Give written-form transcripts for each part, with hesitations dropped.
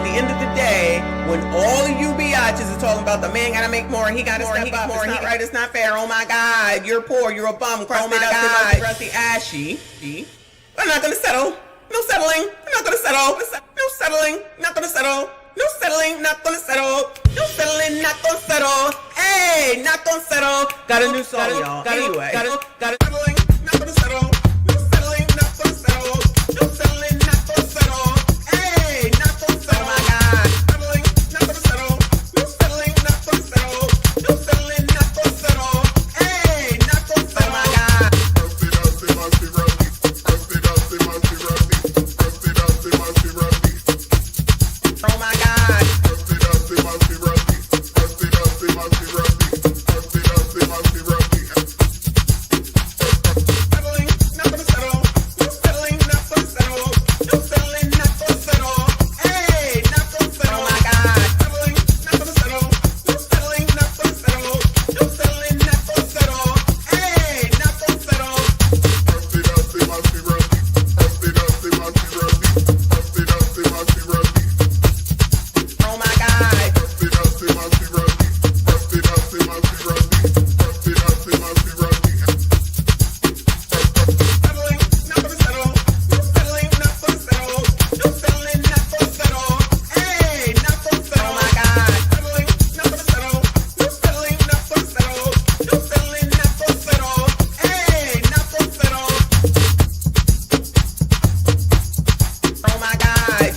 the end of the day, when all of you biatches is talking about the man gotta make more, he gotta step up, it's not right, it's not fair, oh my God, you're poor, you're a bum, crusty, dusty, ashy. We're not gonna settle. No settling. We're not gonna settle. No settling. Not gonna settle. No settling. Not gonna settle. No settling. Not gonna settle. Hey, not gonna settle. Got a new song, y'all. Anyway, got it. Settling. Not gonna settle. No settling. Not gonna settle. No settling. Not gonna settle. Hey, not gonna settle. Oh my God. Settling. Not gonna settle. No settling. Not gonna settle. No settling. Not gonna settle. Hey, not gonna settle. Oh my God. Oh my God. Settling, not gonna settle. No settling, not gonna settle. No settling, not gonna settle. Hey, not gonna settle. Oh my God. Settling, not gonna settle. No settling, not gonna settle. No settling, not gonna settle. Hey, not gonna settle. Oh my God. Settling, not gonna settle. No settling, not gonna settle. No settling, not gonna settle. Hey, not gonna settle. Oh my God. Settling, not gonna settle. No settling, not gonna settle. No settling, not gonna settle. Hey, not gonna settle. Oh my God.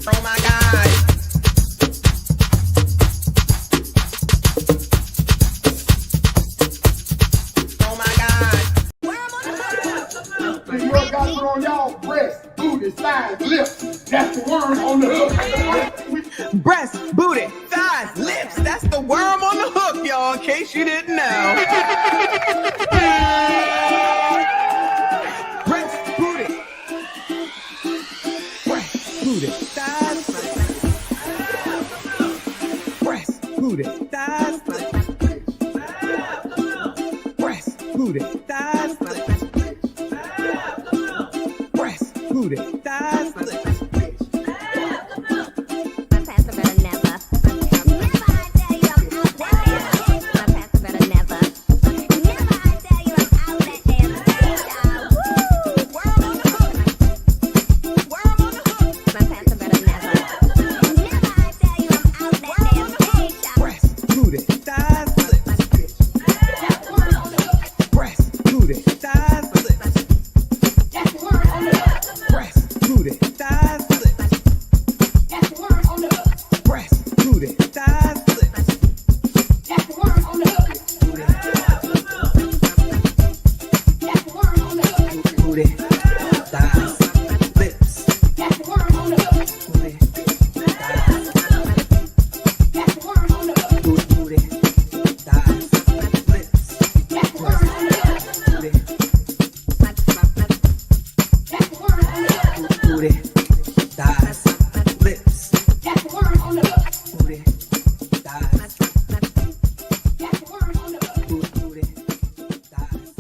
Oh my God. Oh my God. The word got put on y'all breast, booty, thighs, lips. That's the worm on the hook. Breast, booty, thighs, lips. That's the worm on the hook, y'all, in case you didn't know. Breast, booty. Breast, booty, thighs. Breast, booty, thighs. Breast, booty, thighs. Breast, booty, thighs. Breast, booty, thighs. Breast, booty, thighs. Breast, booty, thighs. Breast, booty, thighs. Booty, thighs, lips. Booty, thighs. Booty, thighs, lips. Booty, booty, thighs, lips. Booty, thighs, booty, thighs.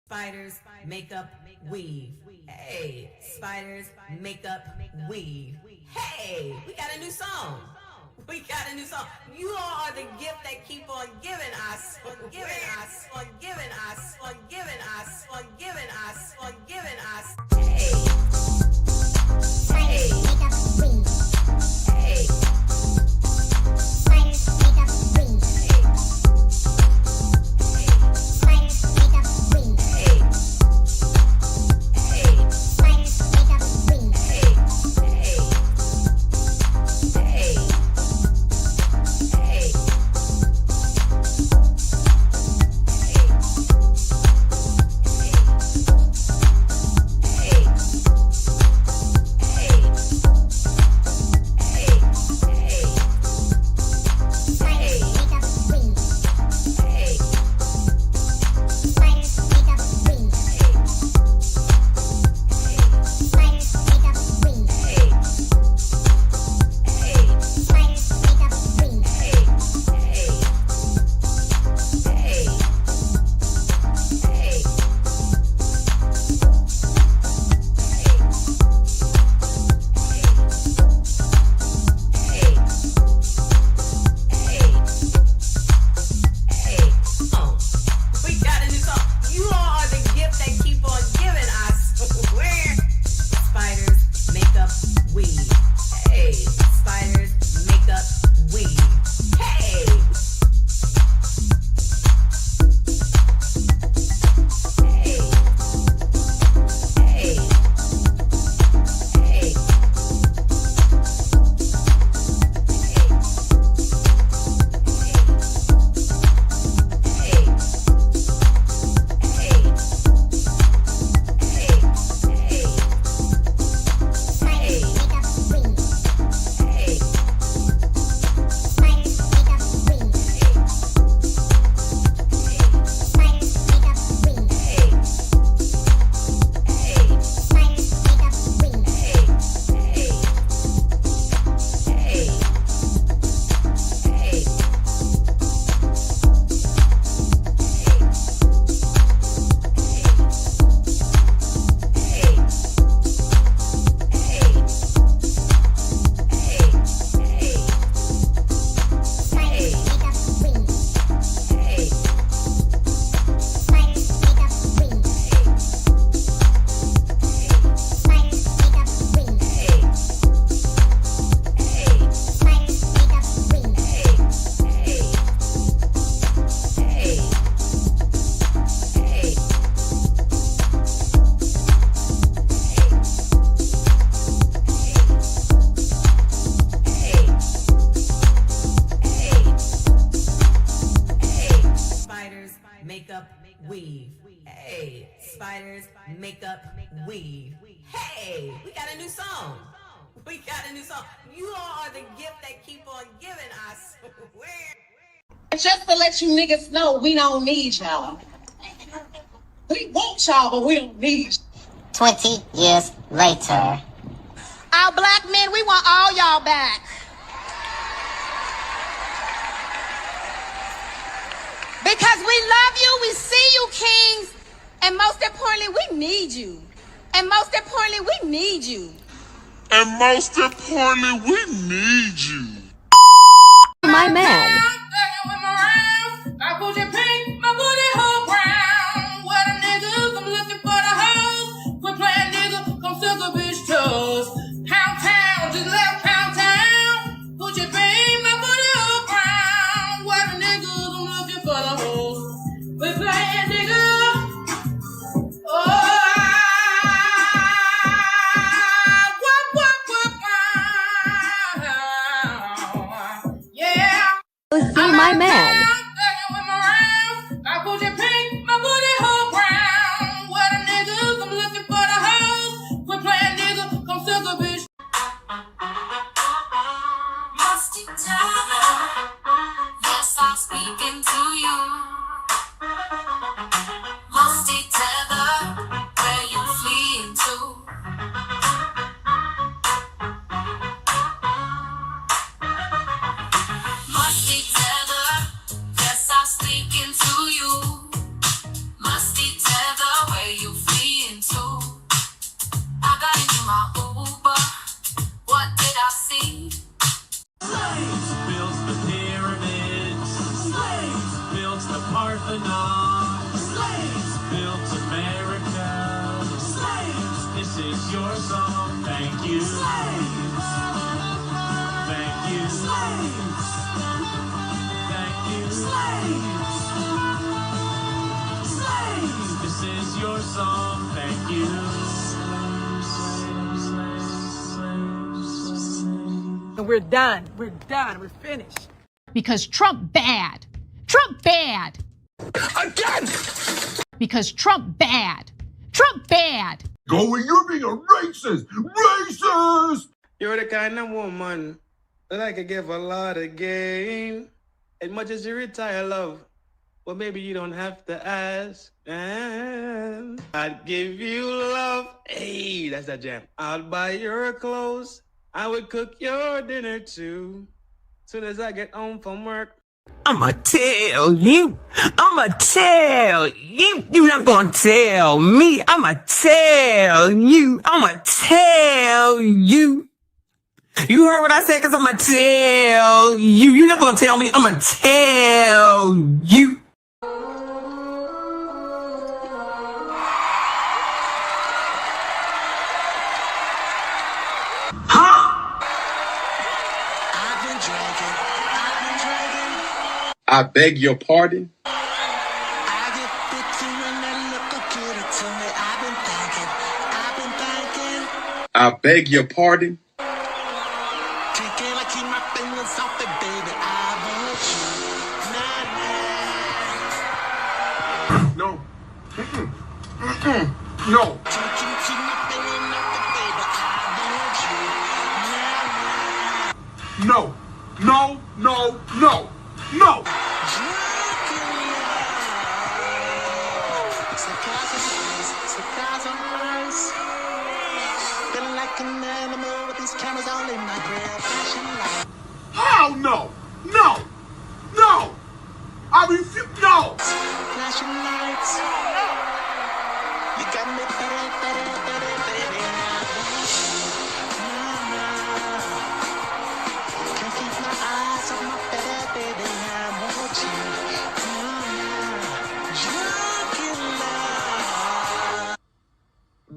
Spiders, makeup, weave. Hey, spiders, makeup, weave. Hey, we got a new song. We got a new song. You all are the gift that keep on giving us, on giving us, on giving us, on giving us, on giving us, on giving us. Hey, hey, hey. weave. Hey, spiders, makeup, weave. Hey, we got a new song. We got a new song. You all are the gift that keep on giving, I swear. Just to let you niggas know, we don't need y'all. We want y'all, but we don't need you. 20 years later. Our black men, we want all y'all back. Because we love you, we see you, kings, and most importantly, we need you. And most importantly, we need you. And most importantly, we need you. My man. I put your pink, my booty hole brown. What a niggas, I'm looking for the hoes. Quit playing nigga, come suck a bitch toes. Pound town, just left pound town. Put your pink, my booty hole brown. What a niggas, I'm looking for the hoes. Quit playing nigga. See my man. I put your pink, my booty hole brown. What a niggas, I'm looking for the hoes. Quit playing nigga, come suck a bitch. Must you tell? Yes, I'm speaking to you. Must you tell where you fleeing to? Musty tether, yes, I'm speaking to you. Musty tether, where you fleeing to? I got into my Uber, what did I see? Slaves built the pyramids. Slaves built the Parthenon. Slaves built America. Slaves, this is your song. Thank you. Slaves. Thank you. Slaves. Thank you. Slaves. Slaves, this is your song. Thank you. And we're done. We're done. We're finished. Because Trump bad. Trump bad. Again! Because Trump bad. Trump bad. Going, you're being a racist! Racist! You're the kind of woman that I could give a lot of game. As much as you retire, love, well, maybe you don't have to ask. And I'd give you love. Hey, that's that jam. I'd buy your clothes. I would cook your dinner too. Soon as I get home from work. I'ma tell you. I'ma tell you. You're not gonna tell me. I'ma tell you. I'ma tell you. You heard what I said? Cause I'ma tell you. You're not gonna tell me. I'ma tell you. I beg your pardon? I beg your pardon? No. No. No. No. No. No. No. Hell no! No! No! I refuse. No! Flashing lights. You got me can't keep my eyes on my baby. I want you.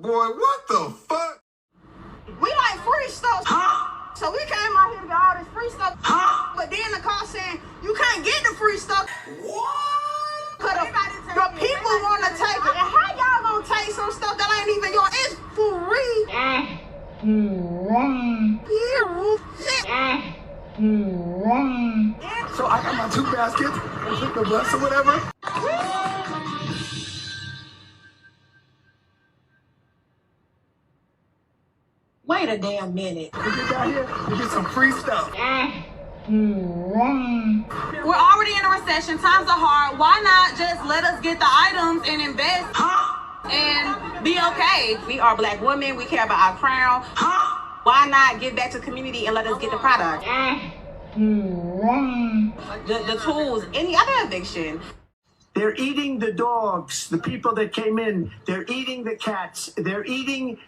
Boy, what the fuck? We like free stuff. So we came out here to get all this free stuff. But then the car saying, you can't get the free stuff. What? Cause the people want to take it. And how y'all gonna take some stuff that ain't even yours? It's free. So I got my 2 baskets and took the bus or whatever. a damn minute. We get down here, we get some free stuff. We're already in a recession. Times are hard. Why not just let us get the items and invest and be okay? We are Black women. We care about our crown. Why not give back to the community and let us get the product? The tools, any other eviction. They're eating the dogs, the people that came in. They're eating the cats. They're eating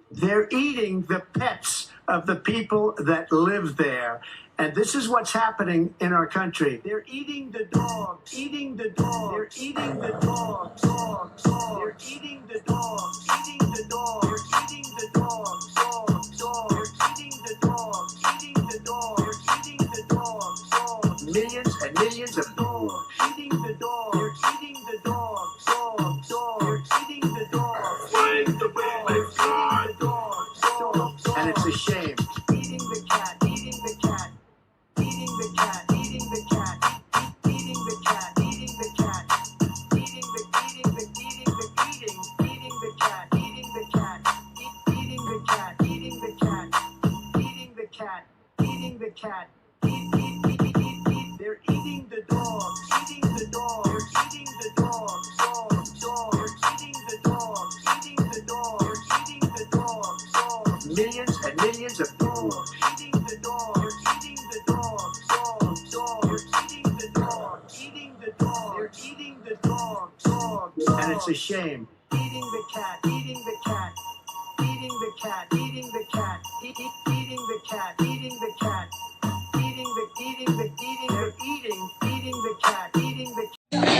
the pets of the people that live there. And this is what's happening in our country. They're eating the dogs, eating the dogs. They're eating the dogs, dogs, dogs. They're eating the dogs, eating the dogs. They're eating the dogs, dogs, dogs. They're eating the dogs, eating the dogs. They're eating the dogs, dogs. Millions and millions of dogs eating the dogs. They're eating the dogs, dogs, dogs. They're eating the dogs. Find the way they fly. Dogs, dogs, dogs. And it's a shame. Eating the cat, eating the cat. Eating the cat, eating the cat, eating the cat, eating the cat, eating the cat, eating the cat, eating the cat, eating the cat, eating the cat, eating the cat. They're eating the dog, eating the dog. They're eating the dog, dog, dog. They're eating the dog, eating the dog. They're eating the dog, dog. Millions and millions of dogs eating the dog. They're eating the dog, dog, dog. They're eating the dog, eating the dog. They're eating the dog, dog, dog. And it's a shame. Eating the cat, eating the cat, eating the cat, eating the cat, eating the cat, eating the cat, eating the cat, eating the cat.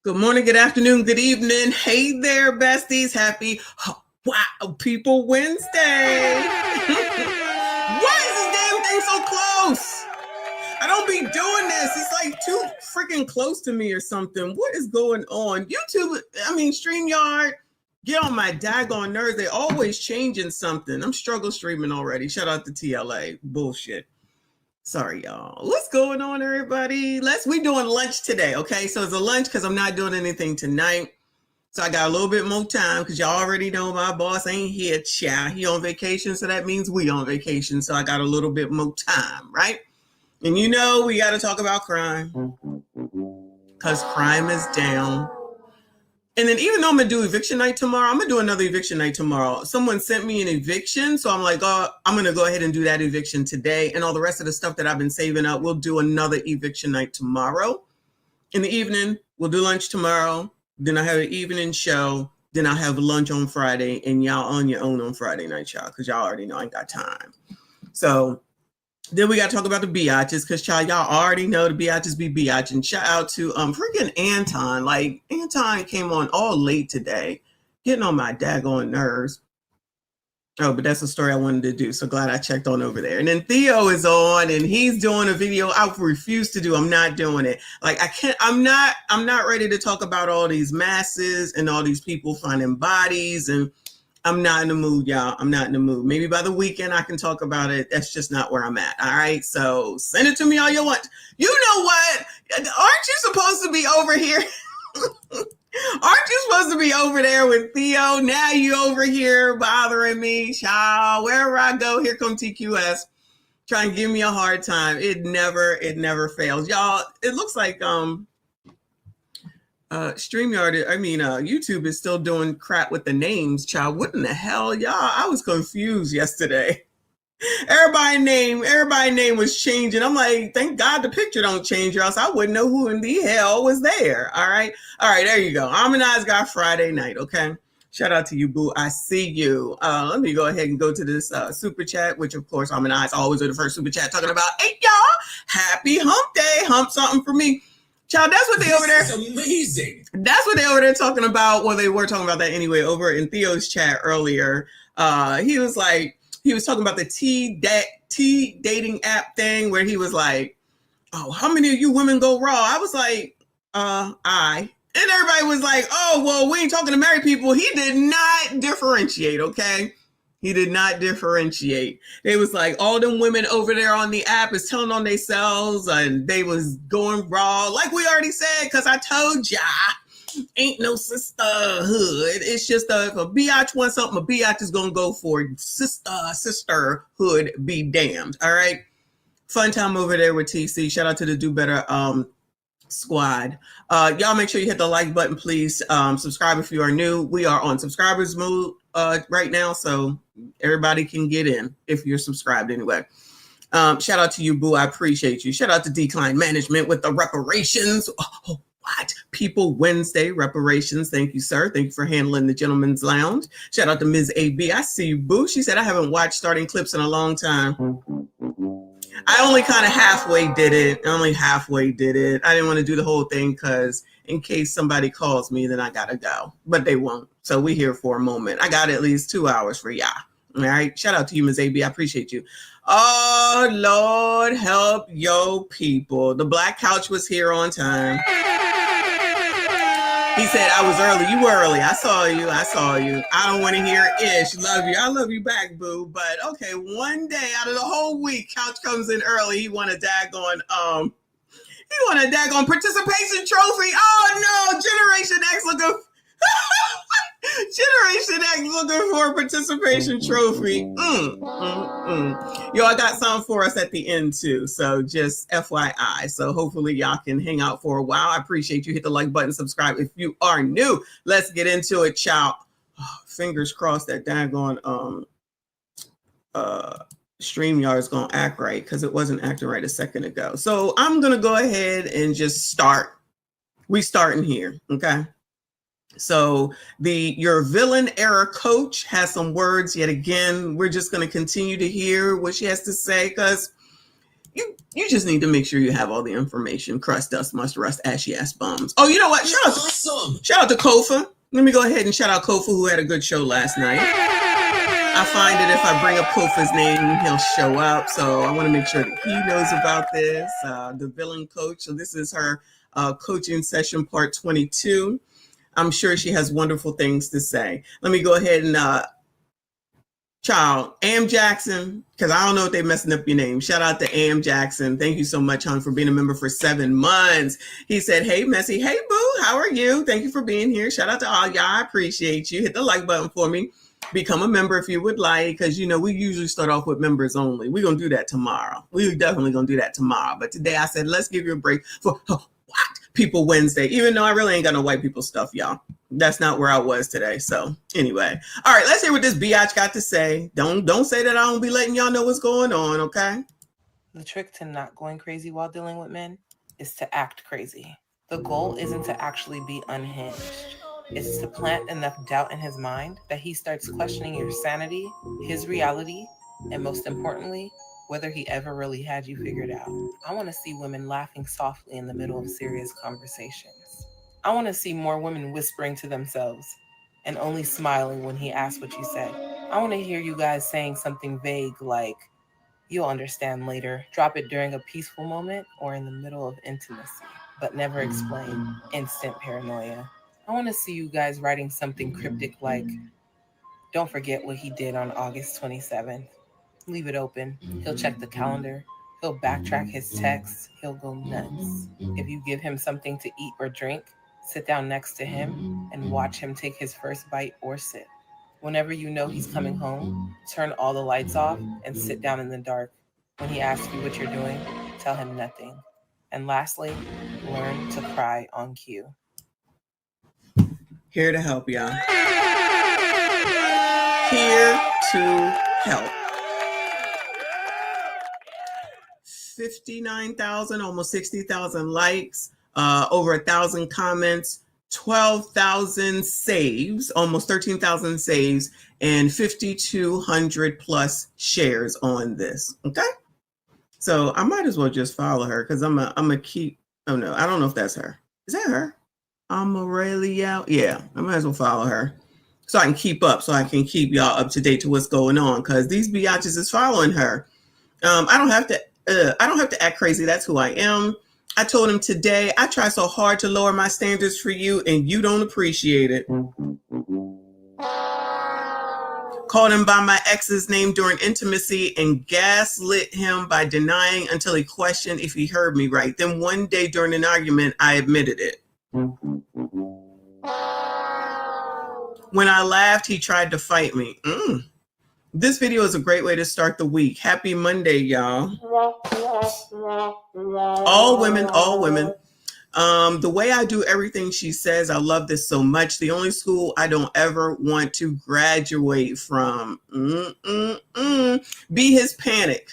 Good morning, good afternoon, good evening. Hey there, besties. Happy Wow People Wednesday. Why is this damn thing so close? I don't be doing this. It's like too freaking close to me or something. What is going on? YouTube, StreamYard, get on my daggone nerves. They always changing something. I'm struggle streaming already. Shout out to TLA. Bullshit. Sorry, y'all. What's going on, everybody? We doing lunch today, okay? So it's a lunch because I'm not doing anything tonight. So I got a little bit more time because y'all already know my boss ain't here, child. He on vacation, so that means we on vacation. So I got a little bit more time, right? And we got to talk about crime because crime is down. And then even though I'm going to do eviction night tomorrow, I'm going to do another eviction night tomorrow. Someone sent me an eviction. So I'm like, oh, I'm going to go ahead and do that eviction today. And all the rest of the stuff that I've been saving up, we'll do another eviction night tomorrow. In the evening, we'll do lunch tomorrow. Then I have an evening show. Then I'll have lunch on Friday. And y'all on your own on Friday night, y'all, because y'all already know I ain't got time. So then we got to talk about the biatches because y'all already know the biatches be biatch. And shout out to freaking Anton. Like Anton came on all late today, getting on my daggone nerves. Oh, but that's a story I wanted to do. So glad I checked on over there. And then Theo is on and he's doing a video I refuse to do. I'm not doing it. Like I'm not ready to talk about all these masses and all these people finding bodies, and I'm not in the mood, y'all. I'm not in the mood. Maybe by the weekend I can talk about it. That's just not where I'm at. All right. So send it to me all you want. You know what? Aren't you supposed to be over here? Aren't you supposed to be over there with Theo? Now you over here bothering me, child. Wherever I go, here come TQS trying to give me a hard time. It never fails. Y'all, it looks like StreamYard, YouTube is still doing crap with the names, child. What in the hell, y'all? I was confused yesterday. Everybody's name was changing. I'm like, thank God the picture don't change, or else I wouldn't know who in the hell was there. All right, there you go. Harmonize got Friday night, okay? Shout out to you, boo. I see you. Let me go ahead and go to this super chat, which of course Harmonize always do the first super chat talking about, hey, y'all, happy hump day. Hump something for me. Child, that's what they over there. It's amazing. That's what they over there talking about. Well, they were talking about that anyway over in Theo's chat earlier. He was talking about the T dating app thing where he was like, oh, how many of you women go raw? I was like, I. And everybody was like, oh, well, we ain't talking to married people. He did not differentiate, okay? He did not differentiate. They was like, all them women over there on the app is telling on themselves and they was going raw. Like we already said, because I told ya, ain't no sisterhood. It's just if a biatch wants something, a biatch is going to go for sisterhood be damned, all right? Fun time over there with TC. Shout out to the Do Better squad. Y'all make sure you hit the like button, please. Subscribe if you are new. We are on subscribers mode right now, so everybody can get in if you're subscribed anyway. Shout out to you, boo. I appreciate you. Shout out to Decline Management with the reparations. Oh, what? People Wednesday reparations. Thank you, sir. Thank you for handling the Gentleman's Lounge. Shout out to Ms. AB. I see you, boo. She said, I haven't watched Starting Clips in a long time. I only kind of halfway did it. I didn't want to do the whole thing because in case somebody calls me, then I got to go. But they won't. So we here for a moment. I got at least 2 hours for y'all. All right. Shout out to you, Ms. AB. I appreciate you. Oh, Lord, help your people. The Black Couch was here on time. He said, I was early. You were early. I saw you. I don't want to hear ish. Love you. I love you back, boo. But okay, one day out of the whole week, Couch comes in early. He want a daggone participation trophy. Oh no, Generation X looking for a participation trophy. Yo, I got some for us at the end too. So just FYI. So hopefully y'all can hang out for a while. I appreciate you. Hit the like button, subscribe if you are new. Let's get into it, child. Oh, fingers crossed that daggone StreamYard is gonna act right because it wasn't acting right a second ago. So I'm gonna go ahead and just start. We starting here, okay? So your villain era coach has some words yet again. We're just going to continue to hear what she has to say because you just need to make sure you have all the information. Crust, dust, must, rust, ashy ass bums. Oh, you know what? Shout out to Kofa. Let me go ahead and shout out Kofa, who had a good show last night. I find that if I bring up Kofa's name, he'll show up. So I want to make sure that he knows about this. The villain coach. So this is her coaching session part 22. I'm sure she has wonderful things to say. Let me go ahead and Am Jackson, because I don't know if they're messing up your name. Shout out to Am Jackson. Thank you so much, hon, for being a member for 7 months. He said, hey, Messy. Hey, boo. How are you? Thank you for being here. Shout out to all y'all. I appreciate you. Hit the like button for me. Become a member if you would like, because, you know, we usually start off with members only. We're going to do that tomorrow. We're definitely going to do that tomorrow. But today I said, let's give you a break for People Wednesday, even though I really ain't got no white people stuff, y'all. That's not where I was today. So anyway, all right, let's hear what this biatch got to say. Don't say that I don't be letting y'all know what's going on, okay? The trick to not going crazy while dealing with men is to act crazy. The goal isn't to actually be unhinged. It's to plant enough doubt in his mind that he starts questioning your sanity, his reality, and most importantly, whether he ever really had you figured out. I want to see women laughing softly in the middle of serious conversations. I want to see more women whispering to themselves and only smiling when he asks what you said. I want to hear you guys saying something vague like, you'll understand later. Drop it during a peaceful moment or in the middle of intimacy, but never explain. Instant paranoia. I want to see you guys writing something cryptic like, don't forget what he did on August 27th. Leave it open. He'll check the calendar. He'll backtrack his texts. He'll go nuts. If you give him something to eat or drink, sit down next to him and watch him take his first bite or sip. Whenever you know he's coming home, turn all the lights off and sit down in the dark. When he asks you what you're doing, tell him nothing. And lastly, learn to cry on cue. Here to help y'all. Here to help. 59,000, almost 60,000 likes, over 1,000 comments, 12,000 saves, almost 13,000 saves, and 5,200 plus shares on this. Okay, so I might as well just follow her because I'm a keep. Oh no, I don't know if that's her. Is that her? I'm really out. Yeah, I might as well follow her so I can keep up, so I can keep y'all up to date to what's going on because these biatches is following her. I don't have to I don't have to act crazy. That's who I am. I told him today, I try so hard to lower my standards for you and you don't appreciate it. Called him by my ex's name during intimacy and gaslit him by denying until he questioned if he heard me right. Then one day during an argument, I admitted it. When I laughed, he tried to fight me. This video is a great way to start the week. Happy Monday, y'all. All women, all women. The way I do everything she says, I love this so much. The only school I don't ever want to graduate from. Be his panic.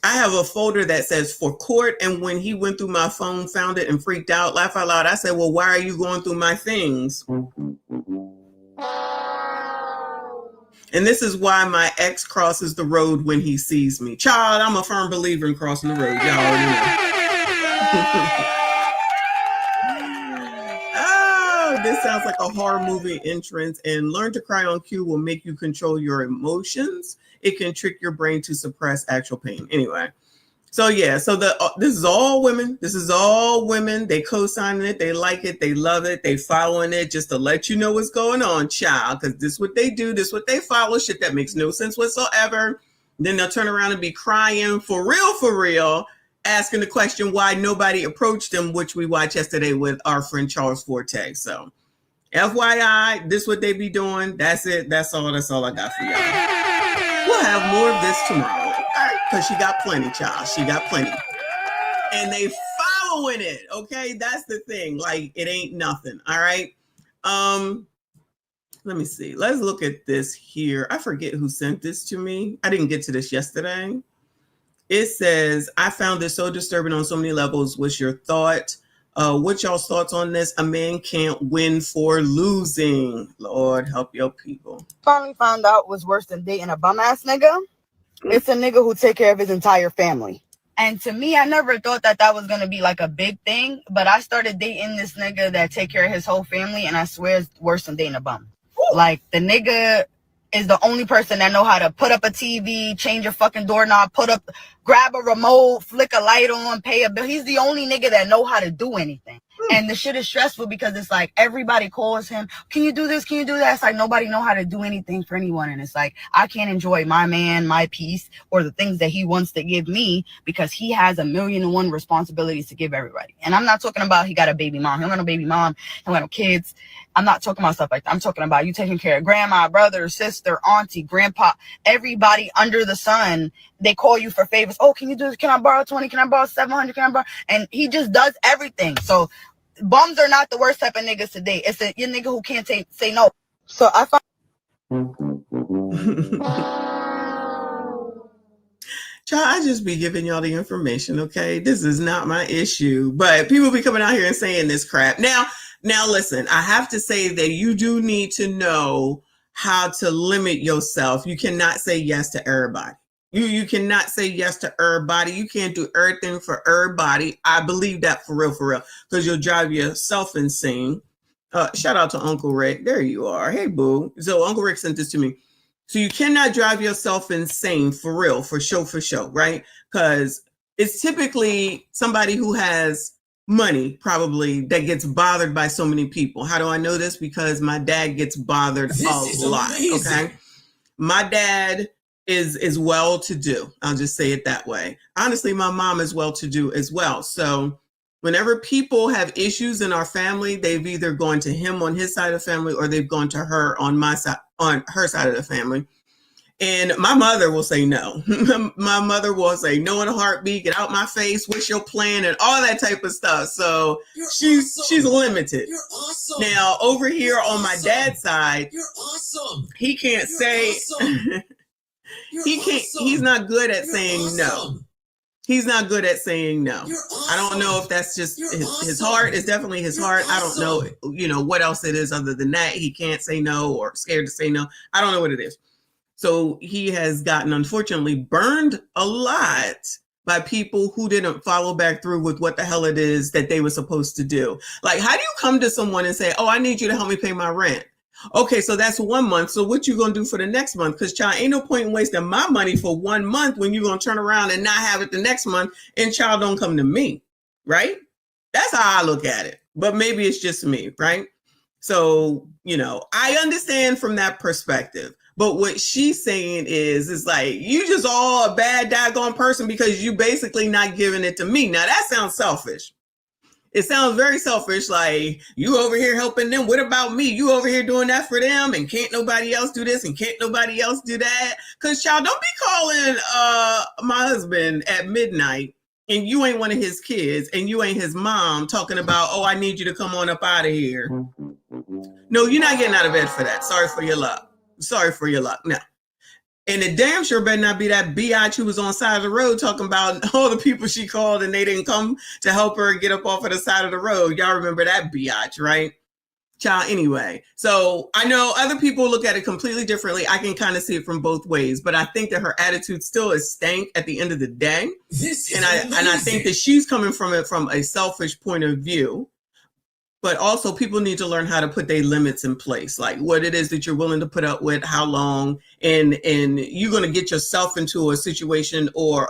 I have a folder that says for court, and when he went through my phone, found it, and freaked out, laugh out loud, I said, well, why are you going through my things? And this is why my ex crosses the road when he sees me. Child, I'm a firm believer in crossing the road. Y'all already know. Oh, this sounds like a horror movie entrance. And learn to cry on cue will make you control your emotions. It can trick your brain to suppress actual pain. Anyway. So yeah, so this is all women. This is all women. They co-signing it. They like it. They love it. They following it just to let you know what's going on, child. Because this is what they do. This is what they follow. Shit that makes no sense whatsoever. Then they'll turn around and be crying for real, asking the question why nobody approached them, which we watched yesterday with our friend Charles Forte. So FYI, this is what they be doing. That's it. That's all I got for y'all. We'll have more of this tomorrow. Because she got plenty, child. She got plenty. And they following it, okay? That's the thing. Like, it ain't nothing, all right? Let me see. Let's look at this here. I forget who sent this to me. I didn't get to this yesterday. It says, I found this so disturbing on so many levels. What's your thought? What's y'all's thoughts on this? A man can't win for losing. Lord, help your people. Finally found out was worse than dating a bum-ass nigga. It's a nigga who take care of his entire family. And to me, I never thought that was going to be like a big thing. But I started dating this nigga that take care of his whole family. And I swear it's worse than dating a bum. Like, the nigga is the only person that know how to put up a TV, change a fucking doorknob, grab a remote, flick a light on, pay a bill. He's the only nigga that know how to do anything. And the shit is stressful because it's like everybody calls him, can you do this? Can you do that? It's like nobody know how to do anything for anyone. And it's like, I can't enjoy my man, my peace, or the things that he wants to give me because he has 1,000,001 responsibilities to give everybody. And I'm not talking about he got a baby mom. He don't got no baby mom. He don't got no kids. I'm not talking about stuff like that. I'm talking about you taking care of grandma, brother, sister, auntie, grandpa, everybody under the sun. They call you for favors. Oh, can you do this? Can I borrow 20? Can I borrow 700? Can I borrow? And he just does everything. So bums are not the worst type of niggas to date. It's your nigga who can't say no. So I find. Child, I just be giving y'all the information, okay? This is not my issue. But people be coming out here and saying this crap. Now listen, I have to say that you do need to know how to limit yourself. You cannot say yes to everybody. You cannot say yes to everybody. You can't do everything for everybody. I believe that for real, because you'll drive yourself insane. Shout out to Uncle Rick. There you are. Hey, boo. So Uncle Rick sent this to me. So you cannot drive yourself insane for real, for show, right? Because it's typically somebody who has money probably that gets bothered by so many people. How do I know this? Because my dad gets bothered a lot, okay? My dad is well-to-do. I'll just say it that way. Honestly, my mom is well-to-do as well. So whenever people have issues in our family, they've either gone to him on his side of the family or they've gone to her on her side of the family. And my mother will say no. My mother will say no in a heartbeat, get out my face, what's your plan, and all that type of stuff. So she's limited. You're awesome. Now over here on my dad's side, you're awesome. He can't say he's not good at saying no. He's not good at saying no. I don't know if that's just his heart. It's definitely his heart. I don't know, what else it is other than that. He can't say no or scared to say no. I don't know what it is. So he has gotten, unfortunately, burned a lot by people who didn't follow back through with what the hell it is that they were supposed to do. Like, how do you come to someone and say, oh, I need you to help me pay my rent? Okay, so that's 1 month. So what you gonna do for the next month? Because child, ain't no point in wasting my money for 1 month when you're gonna turn around and not have it the next month and child don't come to me, right? That's how I look at it. But maybe it's just me, right? So, you know, I understand from that perspective. But what she's saying is like, you just all a bad daggone person because you basically not giving it to me. Now that sounds selfish. It sounds very selfish, like you over here helping them. What about me? You over here doing that for them and can't nobody else do this and can't nobody else do that? Because child, don't be calling my husband at midnight and you ain't one of his kids and you ain't his mom talking about, oh, I need you to come on up out of here. No, you're not getting out of bed for that. Sorry for your luck. Sorry for your luck. No. And it damn sure better not be that biatch who was on the side of the road talking about all the people she called and they didn't come to help her get up off of the side of the road. Y'all remember that biatch, right? Child, anyway. So I know other people look at it completely differently. I can kind of see it from both ways, but I think that her attitude still is stank at the end of the day. And I think that she's coming from it from a selfish point of view. But also people need to learn how to put their limits in place, like what it is that you're willing to put up with, how long, and you're going to get yourself into a situation or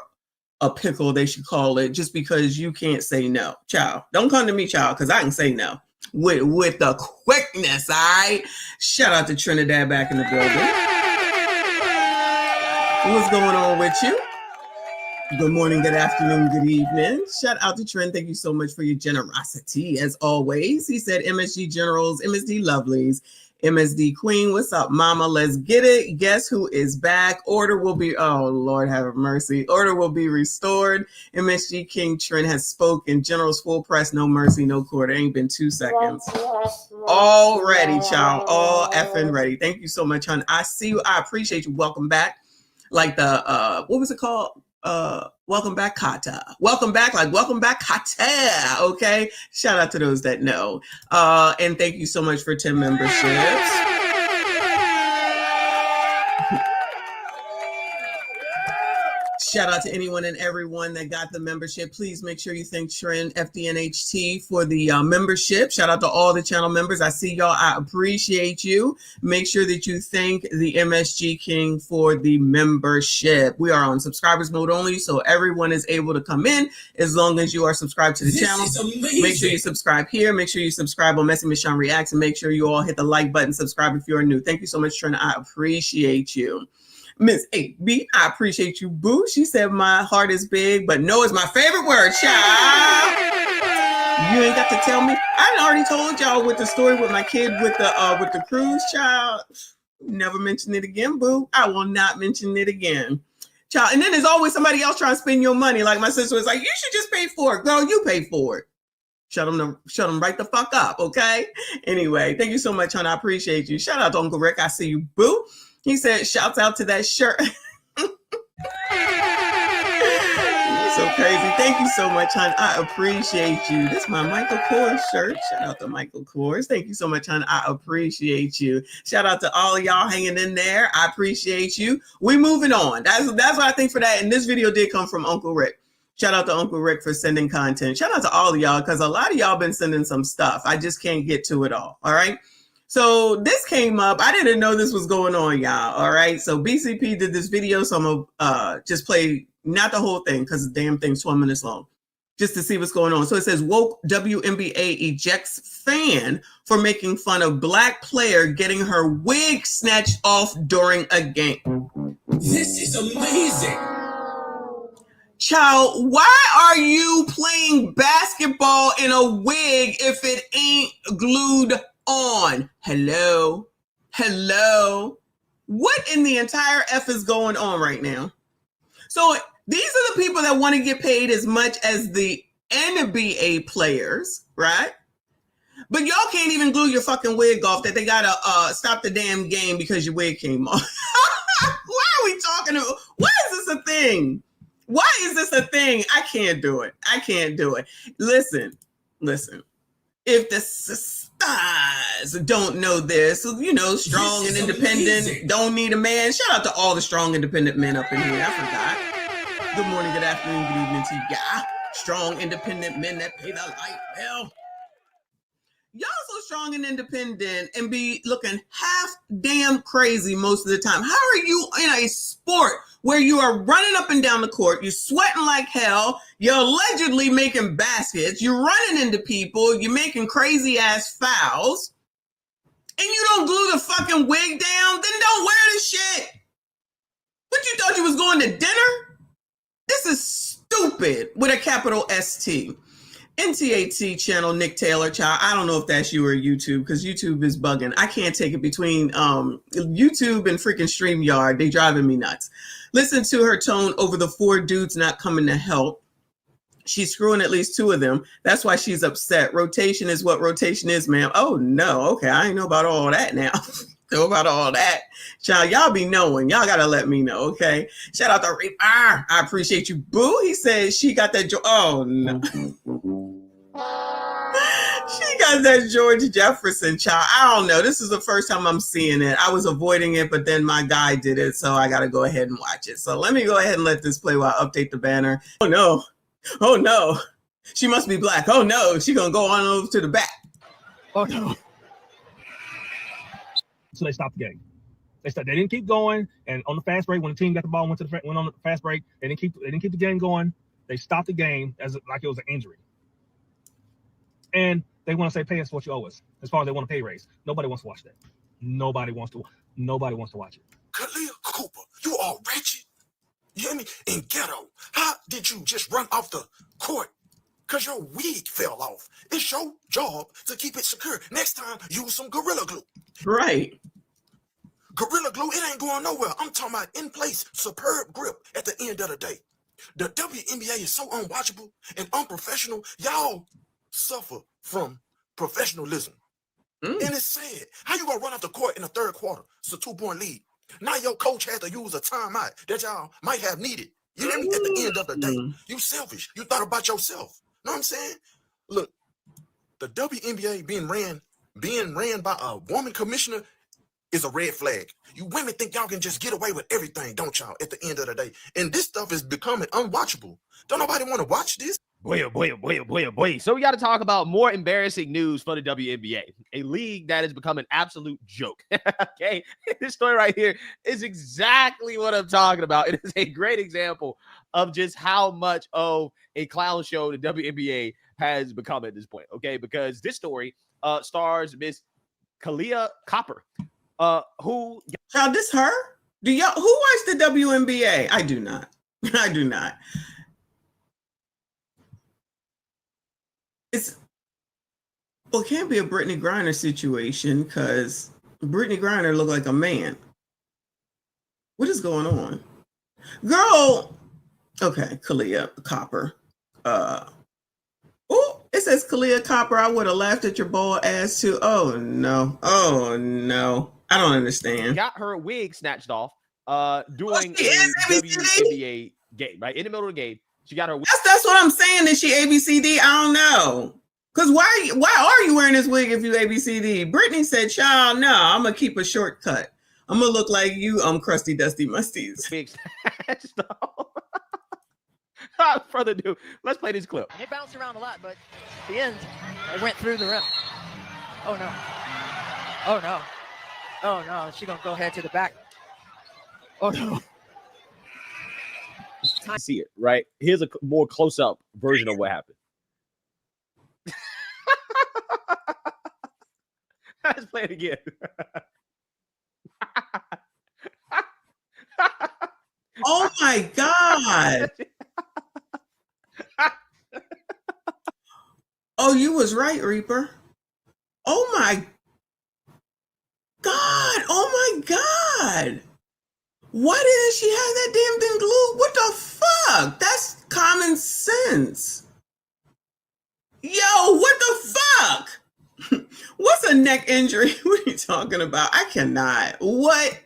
a pickle, they should call it, just because you can't say no. Child, don't come to me, child, because I can say no with the quickness, all right? Shout out to Trinidad back in the building. What's going on with you? Good morning, good afternoon, good evening. Shout out to Trent. Thank you so much for your generosity, as always. He said, MSG Generals, MSD Lovelies, MSD Queen. What's up, mama? Let's get it. Guess who is back? Order will be, oh, Lord have mercy. Order will be restored. MSG King Trent has spoken. Generals full press, no mercy, no quarter. Ain't been 2 seconds. Already, child. All effing ready. Thank you so much, hon. I see you. I appreciate you. Welcome back. Like the, what was it called? Welcome back, Kata. Welcome back, like welcome back, Kata. Okay. Shout out to those that know. And thank you so much for 10 memberships. Shout out to anyone and everyone that got the membership. Please make sure you thank Trend FDNHT for the membership. Shout out to all the channel members. I see y'all. I appreciate you. Make sure that you thank the MSG King for the membership. We are on subscribers mode only, so everyone is able to come in as long as you are subscribed to the channel. Make sure you subscribe here. Make sure you subscribe on Messy Michonne Reacts, and make sure you all hit the like button, subscribe if you're new. Thank you so much, Trent. I appreciate you. Miss 8B, I appreciate you, boo. She said my heart is big, but no is my favorite word, child. You ain't got to tell me. I already told y'all with the story with my kid with the cruise, child. Never mention it again, boo. I will not mention it again. Child. And then there's always somebody else trying to spend your money. Like my sister was like, you should just pay for it. Girl, you pay for it. Shut them right the fuck up, okay? Anyway, thank you so much, hon. I appreciate you. Shout out to Uncle Rick. I see you, boo. He said, shouts out to that shirt. You're so crazy. Thank you so much, hon. I appreciate you. This is my Michael Kors shirt. Shout out to Michael Kors. Thank you so much, hon. I appreciate you. Shout out to all of y'all hanging in there. I appreciate you. We moving on. That's what I think for that. And this video did come from Uncle Rick. Shout out to Uncle Rick for sending content. Shout out to all of y'all, because a lot of y'all been sending some stuff. I just can't get to it all right? So this came up. I didn't know this was going on, y'all. All right. So BCP did this video. So I'm going to just play, not the whole thing, because the damn thing's 12 minutes long, just to see what's going on. So it says, woke WNBA ejects fan for making fun of black player getting her wig snatched off during a game. This is amazing. Child, why are you playing basketball in a wig if it ain't glued on? Hello? What in the entire F is going on right now? So these are the people that want to get paid as much as the NBA players, right? But y'all can't even glue your fucking wig off, that they gotta stop the damn game because your wig came off. Why are we talking about? Why is this a thing? Why is this a thing? I can't do it. Listen. If the sisters don't know this, you know, strong and independent, don't need a man. Shout out to all the strong, independent men up in here. I forgot. Good morning, good afternoon, good evening to ya. Strong, independent men that pay the light bill. Y'all so strong and independent and be looking half damn crazy most of the time? How are you in a sport where you are running up and down the court, you're sweating like hell, you're allegedly making baskets, you're running into people, you're making crazy ass fouls, and you don't glue the fucking wig down? Then don't wear the shit. What, you thought you was going to dinner? This is stupid with a capital ST. NTAT channel, Nick Taylor, child. I don't know if that's you or YouTube, because YouTube is bugging. I can't take it between YouTube and freaking StreamYard. They driving me nuts. Listen to her tone over the 4 dudes not coming to help. She's screwing at least 2 of them. That's why she's upset. Rotation is what rotation is, ma'am. Oh, no. Okay, I ain't know about all that now. Know about all that. Child, y'all be knowing. Y'all got to let me know, okay? Shout out to Reaper. I appreciate you, boo. He said she got that. Oh, no. She got that George Jefferson, child. I don't know. This is the first time I'm seeing it. I was avoiding it, but then my guy did it, so I got to go ahead and watch it. So let me go ahead and let this play while I update the banner. Oh, no. Oh, no. She must be black. Oh, no. She going to go on over to the back. Oh, no. So they stopped the game. They didn't keep going, and on the fast break, when the team got the ball, went on the fast break, they didn't keep the game going. They stopped the game as like it was an injury, and they want to say, "Pay us what you owe us." As far as they want a pay raise, nobody wants to watch that. Nobody wants to watch it. Kalia Cooper, you are wretched. You hear me? In ghetto, how did you just run off the court? Because your wig fell off. It's your job to keep it secure. Next time, use some Gorilla Glue. Right. Gorilla Glue, it ain't going nowhere. I'm talking about in place, superb grip at the end of the day. The WNBA is so unwatchable and unprofessional. Y'all suffer from professionalism. And it's sad. How you going to run off the court in the 3rd quarter? It's a 2-point lead. Now your coach had to use a timeout that y'all might have needed. You hear me? At the end of the day, you selfish. You thought about yourself. Know what I'm saying? Look, the WNBA being ran by a woman commissioner is a red flag. You women think y'all can just get away with everything, don't y'all, at the end of the day? And this stuff is becoming unwatchable. Don't nobody want to watch this? Boy. So we got to talk about more embarrassing news for the WNBA, a league that has become an absolute joke. Okay, this story right here is exactly what I'm talking about. It is a great example of just how much of a clown show the WNBA has become at this point. Okay, because this story stars Miss Kalia Copper, who. Child, this her? Who watched the WNBA? I do not. It can't be a Brittany Griner situation, because Brittany Griner looked like a man. What is going on? Girl, okay, Kalia Copper. It says Kalia Copper, I would have laughed at your bald ass too. Oh no. I don't understand. Got her wig snatched off during a WNBA game, right? In the middle of the game. She got her wig. That's what I'm saying. Is she ABCD? I don't know. Because why are you wearing this wig if you ABCD? Brittany said, child, no, I'm going to keep a shortcut. I'm going to look like you, crusty, dusty musties. Without further ado, let's play this clip. It bounced around a lot, but at the end, it went through the rim. Oh, no. Oh, no. Oh, no. She's going to go ahead to the back. Oh, no. See it, right? Here's a more close-up version of what happened. Let's play it again. Oh my God. Oh, you was right, Reaper. Oh my God. Oh my God. Why didn't she have that damn thing glued? What the fuck? That's common sense. Yo, what the fuck? What's a neck injury? What are you talking about? I cannot. What?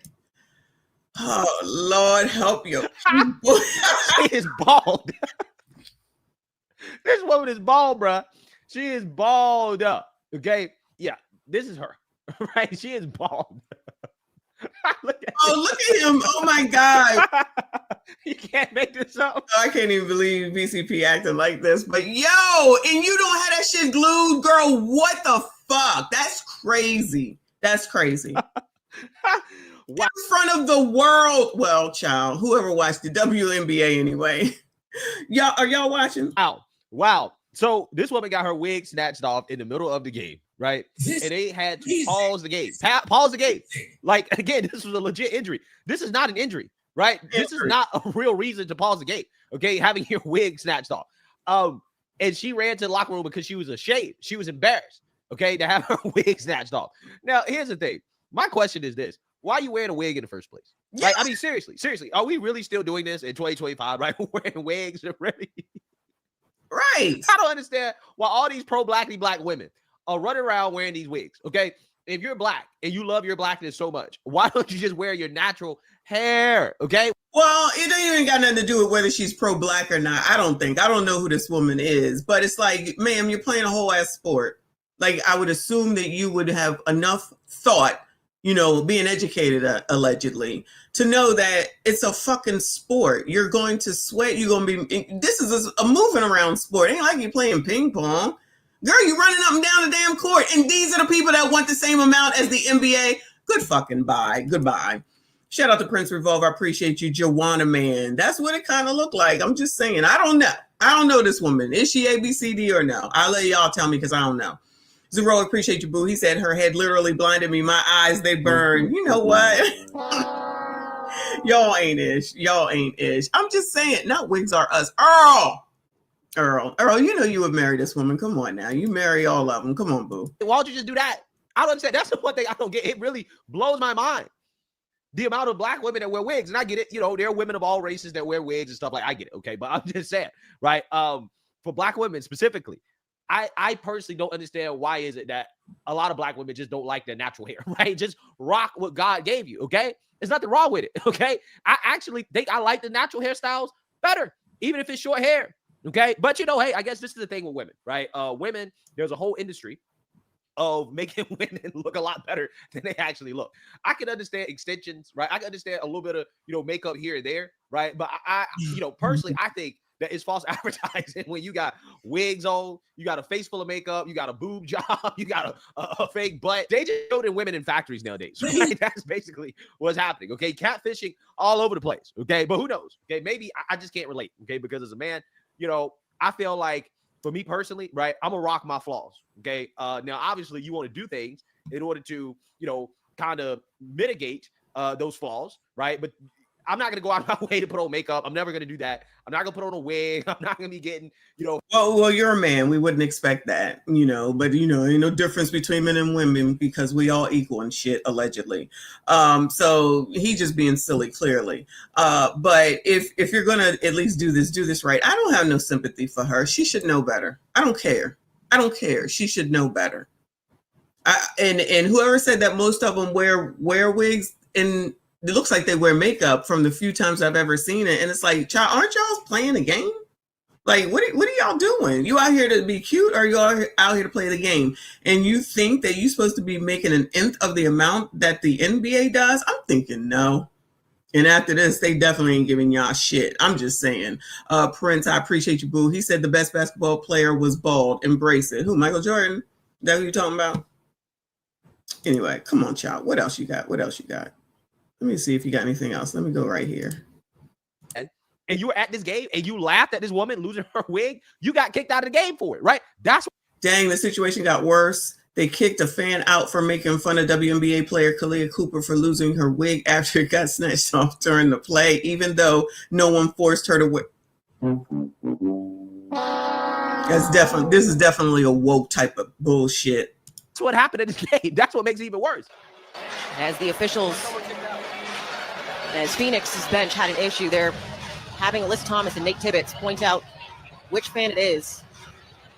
Oh, Lord, help you. She is bald. This woman is bald, bruh. She is bald up. Okay? Yeah, this is her. Right? She is bald. Look at him. Oh, my God. You can't make this up. I can't even believe BCP acting like this. But yo, and you don't have that shit glued, girl. What the fuck? That's crazy. That's crazy. In front of the world. Well, child, whoever watched the WNBA anyway. Y'all, are y'all watching? Wow. So this woman got her wig snatched off in the middle of the game, right? And they had to pause the game. Pause the game. Like, again, this was a legit injury. This is not an injury, right? This is not a real reason to pause the game, okay? Having your wig snatched off. And she ran to the locker room because she was ashamed. She was embarrassed, okay, to have her wig snatched off. Now, here's the thing. My question is this. Why are you wearing a wig in the first place? Like, I mean, seriously, are we really still doing this in 2025, right? Wearing wigs are really... Right. I don't understand why all these pro-blackity black women are running around wearing these wigs, okay? If you're black and you love your blackness so much, why don't you just wear your natural hair, okay? Well, it ain't even got nothing to do with whether she's pro-black or not. I don't know who this woman is, but it's like, ma'am, you're playing a whole ass sport. Like, I would assume that you would have enough thought, you know, being educated allegedly, to know that it's a fucking sport. You're going to sweat. You're going to be, this is a moving around sport. It ain't like you're playing ping pong. Girl, you're running up and down the damn court. And these are the people that want the same amount as the NBA. Good fucking bye. Goodbye. Shout out to Prince Revolve. I appreciate you, Joanna Man. That's what it kind of looked like. I'm just saying. I don't know. I don't know this woman. Is she ABCD or no? I'll let y'all tell me because I don't know. Zero, appreciate you, boo. He said her head literally blinded me. My eyes, they burn. You know what? Y'all ain't ish. Y'all ain't ish. I'm just saying, not wigs are us. Earl, you know you would marry this woman. Come on now. You marry all of them. Come on, boo. Why don't you just do that? I don't understand. That's the one thing I don't get. It really blows my mind. The amount of black women that wear wigs. And I get it. You know, there are women of all races that wear wigs and stuff like I get it. Okay. But I'm just saying, right? For black women specifically, I personally don't understand why is it that a lot of black women just don't like their natural hair, right? Just rock what God gave you, okay? There's nothing wrong with it, okay? I actually think I like the natural hairstyles better, even if it's short hair, okay? But, you know, hey, I guess this is the thing with women, right? Women, there's a whole industry of making women look a lot better than they actually look. I can understand extensions, right? I can understand a little bit of, you know, makeup here and there, right? But I you know, personally, I think that is false advertising when you got wigs on, you got a face full of makeup, you got a boob job, you got a fake butt. They just building women in factories nowadays. Right? That's basically what's happening. Okay, catfishing all over the place. Okay, but who knows? Okay, maybe I just can't relate. Okay, because as a man, you know, I feel like for me personally, right, I'm gonna rock my flaws. Okay, now obviously you want to do things in order to, you know, kind of mitigate those flaws, right? But I'm not going to go out of my way to put on makeup. I'm never going to do that. I'm not going to put on a wig. I'm not going to be getting, you know. Well, you're a man. We wouldn't expect that, you know, but, you know, ain't no difference between men and women because we all equal and shit, allegedly. So he just being silly, clearly. But if you're going to at least do this right. I don't have no sympathy for her. She should know better. I don't care. She should know better. And whoever said that most of them wear wigs, and it looks like they wear makeup from the few times I've ever seen it. And it's like, child, aren't y'all playing a game? Like, what are y'all doing? You out here to be cute or you out here to play the game? And you think that you're supposed to be making an nth of the amount that the NBA does? I'm thinking no. And after this, they definitely ain't giving y'all shit. I'm just saying. Prince, I appreciate you, boo. He said the best basketball player was bald. Embrace it. Who, Michael Jordan? That who you talking about? Anyway, come on, child. What else you got? Let me see if you got anything else. Let me go right here. And you were at this game and you laughed at this woman losing her wig. You got kicked out of the game for it, right? Dang, the situation got worse. They kicked a fan out for making fun of WNBA player Kalia Cooper for losing her wig after it got snatched off during the play, even though no one forced her to wear. This is definitely a woke type of bullshit. That's what happened in this game. That's what makes it even worse. As the officials, as Phoenix's bench had an issue, they're having Alyssa Thomas and Nate Tibbetts point out which fan it is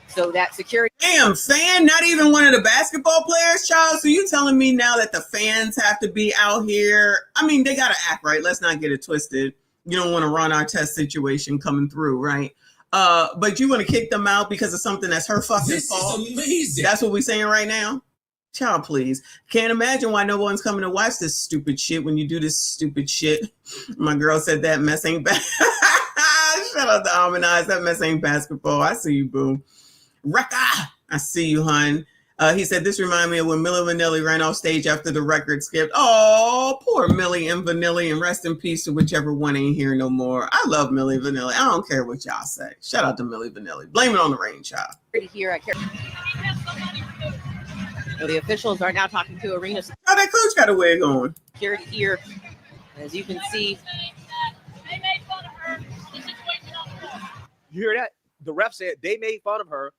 so that security. Damn, fan? Not even one of the basketball players, child? So you telling me now that the fans have to be out here? I mean, they got to act right. Let's not get it twisted. You don't want to run our test situation coming through, right? But you want to kick them out because of something that's her fucking fault? This is amazing. That's what we're saying right now? Child, please. Can't imagine why no one's coming to watch this stupid shit when you do this stupid shit. My girl said that mess ain't bad. Shout out to Harmonize. That mess ain't basketball. I see you, boo. Rekka. I see you, hun. He said, this reminded me of when Milli Vanilli ran off stage after the record skipped. Oh, poor Milli and Vanilli, and rest in peace to whichever one ain't here no more. I love Milli Vanilli. I don't care what y'all say. Shout out to Milli Vanilli. Blame it on the rain, child. Here at the officials are now talking to arena. Oh, that coach got a wig on. Security here, as you can see. You hear that? The ref said they made fun of her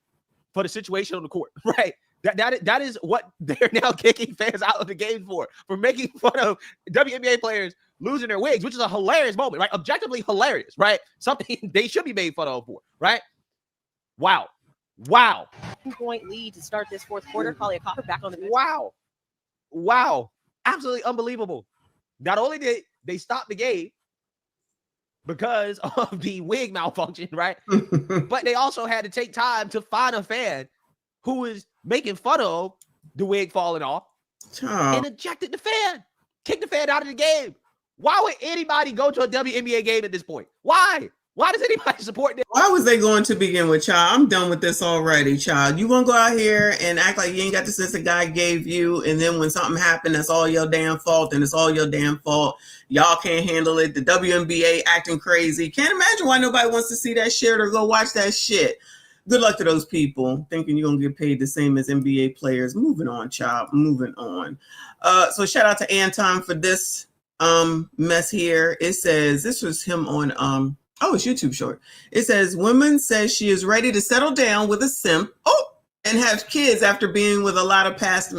for the situation on the court, right? That is what they're now kicking fans out of the game for making fun of WNBA players losing their wigs, which is a hilarious moment, right? Objectively hilarious, right? Something they should be made fun of for, right? Wow. 2-point lead to start this fourth quarter. Kalia Copper back on the bench. Wow. Absolutely unbelievable. Not only did they stop the game because of the wig malfunction, right? But they also had to take time to find a fan who is making fun of the wig falling off and ejected the fan, kicked the fan out of the game. Why would anybody go to a WNBA game at this point? Why? Why does anybody support them? Why was they going to begin with, child? I'm done with this already, child. You want to go out here and act like you ain't got the sense that God gave you, and then when something happened, that's all your damn fault, and it's all your damn fault. Y'all can't handle it. The WNBA acting crazy. Can't imagine why nobody wants to see that shit or go watch that shit. Good luck to those people thinking you're going to get paid the same as NBA players. Moving on, child. Moving on. So shout out to Anton for this mess here. It says, this was him on... it's YouTube short. It says, woman says she is ready to settle down with a simp and have kids after being with a lot of past...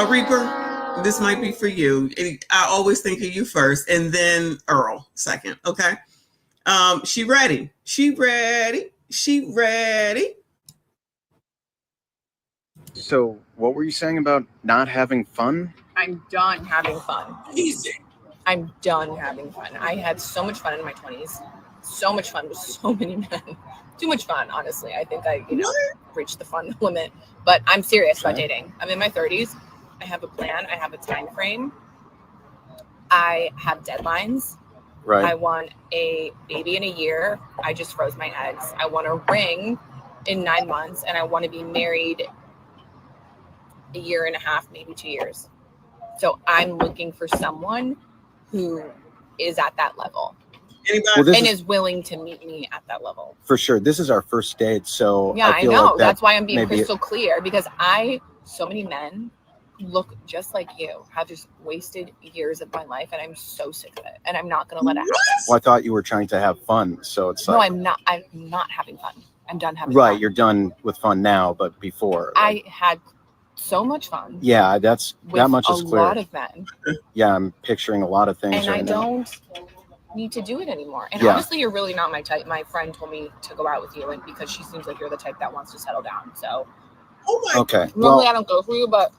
Reaper, this might be for you. I always think of you first, and then Earl second, okay? She ready. So what were you saying about not having fun? I'm done having fun. Easy. I'm done having fun. I had so much fun in my 20s. So much fun with so many men. Too much fun, honestly. I think I, reached the fun limit. But I'm serious about dating. I'm in my 30s. I have a plan. I have a time frame. I have deadlines. Right. I want a baby in a year. I just froze my eggs. I want a ring in 9 months. And I want to be married a year and a half, maybe 2 years. So I'm looking for someone who is at that level and is willing to meet me at that level. For sure. This is our first date. So yeah, I know. Like that's why I'm being crystal clear, because so many men look just like you have just wasted years of my life, and I'm so sick of it, and I'm not going to let it happen. Well, I thought you were trying to have fun. So it's no, like, I'm not having fun. I'm done having fun. Right. You're done with fun now, but before. I had so much fun. Yeah, that much is clear. A lot of men. Yeah, I'm picturing a lot of things. And I don't need to do it anymore. And honestly, you're really not my type. My friend told me to go out with you, and because she seems like you're the type that wants to settle down. So, okay. Normally I don't go for you, but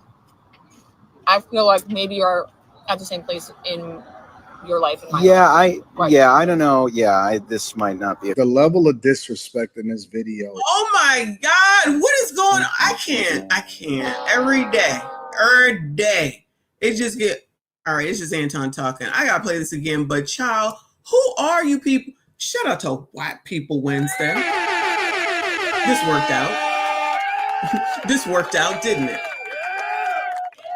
I feel like maybe you're at the same place in your life. And my life. I don't know. Yeah, this might not be the level of disrespect in this video. Oh my God, what is going on? I can't. Every day. It just all right, it's just Anton talking. I gotta play this again, but child, who are you people? Shout out to White People Wednesday. This worked out, didn't it?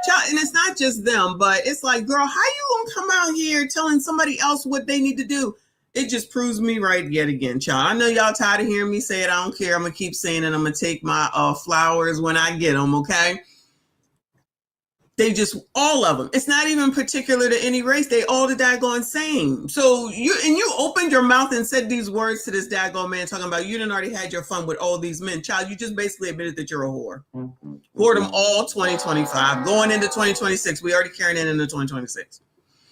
Child, and it's not just them, but it's like, girl, how you gonna come out here telling somebody else what they need to do? It just proves me right yet again, child. I know y'all tired of hearing me say it. I don't care. I'm gonna keep saying it. I'm gonna take my flowers when I get them, okay? They just, all of them. It's not even particular to any race. They all the daggone same. So you opened your mouth and said these words to this daggone man talking about you done already had your fun with all these men. Child, you just basically admitted that you're a whore. Whored them all 2025. Going into 2026. We already carrying it into 2026.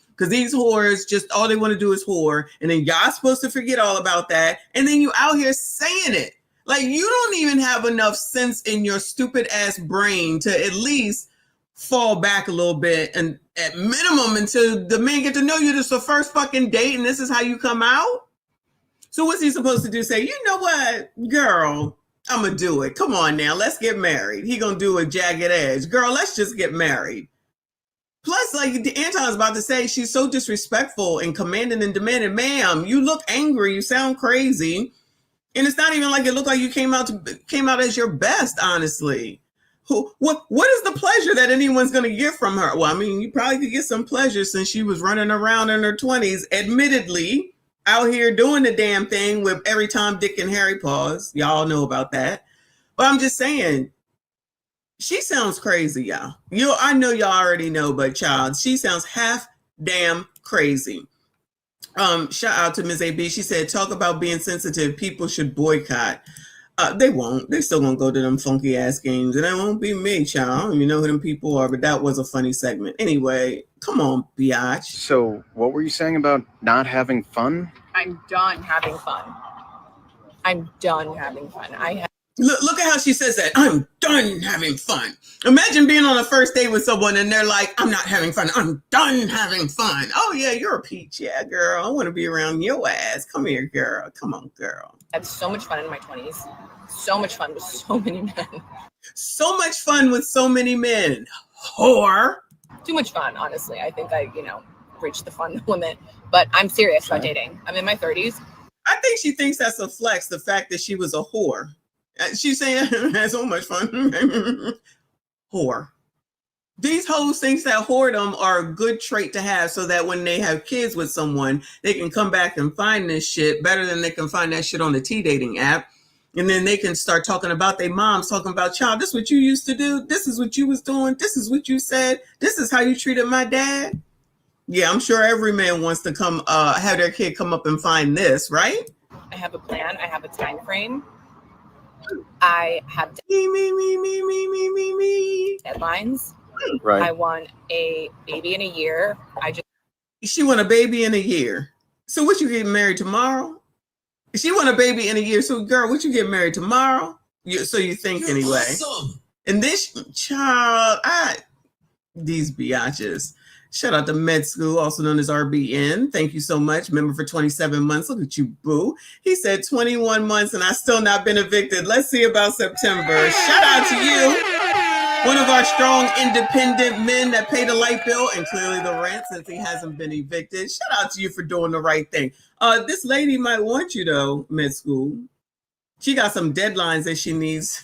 Because these whores, just all they want to do is whore. And then y'all supposed to forget all about that. And then you out here saying it. Like, you don't even have enough sense in your stupid ass brain to at least fall back a little bit, and at minimum until the men get to know you. This is the first fucking date and this is how you come out. So what's he supposed to do? Say, you know what, girl, I'm gonna do it. Come on now, let's get married. He gonna do a jagged edge. Girl, let's just get married. Plus, like Anton's about to say, she's so disrespectful and commanding and demanding. Ma'am, you look angry. You sound crazy. And it's not even like it looked like you came out as your best, honestly. What is the pleasure that anyone's going to get from her? Well, I mean, you probably could get some pleasure since she was running around in her 20s, admittedly, out here doing the damn thing with every Tom, Dick, and Harry pause. Y'all know about that. But I'm just saying, she sounds crazy, y'all. I know y'all already know, but child, she sounds half damn crazy. Shout out to Ms. AB. She said, talk about being sensitive. People should boycott. They won't. They still gonna go to them funky ass games, and it won't be me, child. I don't even know who them people are, but that was a funny segment. Anyway, come on, biatch. So, what were you saying about not having fun? I'm done having fun. I'm done having fun. Look at how she says that. I'm done having fun. Imagine being on a first date with someone and they're like, I'm not having fun. I'm done having fun. Oh, yeah, you're a peach. Yeah, girl. I want to be around your ass. Come here, girl. Come on, girl. I had so much fun in my 20s. So much fun with so many men. So much fun with so many men. Whore. Too much fun, honestly. I think I, reached the fun limit. But I'm serious about dating. I'm in my 30s. I think she thinks that's a flex, the fact that she was a whore. She's saying, had so much fun. Whore. These hoes think that whoredom are a good trait to have so that when they have kids with someone, they can come back and find this shit better than they can find that shit on the T-dating app. And then they can start talking about their moms, talking about, child, this is what you used to do. This is what you was doing. This is what you said. This is how you treated my dad. Yeah, I'm sure every man wants to come have their kid come up and find this, right? I have a plan. I have a time frame. I have deadlines. Right. I want a baby in a year. She want a baby in a year. So what, you getting married tomorrow? She want a baby in a year. So girl, what, you get married tomorrow? So you think anyway. Awesome. And this child, these biatches. Shout out to Med School, also known as RBN. Thank you so much. Member for 27 months. Look at you, boo. He said 21 months and I still not been evicted. Let's see about September. Shout out to you. One of our strong, independent men that pay the light bill and clearly the rent since he hasn't been evicted. Shout out to you for doing the right thing. This lady might want you though, Med School. She got some deadlines that she needs.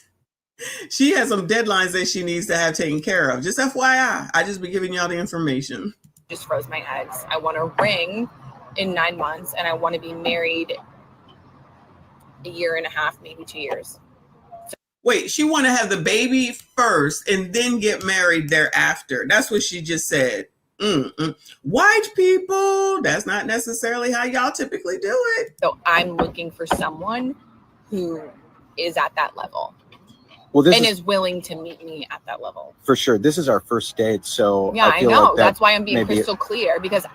She has some deadlines that she needs to have taken care of. Just FYI, I just be giving y'all the information. Just froze my eggs. I want a ring in 9 months, and I want to be married a year and a half, maybe 2 years. Wait, she want to have the baby first and then get married thereafter. That's what she just said. White people, that's not necessarily how y'all typically do it. So I'm looking for someone who is at that level. Well, this is willing to meet me at that level. For sure. This is our first date, so yeah, I feel know. Like that's why I'm being crystal clear, because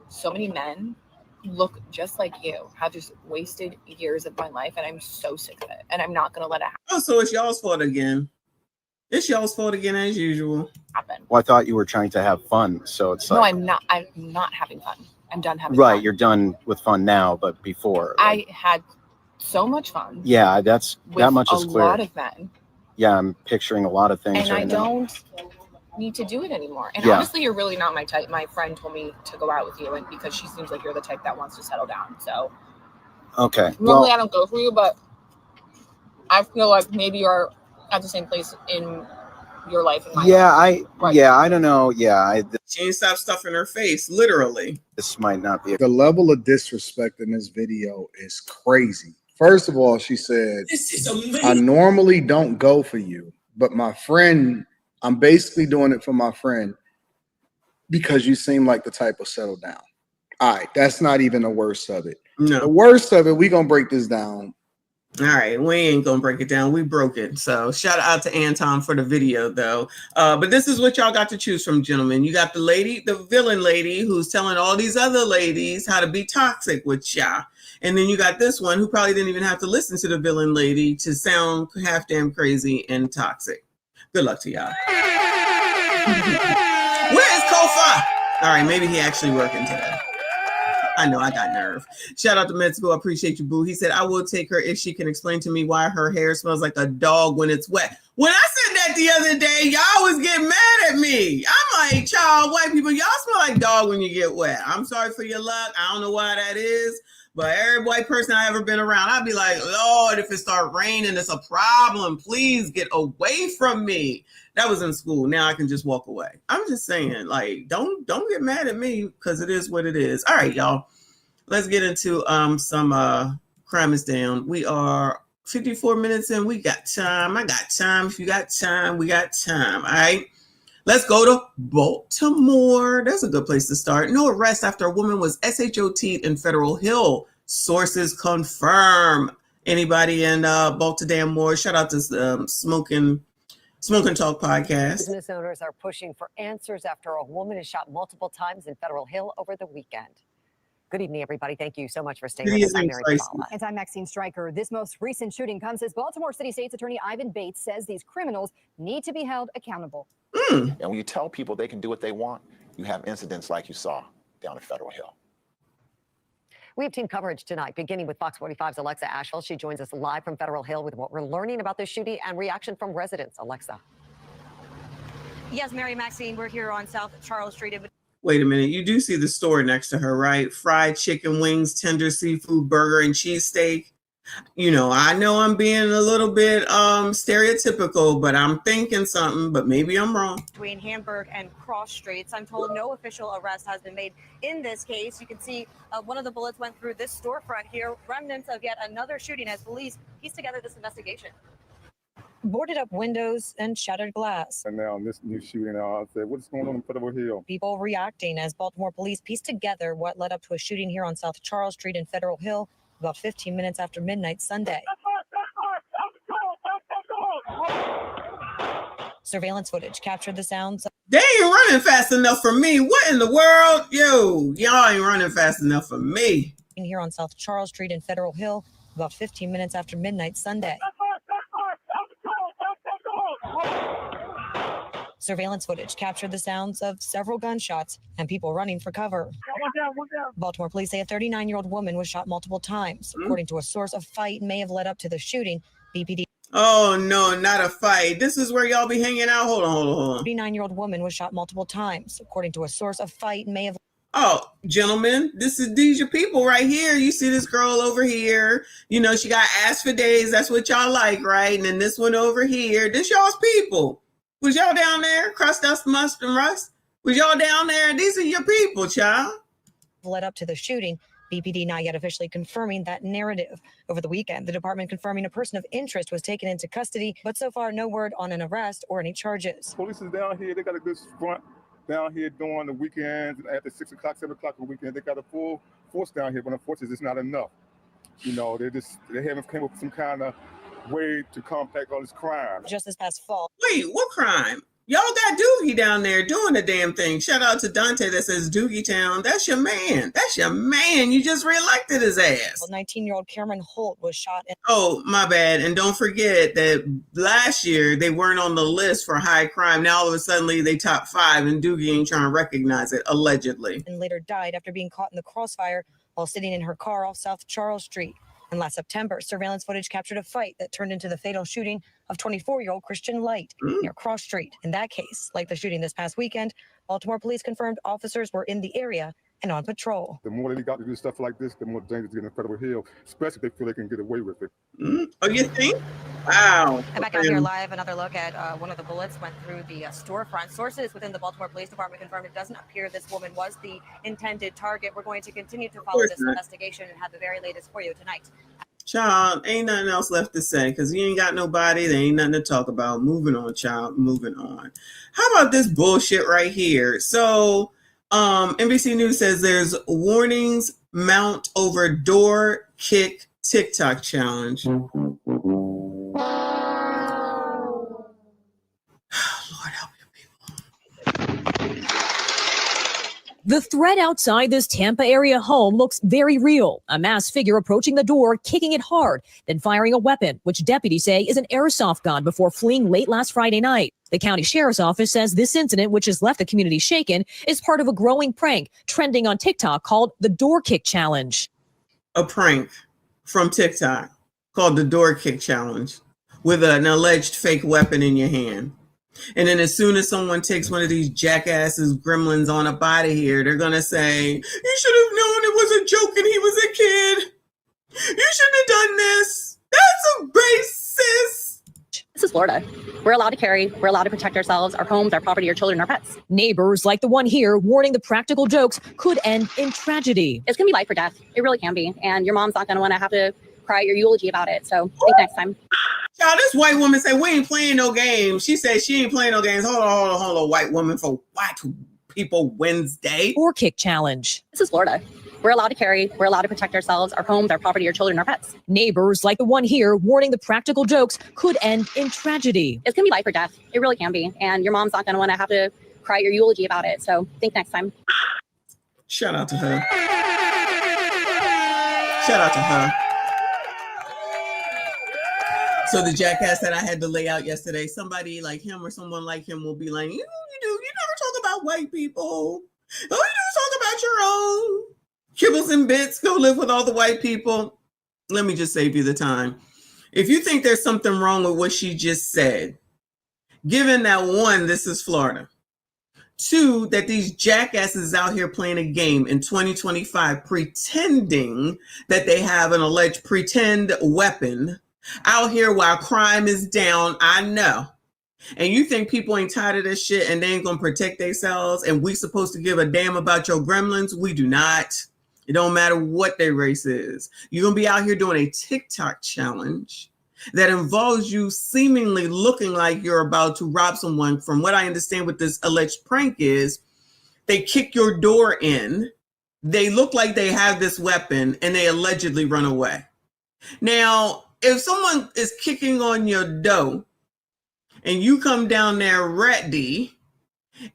so many men look just like you, have just wasted years of my life, and I'm so sick of it, and I'm not going to let it happen. Oh, so it's y'all's fault again. It's y'all's fault again as usual. Well, I thought you were trying to have fun, so it's no, like... I'm not having fun. I'm done having fun. Right, you're done with fun now, but before... I had so much fun. Yeah, that much is clear. A lot of men. Yeah, I'm picturing a lot of things. And right I now. don't need to do it anymore. And honestly, you're really not my type. My friend told me to go out with you, and because she seems like you're the type that wants to settle down. So okay. Normally I don't go for you, but I feel like maybe you're at the same place in your life. And my life. I don't know. Yeah, she ain't stop stuffing her face, literally. This might not be. The level of disrespect in this video is crazy. First of all, she said, This is amazing. I normally don't go for you, but my friend, I'm basically doing it for my friend because you seem like the type of settle down. All right, that's not even the worst of it. No. The worst of it, we're going to break this down. All right, we ain't gonna break it down. We broke it. So shout out to Anton for the video, though. But this is what y'all got to choose from, gentlemen. You got the lady, the villain lady, who's telling all these other ladies how to be toxic with y'all. And then you got this one who probably didn't even have to listen to the villain lady to sound half damn crazy and toxic. Good luck to y'all. Where is Kofa? All right, maybe he actually working today. I know, I got nerve. Shout out to Med School. I appreciate you, boo. He said, I will take her if she can explain to me why her hair smells like a dog when it's wet. When I said that the other day, y'all was getting mad at me. I'm like, child, white people, y'all smell like dog when you get wet. I'm sorry for your luck. I don't know why that is, But every white person I ever been around, I'd be like, Lord, if it start raining, it's a problem. Please get away from me. That was in school. Now I can just walk away. I'm just saying, like, don't get mad at me because it is what it is. All right, y'all. Let's get into some crime is down. We are 54 minutes in. We got time. I got time. If you got time, we got time. All right. Let's go to Baltimore. That's a good place to start. No arrest after a woman was SHOT'd in Federal Hill. Sources confirm. Anybody in Baltimore? Shout out to Smoking Talk podcast. Business owners are pushing for answers after a woman is shot multiple times in Federal Hill over the weekend. Good evening, everybody. Thank you so much for staying with us. I'm Mary Pavala. And I'm Maxine Stryker. This most recent shooting comes as Baltimore City State's Attorney Ivan Bates says these criminals need to be held accountable. And when you tell people they can do what they want, you have incidents like you saw down at Federal Hill. We have team coverage tonight, beginning with Fox 45's Alexa Asheville. She joins us live from Federal Hill with what we're learning about this shooting and reaction from residents. Alexa. Yes, Mary Maxine, we're here on South Charles Street. Wait a minute. You do see the store next to her, right? Fried chicken wings, tender seafood burger, and cheesesteak. You know I'm being a little bit stereotypical, but I'm thinking something, but maybe I'm wrong. Between Hamburg and Cross Streets, I'm told no official arrest has been made in this case. You can see one of the bullets went through this storefront here, remnants of yet another shooting as police piece together this investigation. Boarded up windows and shattered glass. And now in this new shooting, I said, what's going on in Federal Hill? People reacting as Baltimore police piece together what led up to a shooting here on South Charles Street in Federal Hill about 15 minutes after midnight Sunday. Surveillance footage captured the sounds. They ain't running fast enough for me. What in the world? Yo, y'all ain't running fast enough for me. Here on South Charles Street in Federal Hill about 15 minutes after midnight Sunday. Surveillance footage captured the sounds of several gunshots and people running for cover. Baltimore police say a 39-year-old woman was shot multiple times. According to a source, a fight may have led up to the shooting. BPD. Oh, no, not a fight. This is where y'all be hanging out. Hold on. 39-year-old woman was shot multiple times. According to a source, a fight may have. Oh, gentlemen, these your people right here. You see this girl over here. You know, she got ass for days. That's what y'all like, right? And then this one over here. This y'all's people. Was y'all down there? Crust, dust, must, and rust? Was y'all down there? These are your people, child. Led up to the shooting. BPD not yet officially confirming that narrative. Over the weekend, the department confirming a person of interest was taken into custody, but so far no word on an arrest or any charges. Police is down here. They got a good front down here during the weekends. After 6 o'clock, 7 o'clock on the weekend, they got a full force down here, but unfortunately it's not enough. You know, they haven't come up with some kind of way to compact all this crime. Just this past fall. Wait, what crime? Y'all got Doogie down there doing the damn thing. Shout out to Dante that says Doogie Town. That's your man. That's your man. You just reelected his ass. 19-year-old Cameron Holt was shot. Oh, my bad. And don't forget that last year they weren't on the list for high crime. Now all of a sudden they top 5 and Doogie ain't trying to recognize it, allegedly. And later died after being caught in the crossfire while sitting in her car off South Charles Street. And last September, surveillance footage captured a fight that turned into the fatal shooting of 24-year-old Christian Light near Cross Street. In that case, like the shooting this past weekend, Baltimore police confirmed officers were in the area and on patrol. The more they got to do stuff like this, the more dangerous to get in Federal Hill, especially if they feel they can get away with it. Oh, you think? Wow. And back out here live, another look at one of the bullets went through the storefront. Sources within the Baltimore Police Department confirmed it doesn't appear this woman was the intended target. We're going to continue to follow this investigation and have the very latest for you tonight. Child, ain't nothing else left to say because you ain't got nobody. There ain't nothing to talk about. Moving on, child. Moving on. How about this bullshit right here? So, NBC News says there's warnings mount over door kick TikTok challenge. The threat outside this Tampa area home looks very real. A masked figure approaching the door, kicking it hard, then firing a weapon, which deputies say is an airsoft gun before fleeing late last Friday night. The county sheriff's office says this incident, which has left the community shaken, is part of a growing prank trending on TikTok called the Door Kick Challenge. A prank from TikTok called the Door Kick Challenge with an alleged fake weapon in your hand. And then as soon as someone takes one of these jackasses gremlins on up out of here, they're going to say, you should have known it was a joke and he was a kid. You shouldn't have done this. That's a racist. This is Florida. We're allowed to carry. We're allowed to protect ourselves, our homes, our property, our children, our pets. Neighbors like the one here warning the practical jokes could end in tragedy. It's going to be life or death. It really can be. And your mom's not going to want to have to cry your eulogy about it. So think next time. Y'all, this white woman said, we ain't playing no games. She said she ain't playing no games. Hold on, white woman, for White People Wednesday. Or kick challenge. This is Florida. We're allowed to carry. We're allowed to protect ourselves, our homes, our property, our children, our pets. Neighbors like the one here warning the practical jokes could end in tragedy. It's going to be life or death. It really can be. And your mom's not going to want to have to cry your eulogy about it. So think next time. Shout out to her. Shout out to her. So the jackass that I had to lay out yesterday, somebody like him or someone like him will be like, you never talk about white people. Oh, you never talk about your own. Kibbles and bits, go live with all the white people. Let me just save you the time. If you think there's something wrong with what she just said, given that one, this is Florida. Two, that these jackasses out here playing a game in 2025, pretending that they have an alleged pretend weapon out here while crime is down, I know. And you think people ain't tired of this shit and they ain't gonna protect themselves and we supposed to give a damn about your gremlins? We do not. It don't matter what their race is. You're gonna be out here doing a TikTok challenge that involves you seemingly looking like you're about to rob someone. From what I understand what this alleged prank is, they kick your door in, they look like they have this weapon, and they allegedly run away. Now, if someone is kicking on your door and you come down there ready,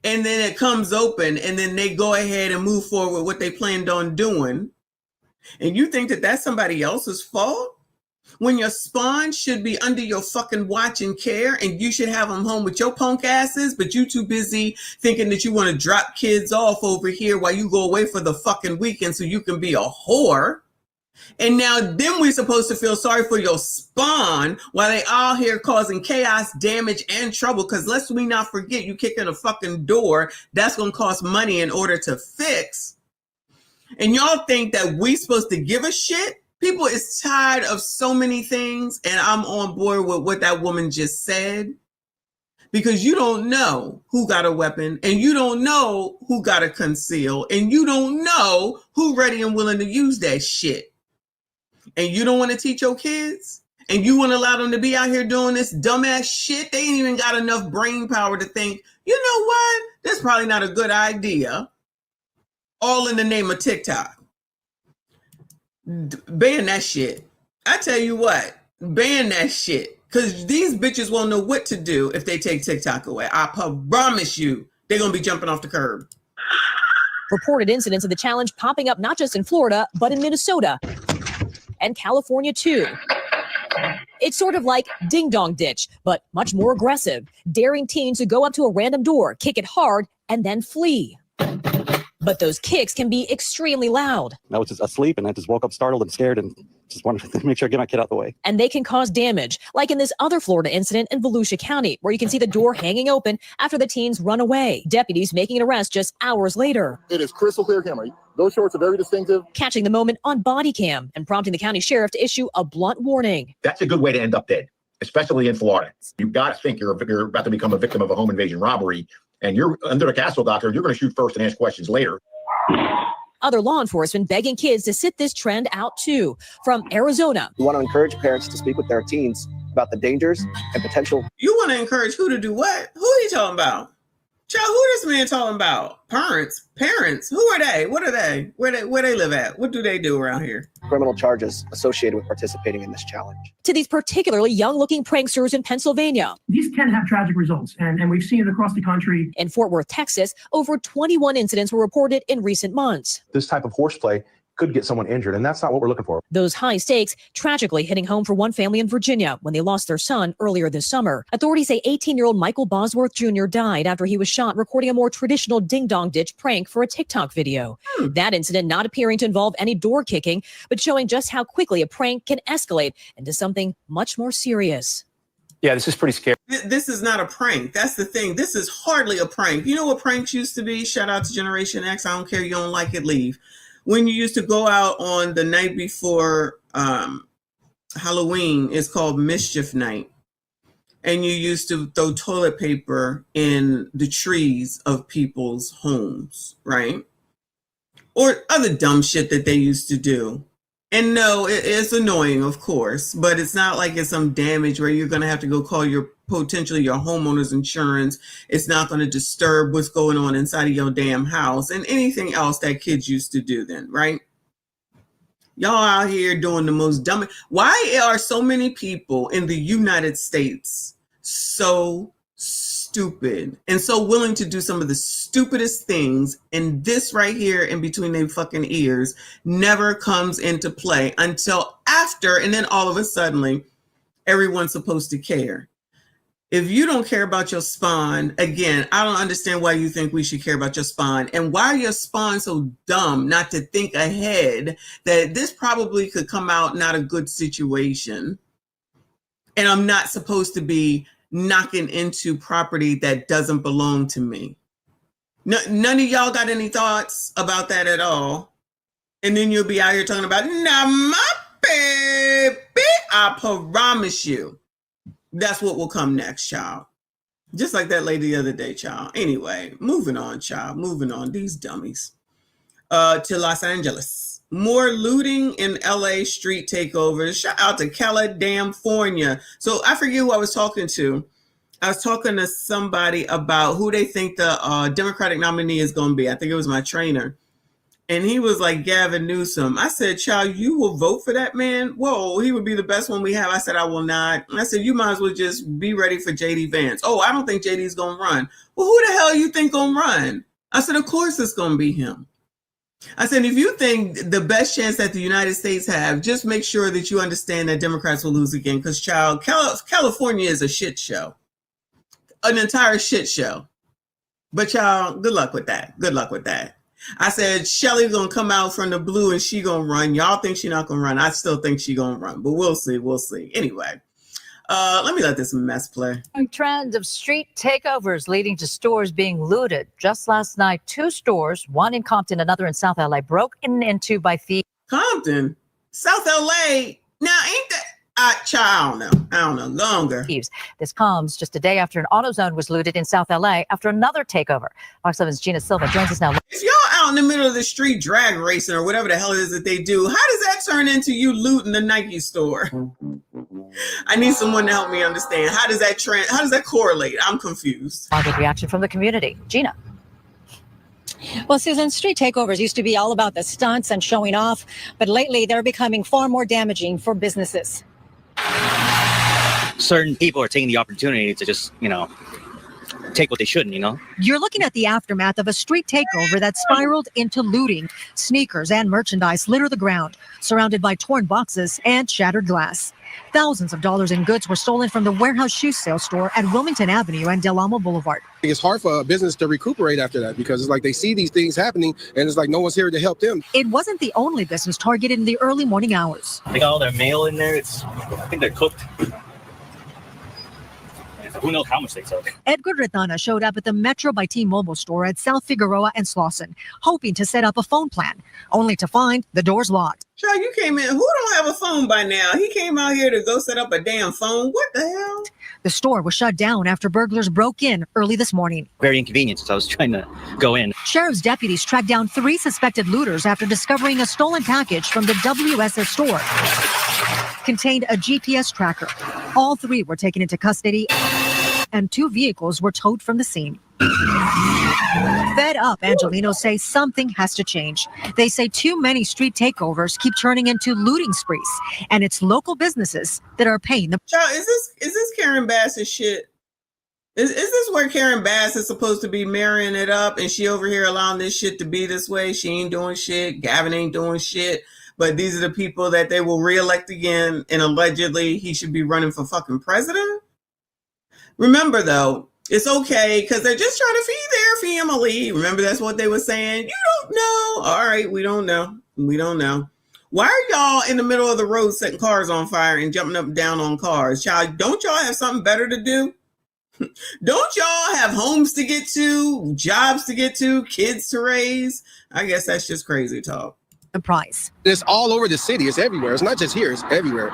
and then it comes open and then they go ahead and move forward with what they planned on doing, and you think that that's somebody else's fault, when your spawn should be under your fucking watch and care and you should have them home with your punk asses, but you too busy thinking that you want to drop kids off over here while you go away for the fucking weekend so you can be a whore. And now then we're supposed to feel sorry for your spawn while they all here causing chaos, damage, and trouble. Because lest we not forget, you kicking a fucking door, that's going to cost money in order to fix. And y'all think that we supposed to give a shit? People is tired of so many things, and I'm on board with what that woman just said. Because you don't know who got a weapon, and you don't know who got a conceal, and you don't know who ready and willing to use that shit. And you don't want to teach your kids, and you want to allow them to be out here doing this dumbass shit. They ain't even got enough brain power to think, you know what? That's probably not a good idea. All in the name of TikTok. Ban that shit. I tell you what, ban that shit. Because these bitches won't know what to do if they take TikTok away. I promise you, they're going to be jumping off the curb. Reported incidents of the challenge popping up not just in Florida, but in Minnesota and California too. It's sort of like Ding Dong Ditch, but much more aggressive, daring teens to go up to a random door, kick it hard, and then flee. But those kicks can be extremely loud. I was just asleep and I just woke up startled and scared and just wanted to make sure I get my kid out the way. And they can cause damage, like in this other Florida incident in Volusia County, where you can see the door hanging open after the teens run away. Deputies making an arrest just hours later. It is crystal clear camera. Those shorts are very distinctive. Catching the moment on body cam and prompting the county sheriff to issue a blunt warning. That's a good way to end up dead, especially in Florida. You've got to think you're about to become a victim of a home invasion robbery, and you're under the castle doctrine. You're going to shoot first and ask questions later. Other law enforcement begging kids to sit this trend out too. From Arizona. We want to encourage parents to speak with their teens about the dangers and potential. You want to encourage who to do what? Who are you talking about? Child, who this man talking about? Parents? Who are they? What are they? Where they live at? What do they do around here? Criminal charges associated with participating in this challenge. To these particularly young-looking pranksters in Pennsylvania. These can have tragic results, and we've seen it across the country. In Fort Worth, Texas, over 21 incidents were reported in recent months. This type of horseplay could get someone injured, and that's not what we're looking for. Those high stakes tragically hitting home for one family in Virginia when they lost their son earlier this summer. Authorities say 18-year-old Michael Bosworth Jr. died after he was shot recording a more traditional ding-dong ditch prank for a TikTok video. That incident not appearing to involve any door kicking, but showing just how quickly a prank can escalate into something much more serious. Yeah, this is pretty scary. This is not a prank. That's the thing. This is hardly a prank. You know what pranks used to be? Shout out to Generation X. I don't care. You don't like it, leave. When you used to go out on the night before Halloween, it's called Mischief Night. And you used to throw toilet paper in the trees of people's homes, right? Or other dumb shit that they used to do. And no, it's annoying, of course, but it's not like it's some damage where you're going to have to go call potentially your homeowner's insurance. It's not going to disturb what's going on inside of your damn house and anything else that kids used to do then, right? Y'all out here doing the most dumb. Why are so many people in the United States so stupid and so willing to do some of the stupidest things, and this right here in between their fucking ears never comes into play until after, and then all of a sudden everyone's supposed to care. If you don't care about your spawn, again, I don't understand why you think we should care about your spawn, and why are your spawn so dumb not to think ahead that this probably could come out not a good situation, and I'm not supposed to be knocking into property that doesn't belong to me. None of y'all got any thoughts about that at all. And then you'll be out here talking about, nah, my baby, I promise you. That's what will come next, child. Just like that lady the other day, child. Anyway, moving on, child. Moving on. These dummies. To Los Angeles. More looting in LA street takeovers. Shout out to California. So I forget who I was talking to. I was talking to somebody about who they think the Democratic nominee is going to be. I think it was my trainer. And he was like, Gavin Newsom. I said, child, you will vote for that man? Whoa, he would be the best one we have. I said, I will not. I said, you might as well just be ready for J.D. Vance. Oh, I don't think J.D.'s going to run. Well, who the hell you think going to run? I said, of course it's going to be him. I said, if you think the best chance that the United States have, just make sure that you understand that Democrats will lose again. Because, child, California is a shit show. An entire shit show. But, y'all, good luck with that. Good luck with that. I said, Shelly's going to come out from the blue and she going to run. Y'all think she not going to run. I still think she going to run. But we'll see. We'll see. Anyway, let me let this mess play. Trend of street takeovers leading to stores being looted. Just last night, 2 stores, one in Compton, another in South LA, broken into by thieves. Compton? South LA? Now, ain't that... child, I don't know, longer. This comes just a day after an AutoZone was looted in South LA after another takeover. Fox 7's Gina Silva joins us now. If y'all out in the middle of the street drag racing or whatever the hell it is that they do, how does that turn into you looting the Nike store? I need someone to help me understand. How does that correlate? I'm confused. Market reaction from the community. Gina. Well, Susan, street takeovers used to be all about the stunts and showing off, but lately they're becoming far more damaging for businesses. Certain people are taking the opportunity to just, take what they shouldn't, You're looking at the aftermath of a street takeover that spiraled into looting. Sneakers and merchandise litter the ground, surrounded by torn boxes and shattered glass. Thousands of dollars in goods were stolen from the warehouse shoe sale store at Wilmington Avenue and Del Amo Boulevard. It's hard for a business to recuperate after that because it's like they see these things happening and it's like no one's here to help them. It wasn't the only business targeted in the early morning hours. They got all their mail in there. I think they're cooked. Who knows how much they took? Edgar Retana showed up at the Metro by T-Mobile store at South Figueroa and Slauson, hoping to set up a phone plan, only to find the doors locked. Child, you came in. Who don't have a phone by now? He came out here to go set up a damn phone. What the hell? The store was shut down after burglars broke in early this morning. Very inconvenient, so I was trying to go in. Sheriff's deputies tracked down 3 suspected looters after discovering a stolen package from the WSS store. Contained a GPS tracker. All 3 were taken into custody and 2 vehicles were towed from the scene. Fed up, Angelenos say something has to change. They say too many street takeovers keep turning into looting sprees, and it's local businesses that are paying the. Child, is this Karen Bass's shit? Is this where Karen Bass is supposed to be marrying it up, and she over here allowing this shit to be this way? She ain't doing shit. Gavin ain't doing shit. But these are the people that they will reelect again, and allegedly he should be running for fucking president. Remember, though, it's okay because they're just trying to feed their family. Remember, that's what they were saying. You don't know. All right, we don't know. We don't know. Why are y'all in the middle of the road setting cars on fire and jumping up and down on cars? Child, don't y'all have something better to do? Don't y'all have homes to get to, jobs to get to, kids to raise? I guess that's just crazy talk. The price. It's all over the city. It's everywhere. It's not just here. It's everywhere.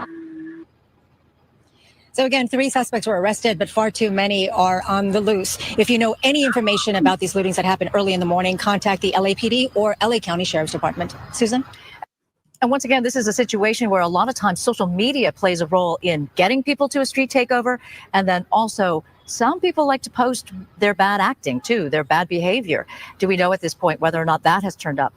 So again, 3 suspects were arrested, but far too many are on the loose. If you know any information about these lootings that happened early in the morning, contact the LAPD or LA County Sheriff's Department. Susan? And once again, this is a situation where a lot of times social media plays a role in getting people to a street takeover. And then also some people like to post their bad acting too, their bad behavior. Do we know at this point whether or not that has turned up?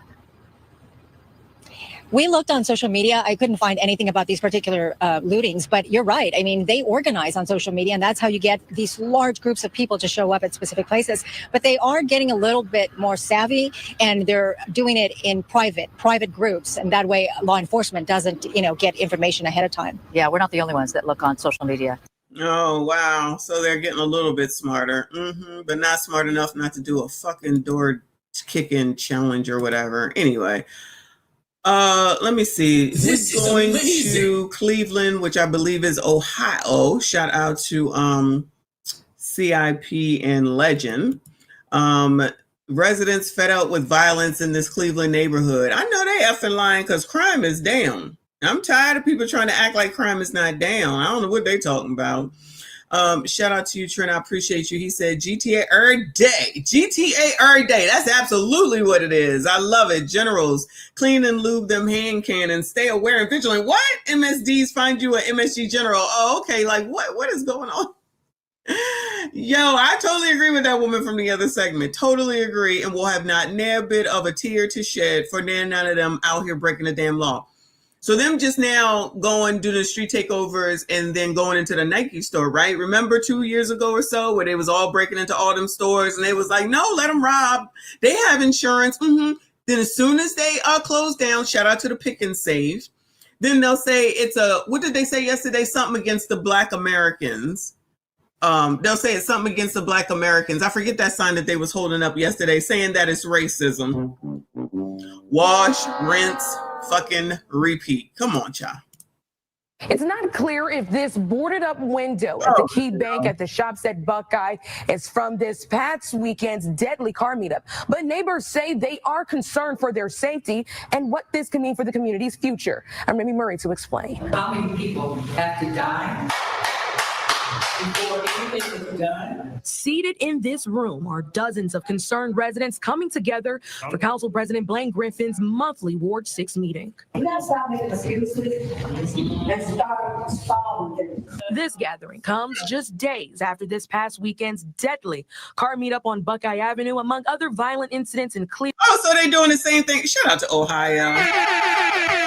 We looked on social media. I couldn't find anything about these particular lootings, but you're right. I mean, they organize on social media, and that's how you get these large groups of people to show up at specific places. But they are getting a little bit more savvy, and they're doing it in private groups, and that way law enforcement doesn't, get information ahead of time. Yeah, we're not the only ones that look on social media. Oh, wow. So they're getting a little bit smarter, but not smart enough not to do a fucking door kicking challenge or whatever. Anyway. Let me see. This We're going is to Cleveland, which I believe is Ohio. Shout out to CIP and Legend. Residents fed up with violence in this Cleveland neighborhood. I know they effing lying because crime is down. I'm tired of people trying to act like crime is not down. I don't know what they talking about. Shout out to you, Trent. I appreciate you. He said GTA every day. GTA every day. That's absolutely what it is. I love it. Generals, clean and lube them hand cannons. Stay aware and vigilant. What? MSDs find you an MSG general. Oh, okay. Like what is going on? Yo, I totally agree with that woman from the other segment. Totally agree. And we'll have not near a bit of a tear to shed for none of them out here breaking the damn law. So them just now going do the street takeovers and then going into the Nike store, right? Remember 2 years ago or so where they was all breaking into all them stores and they was like, no, let them rob. They have insurance. Then as soon as they close down, shout out to the pick and save. Then they'll say it's what did they say yesterday? Something against the Black Americans. They'll say it's something against the Black Americans. I forget that sign that they was holding up yesterday saying that it's racism. Wash, rinse, fucking repeat. Come on, child. It's not clear if this boarded up window at the Key Bank at the shops at Buckeye is from this past weekend's deadly car meetup. But neighbors say they are concerned for their safety and what this can mean for the community's future. I'm Remy Murray to explain. How many people have to die before anything is done? Seated in this room are dozens of concerned residents coming together for Council President Blaine Griffin's monthly Ward 6 meeting. This gathering comes just days after this past weekend's deadly car meetup on Buckeye Avenue, among other violent incidents in Cleveland. Oh, so they doing the same thing. Shout out to Ohio.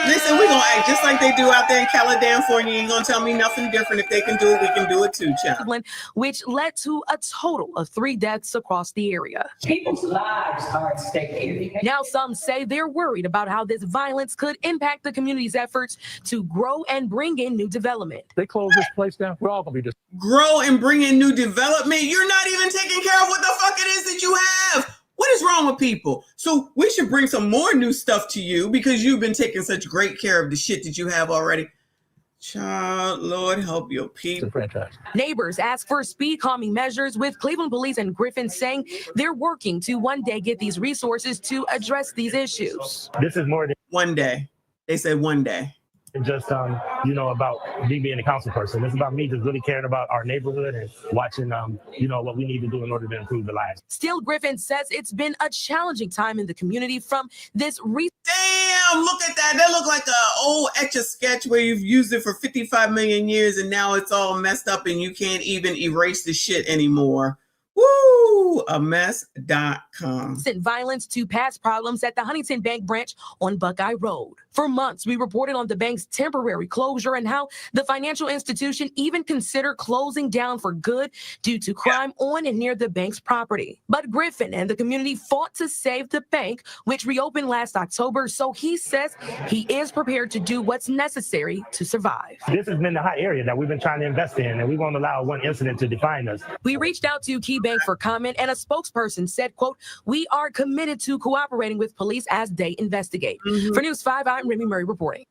Listen, we're going to act just like they do out there in California. You ain't going to tell me nothing different. If they can do it, we can do it too, child. Which led to a total of 3 deaths across the area. People's lives are at stake here. Now some say they're worried about how this violence could impact the community's efforts to grow and bring in new development. They close this place down, we're all going to be just grow and bring in new development. You're not even taking care of what the fuck it is that you have. What is wrong with people? So we should bring some more new stuff to you because you've been taking such great care of the shit that you have already. Child, Lord help your people. Neighbors ask for speed calming measures, with Cleveland Police and Griffin saying they're working to one day get these resources to address these issues. This is more than one day. They said one day. Just about me being a council person. It's about me just really caring about our neighborhood and watching what we need to do in order to improve the lives. Still, Griffin says it's been a challenging time in the community from this Damn, look at that. That look like an old Etch-a-Sketch where you've used it for 55 million years and now it's all messed up and you can't even erase the shit anymore. Woo! A mess.com. Violence to past problems at the Huntington Bank branch on Buckeye Road. For months, we reported on the bank's temporary closure and how the financial institution even considered closing down for good due to crime on and near the bank's property. But Griffin and the community fought to save the bank, which reopened last October. So he says he is prepared to do what's necessary to survive. This has been the hot area that we've been trying to invest in, and we won't allow one incident to define us. We reached out to Key bank for comment, and a spokesperson said, quote, "We are committed to cooperating with police as they investigate." For News 5, I'm Remy Murray reporting.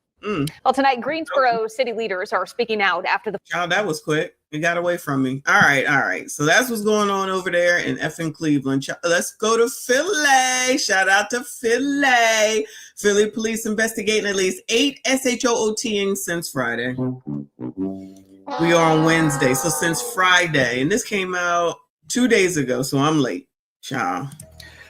Well, tonight, Greensboro city leaders are speaking out after the... Child, that was quick. It got away from me. All right. So that's what's going on over there in effing Cleveland. Let's go to Philly. Shout out to Philly. Philly police investigating at least 8 SHOOTings since Friday. We are on Wednesday, so since Friday. And this came out 2 days ago, so I'm late. Child.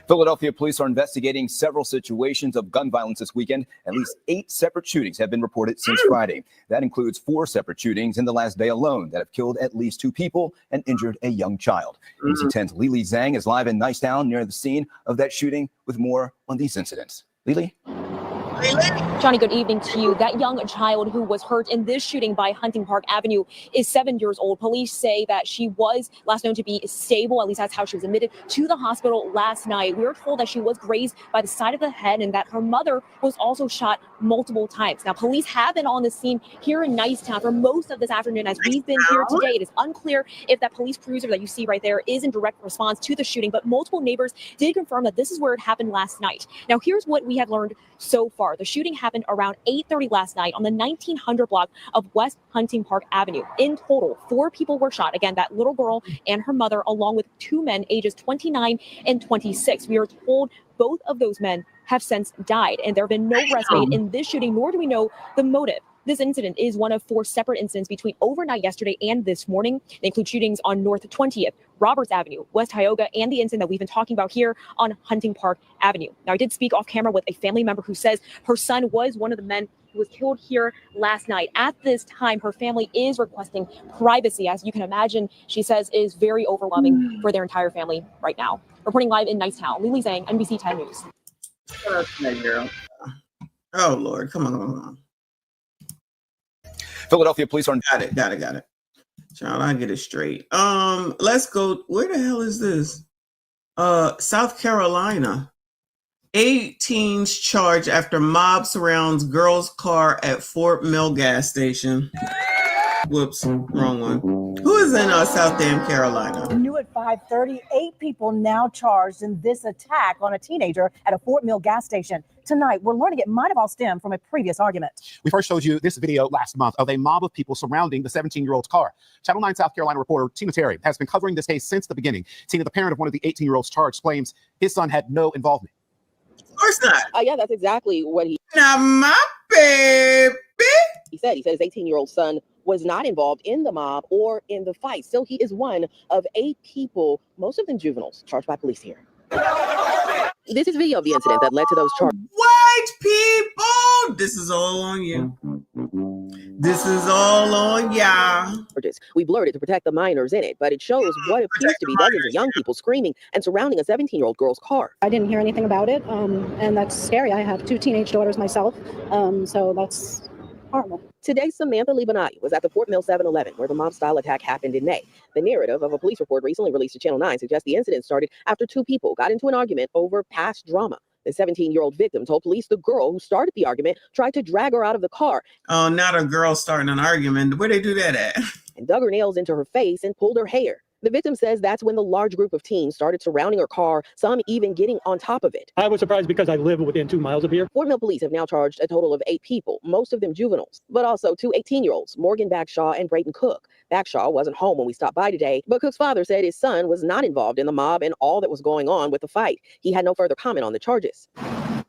Philadelphia police are investigating several situations of gun violence this weekend. At least 8 separate shootings have been reported since Friday. That includes 4 separate shootings in the last day alone that have killed at least 2 people and injured a young child. ABC 10's Lily Zhang is live in Nicetown near the scene of that shooting with more on these incidents. Lily? Johnny, good evening to you. That young child who was hurt in this shooting by Hunting Park Avenue is 7 years old. Police say that she was last known to be stable, at least that's how she was admitted to the hospital last night. We were told that she was grazed by the side of the head and that her mother was also shot multiple times. Now, police have been on the scene here in Nicetown for most of this afternoon as we've been here today. It is unclear if that police cruiser that you see right there is in direct response to the shooting, but multiple neighbors did confirm that this is where it happened last night. Now, here's what we have learned so far. The shooting happened around 8:30 last night on the 1900 block of West Hunting Park Avenue. In total, 4 people were shot. Again, that little girl and her mother, along with 2 men ages 29 and 26. We are told both of those men have since died, and there have been no arrests made in this shooting, nor do we know the motive. This incident is one of 4 separate incidents between overnight yesterday and this morning. They include shootings on North 20th, Roberts Avenue, West Tioga, and the incident that we've been talking about here on Hunting Park Avenue. Now, I did speak off camera with a family member who says her son was one of the men who was killed here last night. At this time, her family is requesting privacy. As you can imagine, she says it is very overwhelming for their entire family right now. Reporting live in Nicetown, Lily Zhang, NBC 10 News. Oh, Lord. Come on. Philadelphia police are... Got it. Child, I get it straight. Let's go. Where the hell is this? South Carolina. 8 teens charged after mob surrounds girl's car at Fort Mill gas station. Whoops, wrong one. Who is in South Damn Carolina? New at 5:30, 8 people now charged in this attack on a teenager at a Fort Mill gas station. Tonight, we're learning it might have all stemmed from a previous argument. We first showed you this video last month of a mob of people surrounding the 17-year-old's car. Channel 9 South Carolina reporter Tina Terry has been covering this case since the beginning. Tina, the parent of one of the 18-year-olds charged, claims his son had no involvement. Of course not. Yeah, that's exactly what he... Now, my baby. He said his 18-year-old son was not involved in the mob or in the fight. Still, he is one of 8 people, most of them juveniles, charged by police here. This is video of the incident that led to those charges. White people! This is all on you. This is all on y'all. We blurred it to protect the minors in it, but it shows what appears to be dozens of young people screaming and surrounding a 17-year-old girl's car. I didn't hear anything about it, and that's scary. I have 2 teenage daughters myself, so that's horrible. Today, Samantha Libanati was at the Fort Mill 7-Eleven where the mob-style attack happened in May. The narrative of a police report recently released to Channel 9 suggests the incident started after 2 people got into an argument over past drama. The 17-year-old victim told police the girl who started the argument tried to drag her out of the car. Oh, not a girl starting an argument. Where they do that at? And dug her nails into her face and pulled her hair. The victim says that's when the large group of teens started surrounding her car, some even getting on top of it. I was surprised because I live within 2 miles of here. Fort Mill police have now charged a total of 8 people, most of them juveniles, but also 2 18-year-olds, Morgan Bagshaw and Brayton Cook. Bagshaw wasn't home when we stopped by today, but Cook's father said his son was not involved in the mob and all that was going on with the fight. He had no further comment on the charges.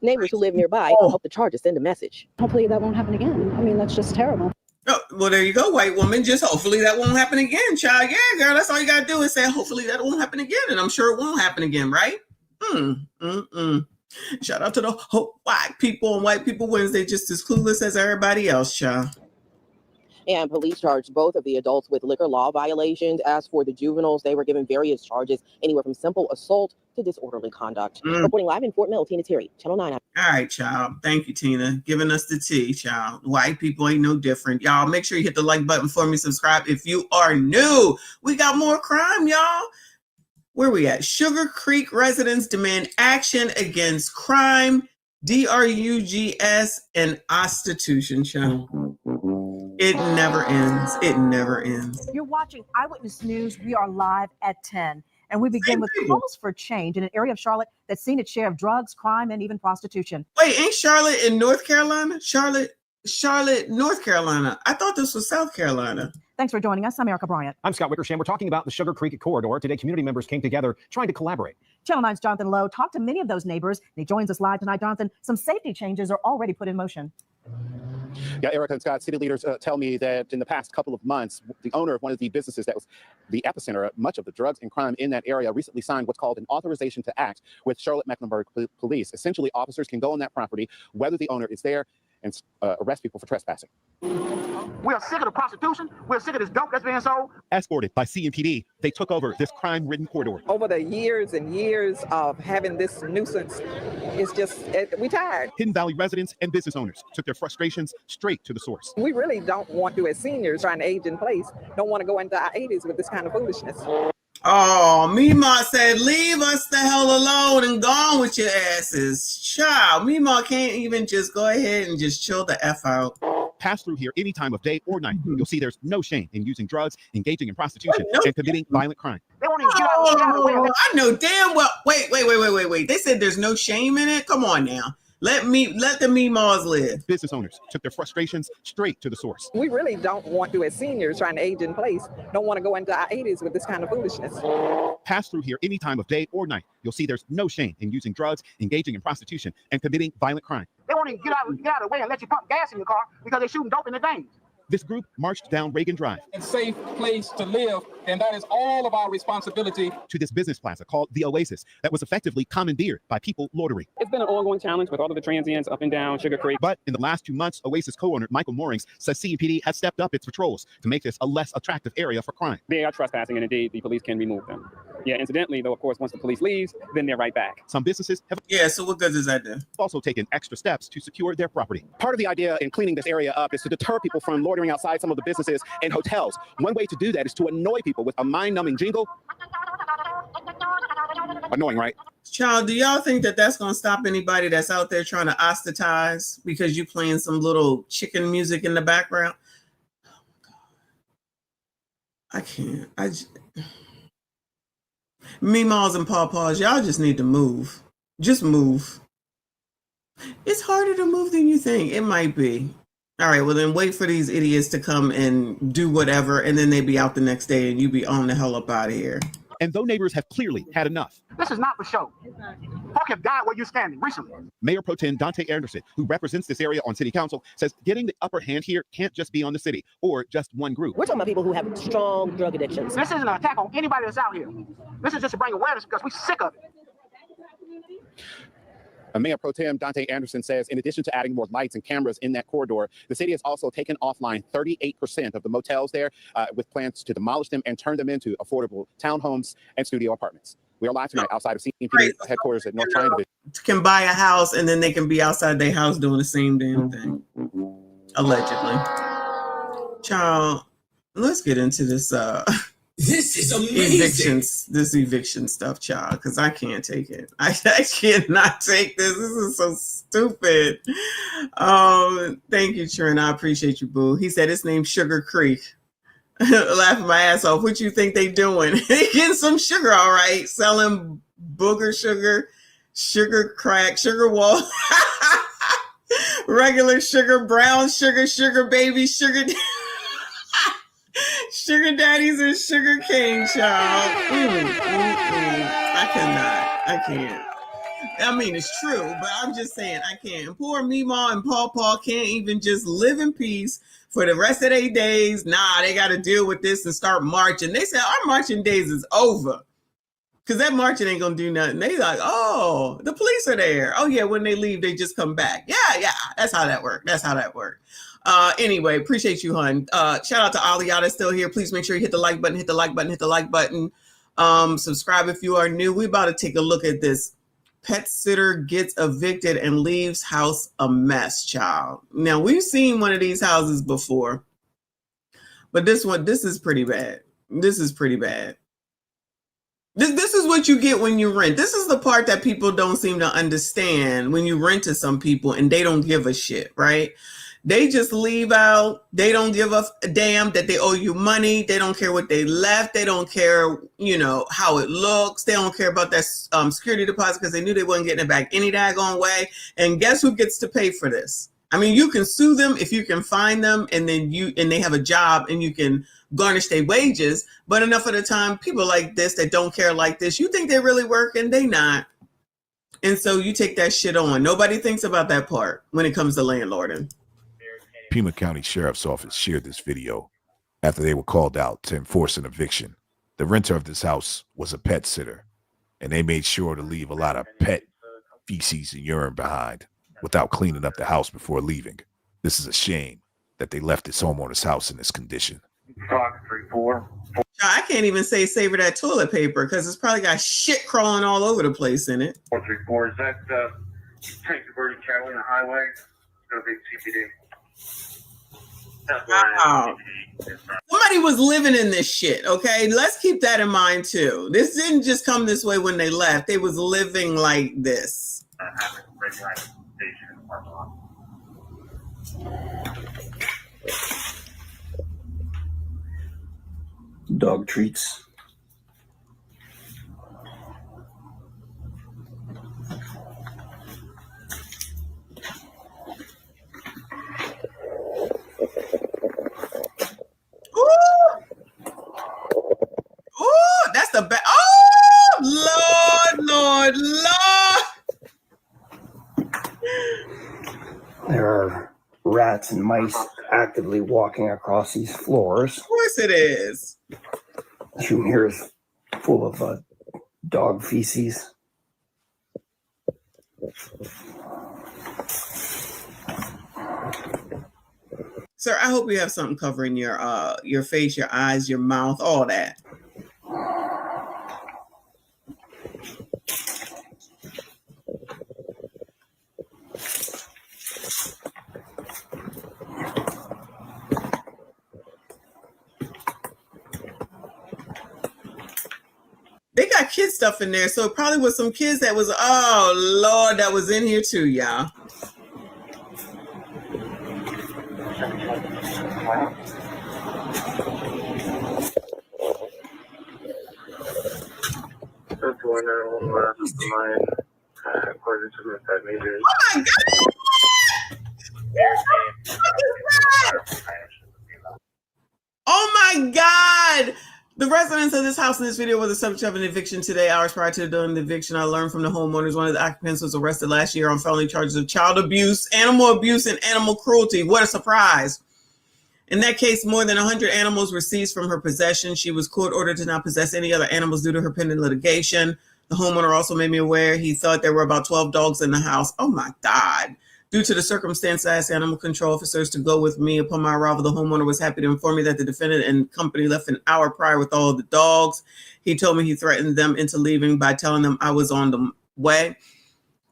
Neighbors who live nearby hope the charges send a message. Hopefully that won't happen again. I mean, that's just terrible. Oh, well, there you go, white woman. Just hopefully that won't happen again, child. Yeah, girl, that's all you got to do is say, hopefully that won't happen again. And I'm sure it won't happen again, right? Shout out to the white people on White People Wednesday, just as clueless as everybody else, child. And police charged both of the adults with liquor law violations. As for the juveniles, they were given various charges, anywhere from simple assault to disorderly conduct. Reporting live in Fort Mill, Tina Terry, Channel 9. All right, child. Thank you, Tina. Giving us the tea, child. White people ain't no different. Y'all, make sure you hit the like button for me. Subscribe if you are new. We got more crime, y'all. Where we at? Sugar Creek residents demand action against crime, drugs, and prostitution, child. It never ends. It never ends. You're watching Eyewitness News. We are live at 10. And we begin with calls for change in an area of Charlotte that's seen its share of drugs, crime, and even prostitution. Wait, ain't Charlotte in North Carolina? Charlotte, North Carolina. I thought this was South Carolina. Thanks for joining us. I'm Erica Bryant. I'm Scott Wickersham. We're talking about the Sugar Creek corridor. Today, community members came together trying to collaborate. Channel 9's Jonathan Lowe talked to many of those neighbors, and he joins us live tonight. Jonathan, some safety changes are already put in motion. Yeah, Erica and Scott, city leaders tell me that in the past couple of months, the owner of one of the businesses that was the epicenter of much of the drugs and crime in that area recently signed what's called an authorization to act with Charlotte-Mecklenburg Police. Essentially, officers can go on that property, whether the owner is there, and arrest people for trespassing. We're sick of the prostitution. We're sick of this dope that's being sold. Escorted by CMPD, they took over this crime-ridden corridor. Over the years and years of having this nuisance, it's just, we tired. Hidden Valley residents and business owners took their frustrations straight to the source. We really don't want to, as seniors trying to age in place, don't want to go into our 80s with this kind of foolishness. Oh, Mima said, leave us the hell alone and gone with your asses. Child, Mima can't even just go ahead and just chill the F out. Pass through here any time of day or night. You'll see there's no shame in using drugs, engaging in prostitution, and committing violent crime. They won't even get out of the way. I know damn well. Wait. They said there's no shame in it? Come on now. Let the Mimas live. Business owners took their frustrations straight to the source. We really don't want to, as seniors trying to age in place, don't want to go into our 80s with this kind of foolishness. Pass through here any time of day or night. You'll see there's no shame in using drugs, engaging in prostitution, and committing violent crime. They won't even get out of the way and let you pump gas in your car because they're shooting dope in the veins. This group marched down Reagan Drive. A safe place to live, and that is all of our responsibility. To this business plaza called the Oasis that was effectively commandeered by people loitering. It's been an ongoing challenge with all of the transients up and down Sugar Creek. But in the last 2 months, Oasis co-owner Michael Moorings says CMPD has stepped up its patrols to make this a less attractive area for crime. They are trespassing, and indeed, the police can remove them. Yeah, incidentally, though, of course, once the police leaves, then they're right back. Some businesses have so what good does that do? Also taken extra steps to secure their property. Part of the idea in cleaning this area up is to deter people from loitering outside some of the businesses and hotels. One way to do that is to annoy people with a mind-numbing jingle. Annoying, right? Child, do y'all think that that's going to stop anybody that's out there trying to ostracize because you playing some little chicken music in the background? Oh my God. I can't. Meemaws and pawpaws, y'all just need to move. Just move. It's harder to move than you think. It might be. All right, well then wait for these idiots to come and do whatever, and then they be out the next day and you be on the hell up out of here. And though neighbors have clearly had enough. This is not for show. Folk have died where you're standing recently. Mayor Pro Tem Dante Anderson, who represents this area on city council, says getting the upper hand here can't just be on the city or just one group. We're talking about people who have strong drug addictions. This isn't an attack on anybody that's out here. This is just to bring awareness because we're sick of it. Mayor Pro Tem Dante Anderson says in addition to adding more lights and cameras in that corridor, the city has also taken offline 38% of the motels there with plans to demolish them and turn them into affordable townhomes and studio apartments. We are live tonight outside of CMPD headquarters at North Tryon Division. Can buy a house and then they can be outside their house doing the same damn thing. Allegedly. Child, let's get into this This is amazing. This eviction stuff, child, because I can't take it. I cannot take this. This is so stupid. Thank you, Trent. I appreciate you, boo. He said his name's Sugar Creek. Laughing my ass off. What you think they doing? They getting some sugar, all right. Selling booger sugar, sugar crack, sugar wall, regular sugar, brown sugar, sugar baby, sugar. Sugar daddies and sugar cane, child. I can't. I mean, it's true, but I'm just saying I can't. And poor Meemaw and Paw can't even just live in peace for the rest of their days. Nah, they got to deal with this and start marching. They said our marching days is over because that marching ain't going to do nothing. They like, oh, the police are there. Oh, yeah, when they leave, they just come back. Yeah, that's how that worked. Anyway, appreciate you, hun. Shout out to all of y'all that's still here. Please make sure you hit the like button, subscribe if you are new. We about to take a look at this. Pet sitter gets evicted and leaves house a mess, child. Now, we've seen one of these houses before, but this is pretty bad. This is what you get when you rent. This is the part that people don't seem to understand when you rent to some people and they don't give a shit, right? They just leave out. They don't give a damn that they owe you money. They don't care what they left. They don't care, you know, how it looks. They don't care about that security deposit because they knew they wasn't getting it back any daggone way. And guess who gets to pay for this? I mean, you can sue them if you can find them, and then they have a job and you can garnish their wages. But enough of the time, people like this that don't care like this, you think they really working, they not. And so you take that shit on. Nobody thinks about that part when it comes to landlording. Pima County Sheriff's Office shared this video after they were called out to enforce an eviction. The renter of this house was a pet sitter, and they made sure to leave a lot of pet feces and urine behind without cleaning up the house before leaving. This is a shame that they left this homeowner's house in this condition. I can't even say savor that toilet paper because it's probably got shit crawling all over the place in it. 434, is that Bird Carolina Highway? Go big CPD. Wow. Somebody was living in this shit, okay? Let's keep that in mind too. This didn't just come this way when they left. They was living like this. Dog treats. Ooh, that's the best. Oh, Lord. There are rats and mice actively walking across these floors. Of course it is. This room here is full of dog feces. Sir, I hope you have something covering your face, your eyes, your mouth, all that. They got kid stuff in there, so it probably was some kids that was, oh Lord, that was in here too, y'all. Oh my God! The residents of this house in this video were the subject of an eviction today. Hours prior to doing the eviction, I learned from the homeowners one of the occupants was arrested last year on felony charges of child abuse, animal abuse, and animal cruelty. What a surprise. In that case, more than 100 animals were seized from her possession. She was court ordered to not possess any other animals due to her pending litigation. The homeowner also made me aware he thought there were about 12 dogs in the house. Oh my God. Due to the circumstance, I asked animal control officers to go with me. Upon my arrival, the homeowner was happy to inform me that the defendant and company left an hour prior with all of the dogs. He told me he threatened them into leaving by telling them I was on the way.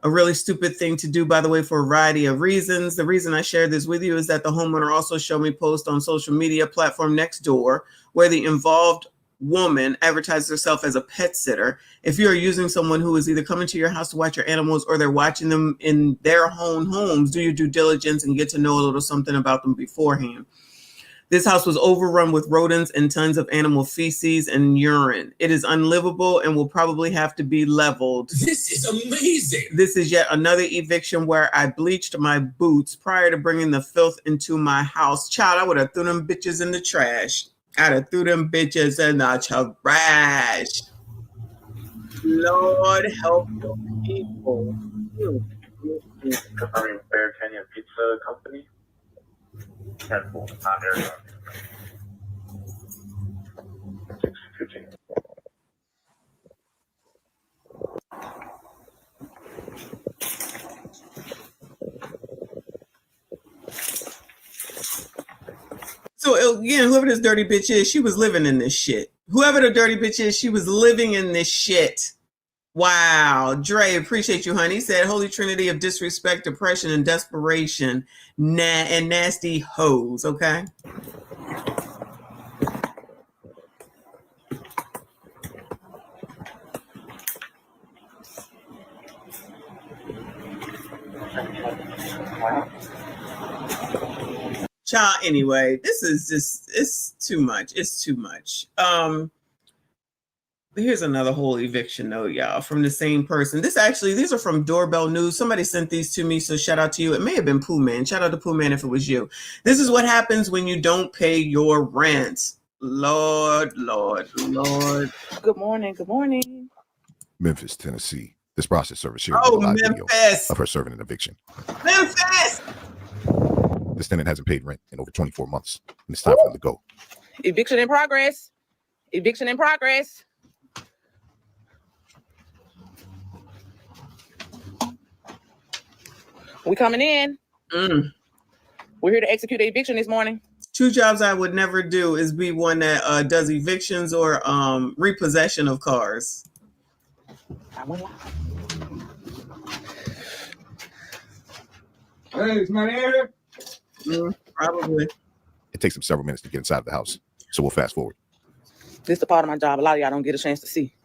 A really stupid thing to do, by the way, for a variety of reasons. The reason I shared this with you is that the homeowner also showed me posts on social media platform Nextdoor where the involved woman advertises herself as a pet sitter. If you're using someone who is either coming to your house to watch your animals or they're watching them in their own homes, do your due diligence and get to know a little something about them beforehand. This house was overrun with rodents and tons of animal feces and urine. It is unlivable and will probably have to be leveled. This is amazing. This is yet another eviction where I bleached my boots prior to bringing the filth into my house. Child, I would have threw them bitches in the trash. I'd have threw them bitches in the trash. Lord help the people. Confirming Bear Canyon Pizza Company. Careful, not Arizona. 615. So again, whoever this dirty bitch is, she was living in this shit. Whoever the dirty bitch is, she was living in this shit. Wow. Dre, appreciate you, honey. He said, Holy Trinity of disrespect, depression, and desperation, and nasty hoes, okay? Child, anyway, this is just, it's too much. It's too much. Here's another whole eviction note, y'all, from the same person. These are from Doorbell News. Somebody sent these to me, so shout out to you. It may have been Pooh Man. Shout out to Pooh Man if it was you. This is what happens when you don't pay your rent. Lord, Lord, Lord. Good morning. Good morning. Memphis, Tennessee. This process server shared Oh, a live video Memphis. of her serving an eviction. Memphis. This tenant hasn't paid rent in over 24 months, and it's time for them to go. Eviction in progress. Eviction in progress. We coming in. We're here to execute the eviction this morning. 2 jobs I would never do is be one that does evictions or repossession of cars. I went Hey, is my here? Probably. It takes them several minutes to get inside of the house, so we'll fast forward. This is the part of my job a lot of y'all don't get a chance to see.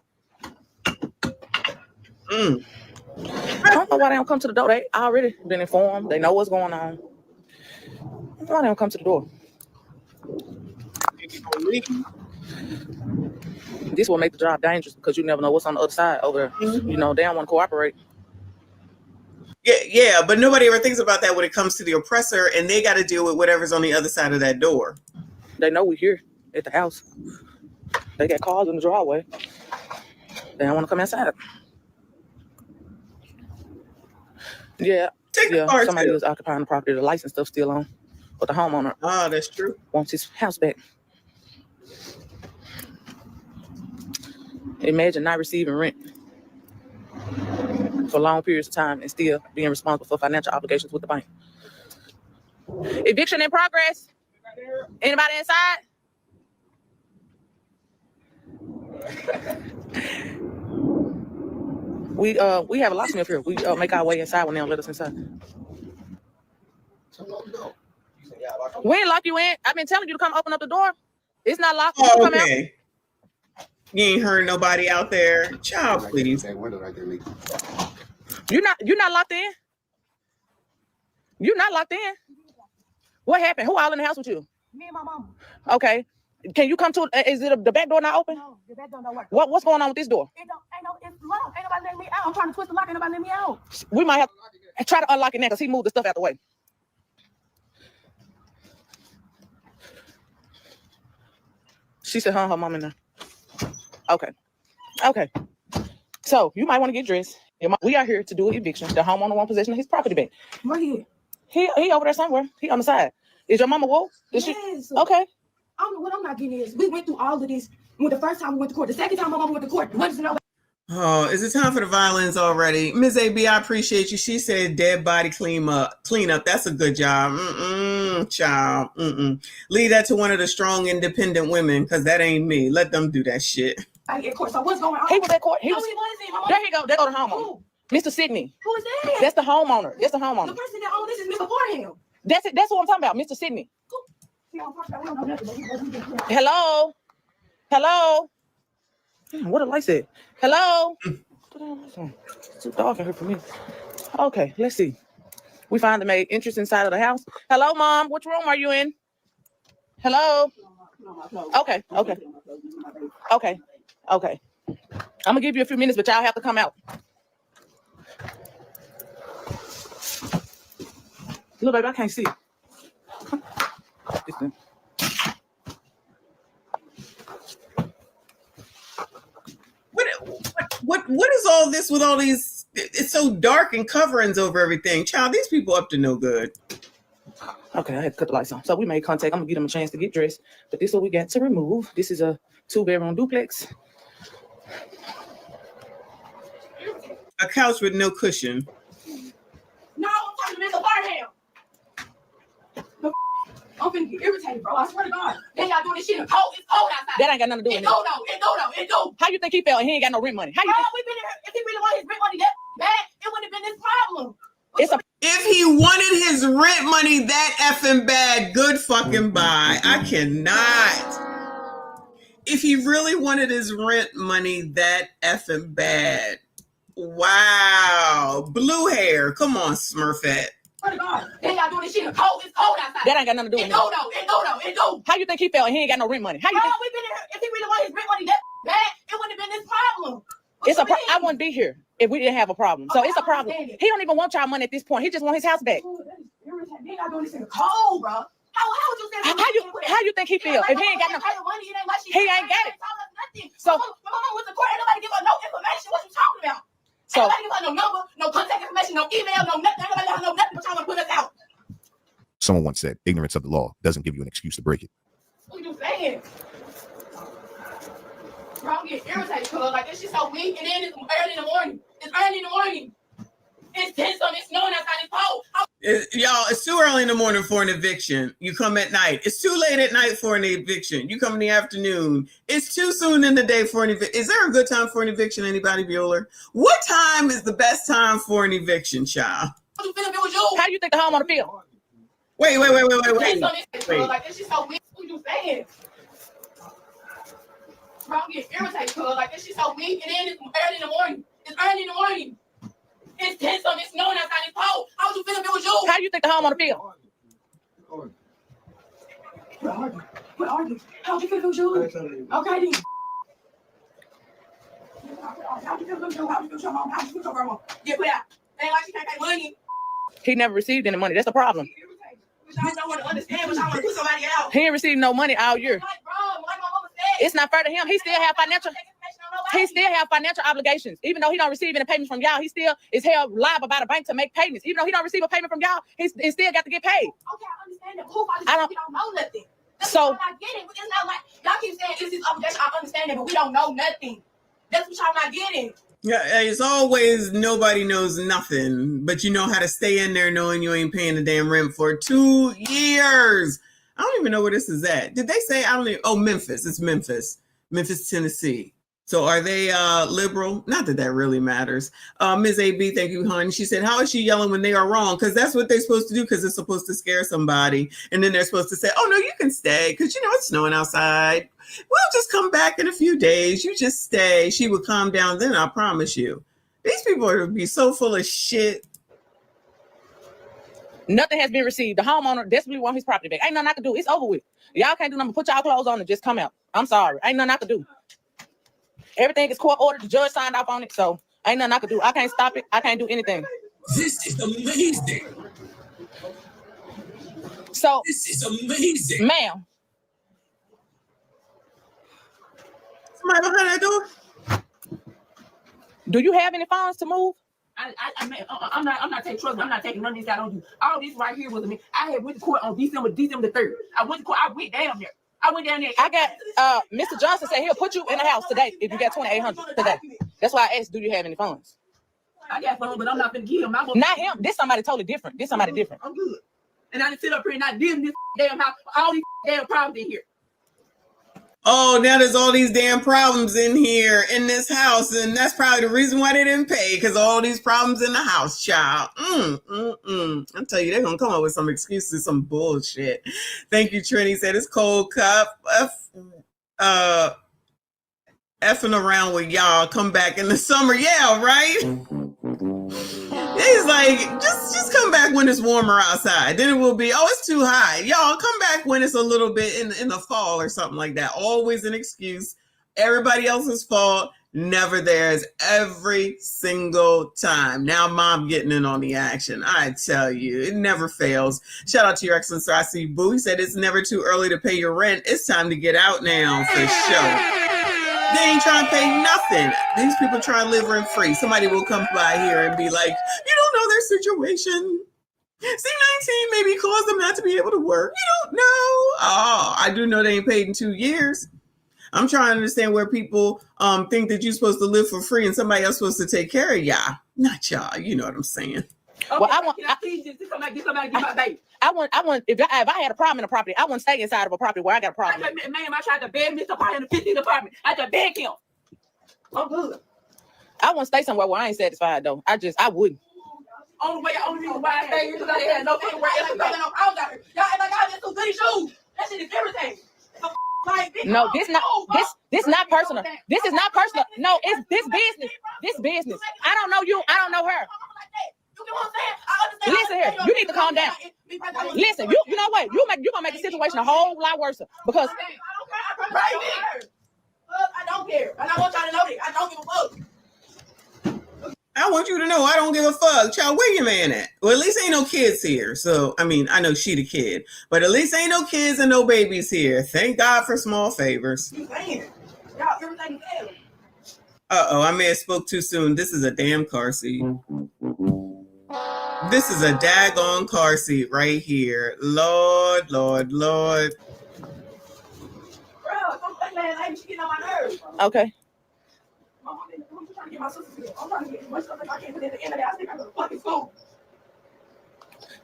I don't know why they don't come to the door. They already been informed. They know what's going on. Why they don't come to the door? This will make the job dangerous because you never know what's on the other side over there. You know, they don't want to cooperate. Yeah, but nobody ever thinks about that when it comes to the oppressor, and they got to deal with whatever's on the other side of that door. They know we're here at the house. They got cars in the driveway. They don't want to come inside. Yeah, somebody was occupying the property. The license stuff's still on, but the homeowner, that's true, wants his house back. Imagine not receiving rent for long periods of time and still being responsible for financial obligations with the bank. Eviction in progress. Anybody inside? We have a locksmith here. We make our way inside when they don't let us inside. We ain't lock you in. I've been telling you to come open up the door. It's not locked. Oh, come okay. You ain't heard nobody out there. Child, please. You're not locked in. You're not locked in. What happened? Who all in the house with you? Me and my mama. Okay. Can you come to? Is it the back door not open? No, the back door don't work. What's going on with this door? It's locked. Ain't nobody letting me out. I'm trying to twist the lock. Ain't nobody letting me out. We might have to try to unlock it now because he moved the stuff out the way. She said, her mom in there. Okay. So you might want to get dressed. We are here to do an eviction. The homeowner wants possession of his property back. Where he? He over there somewhere. He on the side. Is your mama woke? Yes. Okay. What I'm not getting is we went through all of this. When the first time we went to court, the second time my mama went to court, what does it know? Oh, is it time for the violence already? Ms. AB, I appreciate you. She said dead body clean up. That's a good job. Child. Leave that to one of the strong, independent women, because that ain't me. Let them do that shit. I get court. So what's going on? He was at court. He wasn't. There he go. There go the homeowner. Who? Mr. Sidney. Who is that? That's the homeowner. The person that owns this is Mr. Farnham. That's it. That's what I'm talking about. Mr. Sidney. Hello. What did I say? Hello. It's too dark in here for me. Okay, let's see. We finally made entrance inside of the house. Hello, Mom. Which room are you in? Hello. Okay. I'm gonna give you a few minutes, but y'all have to come out. Look, baby, I can't see. What is all this with all these? It's so dark and coverings over everything. Child, these people up to no good. Okay, I had to cut the lights on. So we made contact. I'm gonna give them a chance to get dressed. But this is what we got to remove. This is a 2-bedroom duplex. A couch with no cushion. No, I'm talking to Mr. Farnham. I'm finna get irritated, bro. I swear to God. Then y'all doing this shit in cold. It's cold outside. That ain't got nothing to do with it. It do. How you think he felt and he ain't got no rent money? How you think? We been here. If he really wanted his rent money that bad, it wouldn't have been this problem. If he wanted his rent money that effing bad, good fucking bye. I cannot. If he really wanted his rent money that effing bad. Wow. Blue hair. Come on, Smurfette. They ain't got to do this shit. It's cold outside. That ain't got nothing to do with it. It do. How you think he felt? And he ain't got no rent money. How you think? We been in here. If he really wanted his rent money that bad, it wouldn't have been this problem. I wouldn't be here if we didn't have a problem. So it's a problem. He don't even want y'all money at this point. He just want his house back. They got to do this in the cold, bro. How you think he feel? If he ain't got no money, he ain't got it. So my mama went to court. Ain't nobody give her no information. What you talking about? So ain't nobody give her no number, no contact information, no email, no nothing. Ain't nobody know nothing. But y'all want to put us out. Someone once said, ignorance of the law doesn't give you an excuse to break it. What you saying? Bro, I'm getting irritated because like this shit so weak, and then it's early in the morning. It's 10 something. It's snowing outside. It's cold. Y'all, it's too early in the morning for an eviction. You come at night. It's too late at night for an eviction. You come in the afternoon. It's too soon in the day for an eviction. Is there a good time for an eviction? Anybody, Bueller? What time is the best time for an eviction, child? How do you think the homeowner feel? Wait. Like this shit so weak. What you saying? Bro, I'm getting irritated because like this shit so weak, and then it's early in the morning. It's 10 something. It's snowing outside. It's cold. How would you feel if it was you? How do you think the homeowner feel? We're arguing. How would you feel if it was you? Okay, then. How would you feel if it was you? How would you feel if your mom? How would you feel if your grandma? Get put out. Ain't like she can't pay money. He never received any money. That's the problem. I don't want to understand, but I want to put somebody out. He ain't received no money all year. It's not fair to him. He still have financial obligations. Even though he don't receive any payments from y'all, he still is held liable by the bank to make payments. Even though he don't receive a payment from y'all, he still got to get paid. Okay, I understand that. We don't know nothing. That's so I get it. It's not like y'all keep saying it's his obligation. I understand it, but we don't know nothing. That's what y'all not getting. Yeah, it's always nobody knows nothing, but you know how to stay in there knowing you ain't paying the damn rent for 2 years. I don't even know where this is at. Did they say, I don't even, oh, Memphis. It's Memphis, Tennessee. So are they liberal? Not that that really matters. Ms. AB, thank you, hon. She said, how is she yelling when they are wrong? Because that's what they're supposed to do, because it's supposed to scare somebody. And then they're supposed to say, oh, no, you can stay because, you know, it's snowing outside. We'll just come back in a few days. You just stay. She would calm down then, I promise you. These people are be so full of shit. Nothing has been received. The homeowner desperately wants his property back. Ain't nothing I can do. It's over with. Y'all can't do nothing. Put y'all clothes on and just come out. I'm sorry. Ain't nothing I can do. Everything is court ordered. The judge signed off on it. So ain't nothing I can do. I can't stop it. I can't do anything. This is amazing. So this is amazing. Ma'am. Somebody behind that door? Do you have any funds to move? I'm not taking trust. I'm not taking none of this out on you. All this right here was me. I had went to court on December 3rd. I went to court. I went down there. I got Mr. Johnson said he'll put you in the house today if you got $2,800 today. That's why I asked, do you have any funds? I got funds, but I'm not gonna give him. Not him. This somebody totally different. I'm good. And I didn't sit up here and not live in this damn house. All these damn problems in here. Oh, now there's all these damn problems in here in this house, and that's probably the reason why they didn't pay, because all these problems in the house, child. I'm telling you, they're gonna come up with some excuses, some bullshit. Thank you, Trini. Said it's cold cup. Effing around with y'all. Come back in the summer, yeah, right? He's like, just come back when it's warmer outside. Then it will be, oh, it's too high. Y'all, come back when it's a little bit in the fall or something like that. Always an excuse. Everybody else's fault. Never theirs. Every single time. Now mom getting in on the action. I tell you, it never fails. Shout out to your excellent sir. I see Boo. He said it's never too early to pay your rent. It's time to get out now for sure. They ain't trying to pay nothing. These people trying to live rent free. Somebody will come by here and be like, you don't know their situation. C-19 maybe caused them not to be able to work. You don't know. Oh, I do know they ain't paid in 2 years. I'm trying to understand where people think that you're supposed to live for free and somebody else supposed to take care of y'all. Not y'all. You know what I'm saying. Okay, well, I want my baby. I want. If I had a problem in a property, I wouldn't stay inside of a property where I got a problem. Ma'am, I tried to beg Mr. Party in the 15th apartment. I had to beg him. I'm good. I wouldn't stay somewhere where I ain't satisfied though. I wouldn't. Only reason why I stay here because I had no anywhere else to go. No problems out here. Y'all act like I just some goody shoes. That shit is irritating. No, this not personal. This is not personal. No, it's this business. This business. I don't know you. I don't know her. Listen here, you need to calm down. Listen, you know what? You're gonna make the situation a whole lot worse because I don't care. And I want y'all to know that. I don't give a fuck. I want you to know I don't give a fuck. Child, where your man at? Well, at least ain't no kids here. So, I mean, I know she the kid, but at least ain't no kids and no babies here. Thank God for small favors. Uh-oh, I may have spoke too soon. This is a damn car seat. This is a daggone car seat right here. Lord, Lord, Lord. okay.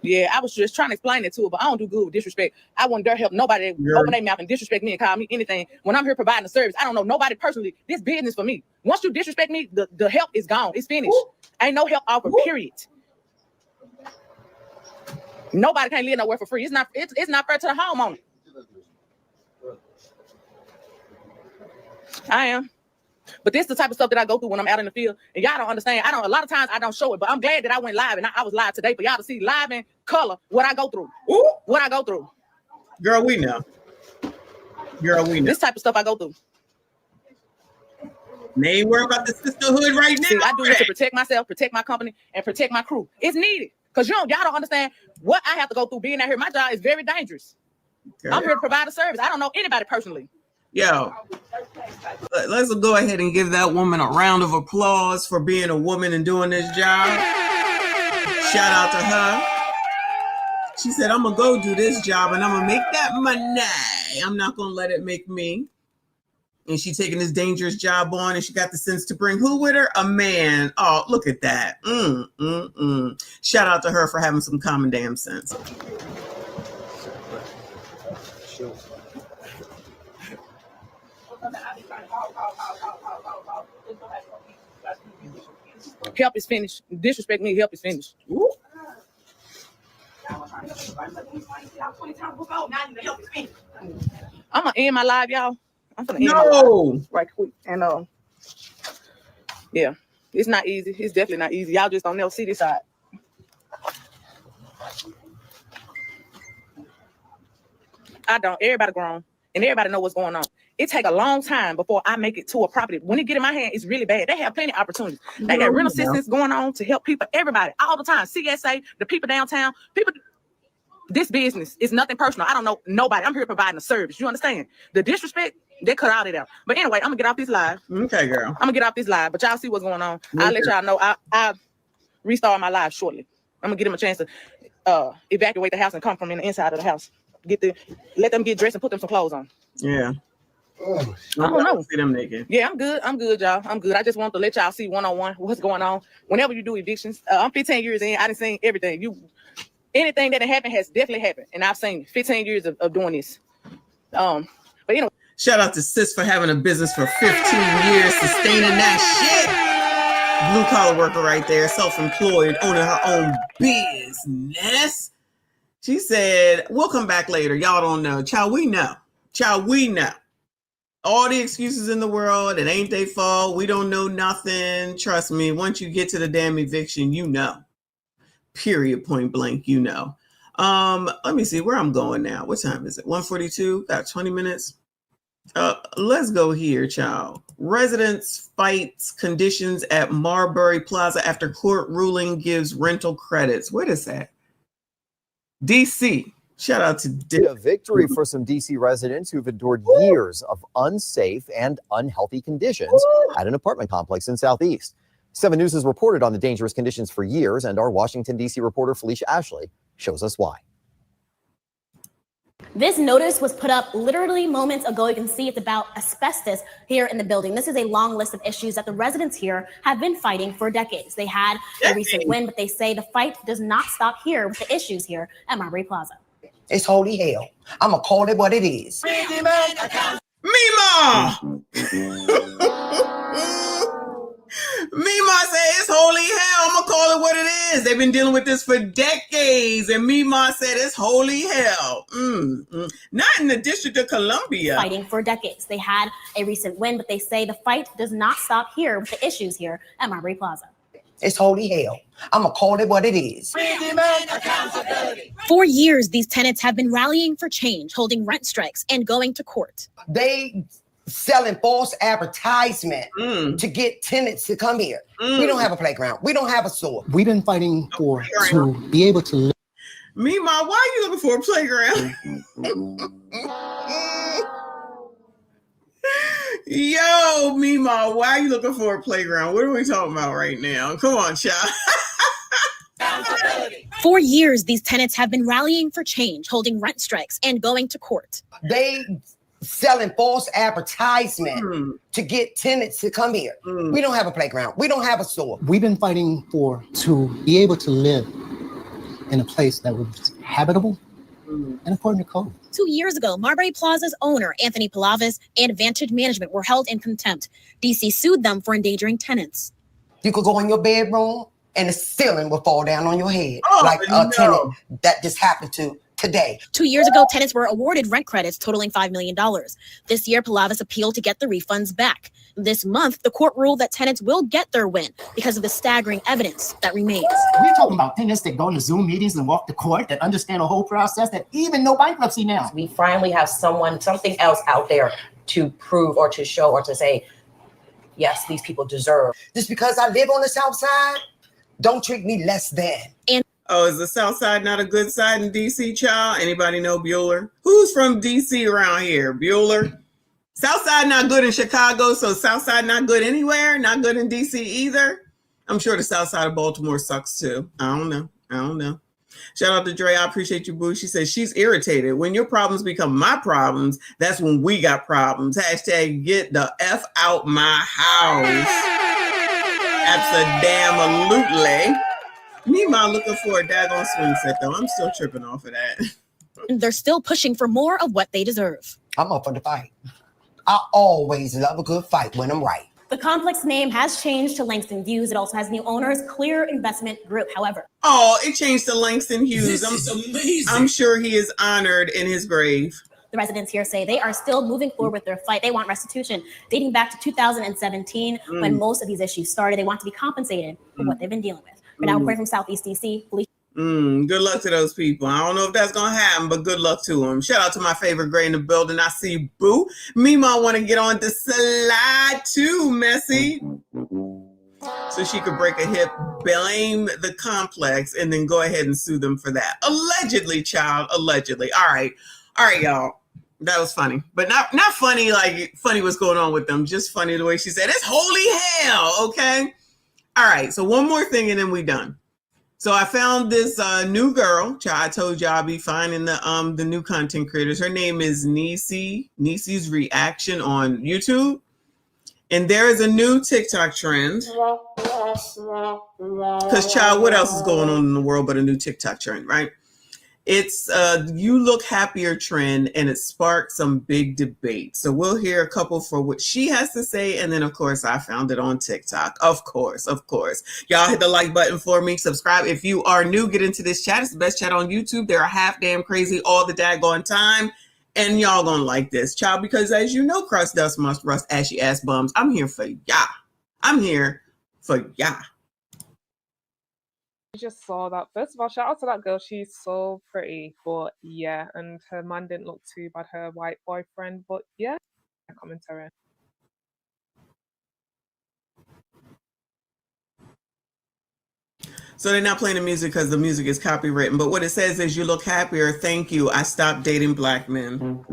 Yeah, I was just trying to explain it to her, but I don't do good with disrespect. I wouldn't dare help nobody open their mouth and disrespect me and call me anything. When I'm here providing a service, I don't know nobody personally. This business for me. Once you disrespect me, the help is gone. It's finished. Ain't no help offered, period. Nobody can't live nowhere for free. It's not fair to the homeowner. I am. But this is the type of stuff that I go through when I'm out in the field. And y'all don't understand. A lot of times I don't show it, but I'm glad that I went live and I was live today for y'all to see live in color what I go through. Ooh. What I go through. Girl, we know. Girl, we know. This type of stuff I go through. They ain't worried about the sisterhood right now. See, I do it to protect myself, protect my company, and protect my crew. It's needed. Because y'all don't understand what I have to go through being out here. My job is very dangerous. Girl. I'm here to provide a service. I don't know anybody personally. Yo, let's go ahead and give that woman a round of applause for being a woman and doing this job. Shout out to her. She said, I'm going to go do this job and I'm going to make that money. I'm not going to let it make me. And she taking this dangerous job on and she got the sense to bring who with her? A man. Oh, look at that. Shout out to her for having some common damn sense. Help is finished. Disrespect me, help is finished. Ooh. I'm gonna end my live, y'all. I'm gonna end my live right quick. And yeah, it's not easy. It's definitely not easy. Y'all just don't never see this side. I don't. Everybody grown and everybody know what's going on. It take a long time before I make it to a property. When it get in my hand, it's really bad. They have plenty of opportunities. They got rental assistance going on to help people, everybody, all the time. CSA, the people downtown, people. This business is nothing personal. I don't know nobody. I'm here providing a service. You understand? The disrespect, they cut all it out. But anyway, I'm gonna get off this live. Okay, girl. I'm gonna get off this live, but y'all see what's going on. I'll let y'all know. I restart my live shortly. I'm gonna give them a chance to evacuate the house and come from in the inside of the house. Let them get dressed and put them some clothes on. Yeah. I don't know. See them naked. Yeah, I'm good, y'all. I'm good. I just want to let y'all see one-on-one what's going on. Whenever you do evictions, I'm 15 years in. I done seen everything. Anything that happened has definitely happened, and I've seen 15 years of doing this. But shout out to sis for having a business for 15 years, sustaining that shit. Blue collar worker right there, self-employed, owning her own business. She said, "We'll come back later. Y'all don't know, child. We know, child. We know." All the excuses in the world, it ain't their fault. We don't know nothing. Trust me, once you get to the damn eviction, you know. Period, point blank, you know. Let me see where I'm going now. What time is it? 1:42, got 20 minutes. Let's go here, child. Residents fights conditions at Marbury Plaza after court ruling gives rental credits. What is that? DC. Shout out to a victory for some DC residents who've endured years of unsafe and unhealthy conditions at an apartment complex in Southeast. 7 News has reported on the dangerous conditions for years, and our Washington, D.C. reporter Felicia Ashley shows us why. This notice was put up literally moments ago. You can see it's about asbestos here in the building. This is a long list of issues that the residents here have been fighting for decades. They had a recent win, but they say the fight does not stop here with the issues here at Marbury Plaza. It's holy hell. I'm going to call it what it is. Mima! Mima said it's holy hell. I'm going to call it what it is. They've been dealing with this for decades. And Mima said it's holy hell. Not in the District of Columbia. Fighting for decades. They had a recent win, but they say the fight does not stop here with the issues here at Marbury Plaza. It's holy hell. I'm going to call it what it is. For years, these tenants have been rallying for change, holding rent strikes and going to court. They selling false advertisement to get tenants to come here. We don't have a playground. We don't have a store. We've been fighting to be able to live. Meanwhile, why are you looking for a playground? Yo, Mima, why are you looking for a playground? What are we talking about right now? Come on, child. For years, these tenants have been rallying for change, holding rent strikes and going to court. They selling false advertisement to get tenants to come here. We don't have a playground. We don't have a store. We've been fighting to be able to live in a place that was habitable and according to code. 2 years ago, Marbury Plaza's owner, Anthony Palavis, and Vantage Management were held in contempt. DC sued them for endangering tenants. You could go in your bedroom and the ceiling will fall down on your head tenant that just happened to today. 2 years ago, tenants were awarded rent credits totaling $5 million. This year, Palavis appealed to get the refunds back. This month, the court ruled that tenants will get their win because of the staggering evidence that remains. We're talking about tenants that go into Zoom meetings and walk to court, that understand the whole process, that even know bankruptcy now. We finally have something else out there to prove or to show or to say, yes, these people deserve. Just because I live on the South Side, don't treat me less than. Oh, is the South Side not a good side in DC, child? Anybody know Bueller? Who's from DC around here? Bueller? South Side not good in Chicago, so South Side not good anywhere, not good in DC either. I'm sure the South Side of Baltimore sucks too. I don't know. Shout out to Dre. I appreciate you, boo. She says she's irritated. When your problems become my problems, that's when we got problems. Hashtag get the F out my house. Abso-damn-alutely. Meanwhile, looking for a daggone swing set, though. I'm still tripping off of that. They're still pushing for more of what they deserve. I'm up for the fight. I always love a good fight when I'm right. The complex name has changed to Langston Hughes. It also has new owners, Clear Investment Group, however. Oh, it changed to Langston Hughes. This is amazing. I'm sure he is honored in his grave. The residents here say they are still moving forward with their fight. They want restitution dating back to 2017 when most of these issues started. They want to be compensated for what they've been dealing with. Right now, we're from Southeast DC. Good luck to those people. I don't know if that's going to happen, but good luck to them. Shout out to my favorite gray in the building. I see Boo. Mima want to get on the slide too, Messy. So she could break a hip, blame the complex, and then go ahead and sue them for that. Allegedly, child. Allegedly. All right, y'all. That was funny, but not funny like funny what's going on with them. Just funny the way she said, it's holy hell, okay? All right, so one more thing and then we done. So I found this new girl. I told you I'll be finding the new content creators. Her name is Niecy's Reaction on YouTube. And there is a new TikTok trend. Because, child, what else is going on in the world but a new TikTok trend, right? It's You Look Happier trend, and it sparked some big debate. So we'll hear a couple for what she has to say. And then, of course, I found it on TikTok. Of course. Y'all hit the like button for me. Subscribe. If you are new, get into this chat. It's the best chat on YouTube. They're half damn crazy all the daggone time. And y'all gonna like this, child, because as you know, crust dust must rust, ashy ass bums. I'm here for ya. I just saw that. First of all, shout out to that girl. She's so pretty, but yeah, and her man didn't look too bad, her white boyfriend, but yeah, commentary. So they're not playing the music because the music is copywritten. But what it says is, you look happier. Thank you. I stopped dating black men.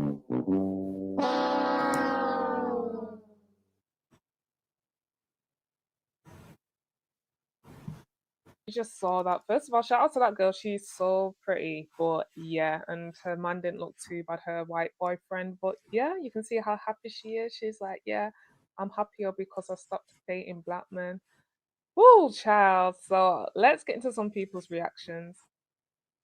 I just saw that. First of all, shout out to that girl. She's so pretty, but yeah, and her man didn't look too bad, her white boyfriend, but yeah, you can see how happy she is. She's like, yeah, I'm happier because I stopped dating black men. Woo, child. So let's get into some people's reactions.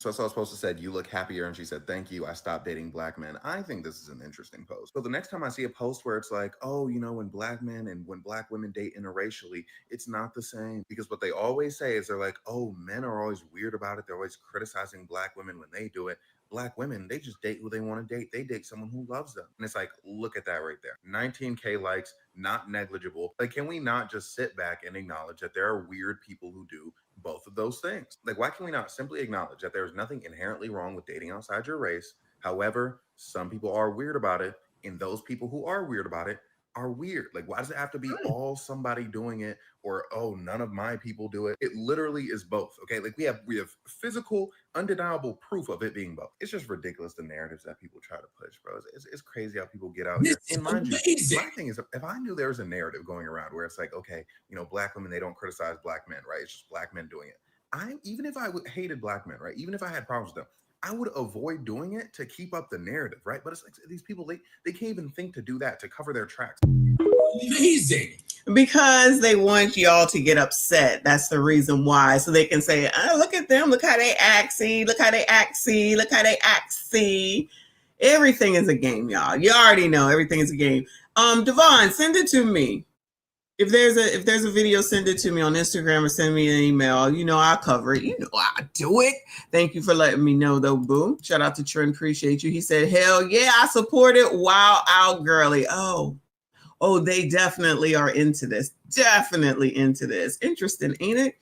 So I saw a post that said, you look happier, and she said, thank you, I stopped dating black men. I think this is an interesting post. So the next time I see a post where it's like, oh, you know, when black men and when black women date interracially, it's not the same. Because what they always say is they're like, oh, men are always weird about it. They're always criticizing black women when they do it. Black women, they just date who they want to date. They date someone who loves them. And it's like, look at that right there. 19K likes, not negligible. Like, can we not just sit back and acknowledge that there are weird people who do both of those things? Like, why can we not simply acknowledge that there's nothing inherently wrong with dating outside your race? However, some people are weird about it, and those people who are weird about it are weird. Like, why does it have to be all somebody doing it, or oh, none of my people do it? It literally is both. Okay, like we have physical, undeniable proof of it being both. It's just ridiculous, the narratives that people try to push, bro. It's crazy how people get out here. And mind you, my thing is, if I knew there was a narrative going around where it's like, okay, you know, black women, they don't criticize black men, right? It's just black men doing it. Even if I hated black men, right? Even if I had problems with them, I would avoid doing it to keep up the narrative, right? But it's like these people, they can't even think to do that, to cover their tracks. Amazing. Because they want y'all to get upset. That's the reason why. So they can say, oh, look at them. Look how they act. See, look how they act. See, look how they act. See. Everything is a game, y'all. You already know everything is a game. Devon, send it to me. If there's a video, send it to me on Instagram or send me an email. You know, I'll cover it. You know, I'll do it. Thank you for letting me know, though, boo. Shout out to Trent. Appreciate you. He said, hell yeah, I support it. Wow, out girly. Oh, they definitely are into this. Definitely into this. Interesting, ain't it?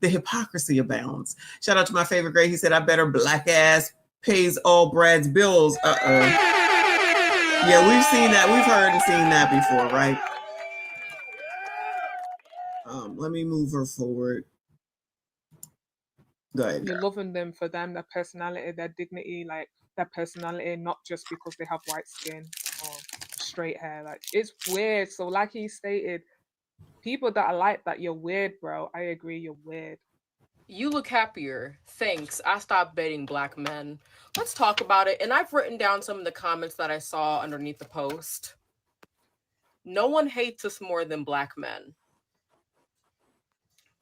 The hypocrisy abounds. Shout out to my favorite grade. He said, I bet her black ass pays all Brad's bills. Yeah, we've seen that. We've heard and seen that before, right? Let me move her forward. Go ahead. You're loving them for them, their personality, their dignity, like their personality, not just because they have white skin or straight hair. Like, it's weird. So like he stated, people that are like that, you're weird, bro. I agree, you're weird. You look happier. Thanks. I stopped dating black men. Let's talk about it. And I've written down some of the comments that I saw underneath the post. No one hates us more than black men.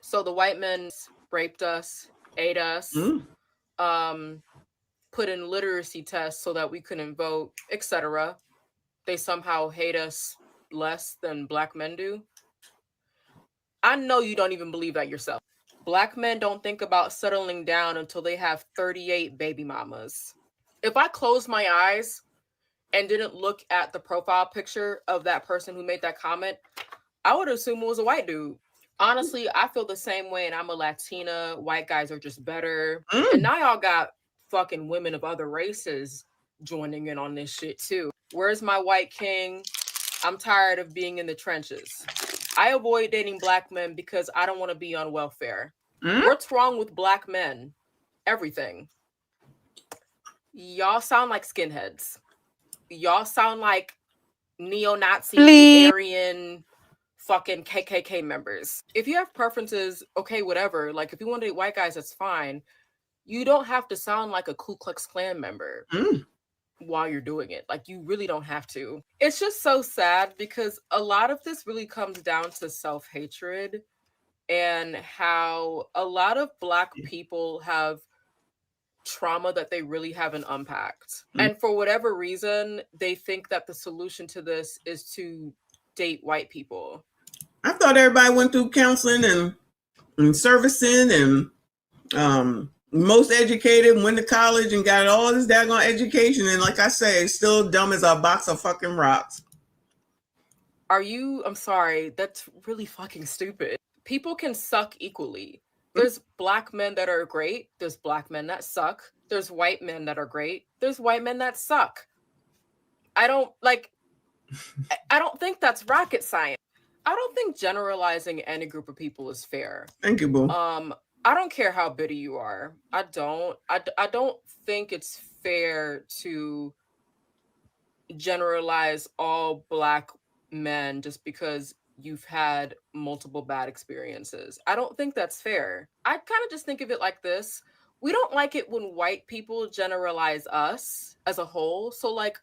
So the white men raped us, ate us, put in literacy tests so that we couldn't vote, etc. They somehow hate us less than black men do. I know you don't even believe that yourself. Black men don't think about settling down until they have 38 baby mamas. If I closed my eyes and didn't look at the profile picture of that person who made that comment, I would assume it was a white dude. Honestly, I feel the same way, and I'm a Latina. White guys are just better. And now y'all got fucking women of other races joining in on this shit too. Where's my white king? I'm tired of being in the trenches. I avoid dating black men because I don't want to be on welfare. What's wrong with black men? Everything. Y'all sound like skinheads. Y'all sound like neo-Nazi, Aryan, fucking KKK members. If you have preferences, okay, whatever. Like, if you want to date white guys, that's fine. You don't have to sound like a Ku Klux Klan member while you're doing it. Like, you really don't have to. It's just so sad because a lot of this really comes down to self-hatred and how a lot of black people have trauma that they really haven't unpacked. And for whatever reason, they think that the solution to this is to date white people. I thought everybody went through counseling and servicing and most educated, went to college and got all this daggone education. And like I say, still dumb as a box of fucking rocks. I'm sorry, that's really fucking stupid. People can suck equally. There's black men that are great. There's black men that suck. There's white men that are great. There's white men that suck. I don't think that's rocket science. I don't think generalizing any group of people is fair. Thank you, boo. I don't care how bitter you are. I don't think it's fair to generalize all black men just because you've had multiple bad experiences. I don't think that's fair. I kind of just think of it like this. We don't like it when white people generalize us as a whole. So like,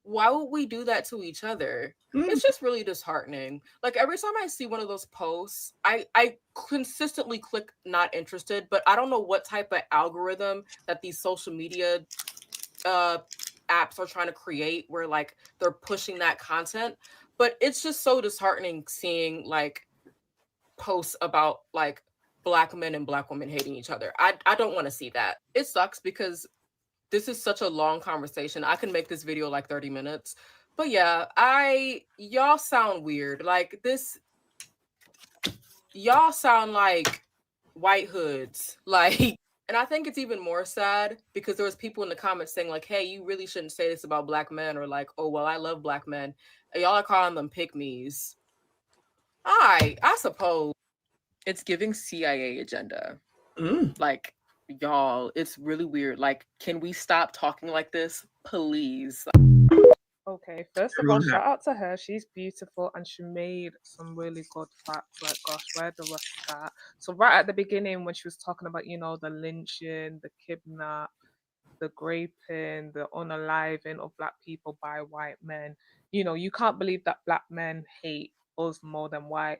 why would we do that to each other? It's just really disheartening. Like every time I see one of those posts, I consistently click not interested, but I don't know what type of algorithm that these social media apps are trying to create where like they're pushing that content. But it's just so disheartening seeing like posts about like black men and black women hating each other. I don't want to see that. It sucks because this is such a long conversation. I can make this video like 30 minutes. But yeah, y'all sound weird. Like this, y'all sound like white hoods. Like, and I think it's even more sad because there was people in the comments saying like, hey, you really shouldn't say this about black men, or like, oh, well, I love black men. And y'all are calling them pick-me's. I suppose it's giving CIA agenda. Like, y'all, it's really weird. Like, can we stop talking like this, please? Okay, first of all, shout out to her. She's beautiful and she made some really good facts. Like, gosh, where the rest of that? So right at the beginning, when she was talking about, you know, the lynching, the kidnap, the raping, the unaliving of black people by white men, you know, you can't believe that black men hate us more than white.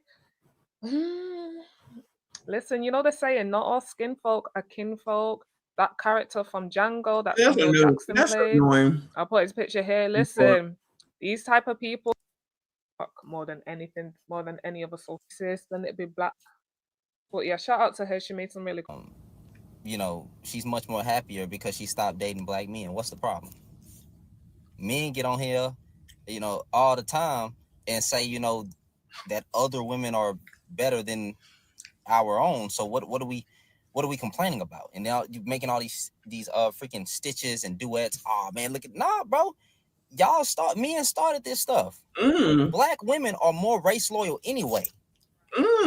Listen, you know the saying, not all skin folk are kinfolk. That character from Django that That's Samuel annoying. Jackson That's played. annoying. I'll put his picture here. Listen, these type of people more than anything, more than any other sources, then it'd be black. But yeah, shout out to her. She made some really You know, she's much more happier because she stopped dating black men. What's the problem? Men get on here, you know, all the time and say, you know, that other women are better than our own. So what are we complaining about? And now you're making all these freaking stitches and duets. Oh man, look at bro. Men started this stuff. Black women are more race loyal anyway.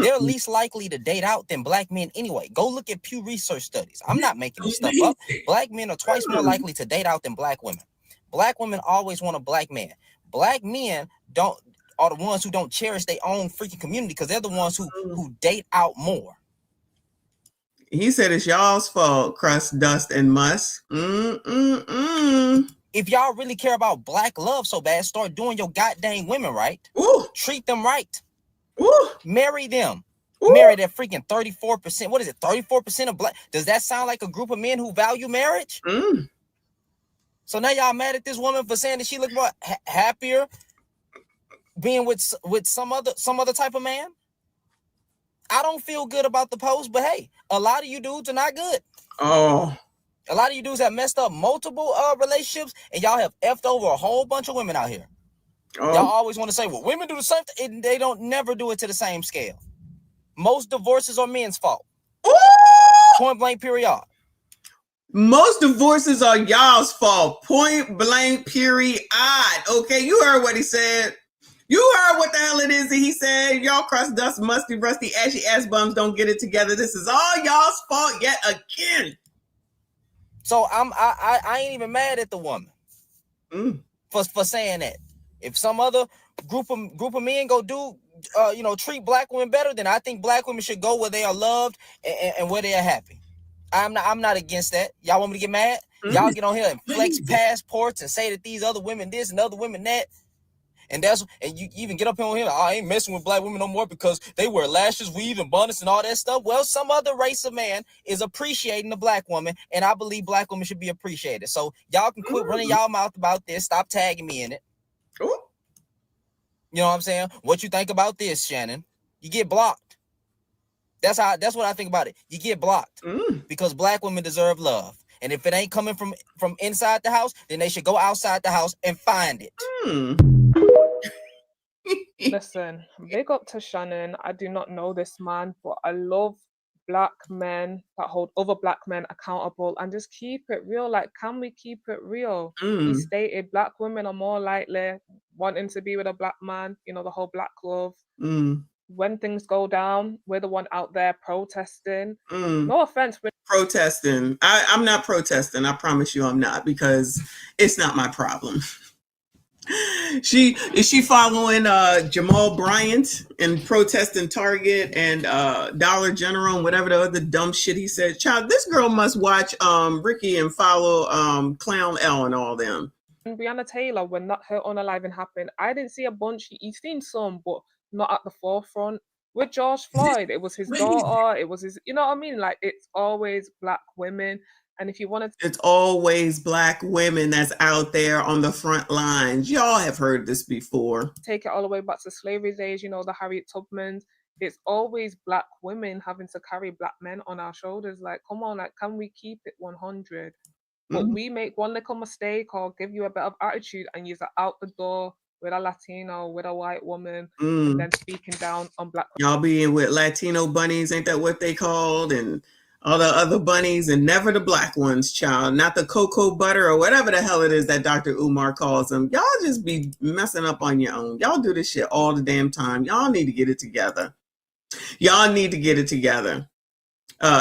They're least likely to date out than black men anyway. Go look at Pew Research studies. I'm not making this stuff up. Black men are twice more likely to date out than black women. Black women always want a black man. Black men are the ones who don't cherish their own freaking community because they're the ones who date out more. He said it's y'all's fault, crust, dust, and must. If y'all really care about black love so bad, start doing your goddamn women right. Treat them right. Marry them. Marry that freaking 34%. What is it? 34% of black. Does that sound like a group of men who value marriage? So now y'all mad at this woman for saying that she looked more happier being with some other type of man? I don't feel good about the post, but hey, a lot of you dudes are not good. A lot of you dudes have messed up multiple relationships, and y'all have effed over a whole bunch of women out here. Y'all always want to say, well, women do the same thing. They don't never do it to the same scale. Most divorces are men's fault. Point blank, period. Most divorces are y'all's fault. Point blank, period. Okay, you heard what he said. You heard what the hell it is that he said. Y'all crust, dust, musty, rusty, ashy ass bums don't get it together. This is all y'all's fault yet again. So I ain't even mad at the woman for saying that. If some other group of men go do treat black women better, then I think black women should go where they are loved and where they are happy. I'm not against that. Y'all want me to get mad? Y'all get on here and flex passports and say that these other women this and other women that. And you even get up on here, I ain't messing with black women no more because they wear lashes, weave, and bonnets and all that stuff. Well, some other race of man is appreciating the black woman, and I believe black women should be appreciated. So y'all can quit running y'all mouth about this. Stop tagging me in it. You know what I'm saying? What you think about this, Shannon? You get blocked. That's what I think about it. You get blocked because black women deserve love. And if it ain't coming from inside the house, then they should go outside the house and find it. Listen, big up to Shannon. I do not know this man, but I love black men that hold other black men accountable and just keep it real. Like, can we keep it real? He stated black women are more likely wanting to be with a black man, you know, the whole black love. When things go down, we're the one out there protesting. No offense. Protesting. I'm not protesting. I promise you I'm not, because it's not my problem. Is she following Jamal Bryant and protesting Target and Dollar General and whatever the other dumb shit he said? Child, this girl must watch Ricky and follow Clown L and all them. And Breonna Taylor, when her unaliving happened, I didn't see a bunch. You've seen some, but not at the forefront. With George Floyd, it was his daughter, it was his, you know what I mean? Like, it's always black women. And if you want to, it's always black women that's out there on the front lines. Y'all have heard this before. Take it all the way back to slavery's days, you know, the Harriet Tubmans. It's always black women having to carry black men on our shoulders. Like, come on, like, can we keep it 100? But we make one little mistake or give you a bit of attitude and you're out the door with a Latino, with a white woman, and then speaking down on black. Y'all be in with Latino bunnies, ain't that what they called? And all the other bunnies, and never the black ones, child. Not the cocoa butter or whatever the hell it is that Dr. Umar calls them. Y'all just be messing up on your own. Y'all do this shit all the damn time. Y'all need to get it together. Y'all need to get it together.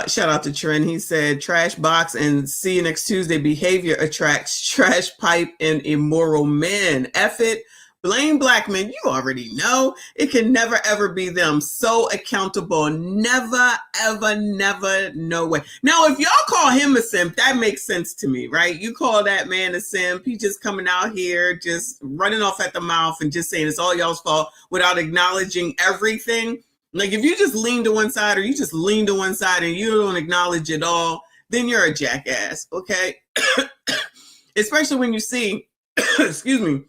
Shout out to Trent. He said, trash box and see you next Tuesday. Behavior attracts trash pipe and immoral men. F it. Blame black men. You already know. It can never, ever be them. So accountable. Never, ever, never, no way. Now, if y'all call him a simp, that makes sense to me, right? You call that man a simp. He just coming out here, just running off at the mouth and just saying it's all y'all's fault without acknowledging everything. Like, if you just lean to one side or you just lean to one side and you don't acknowledge it all, then you're a jackass, okay? Especially when you see, excuse me,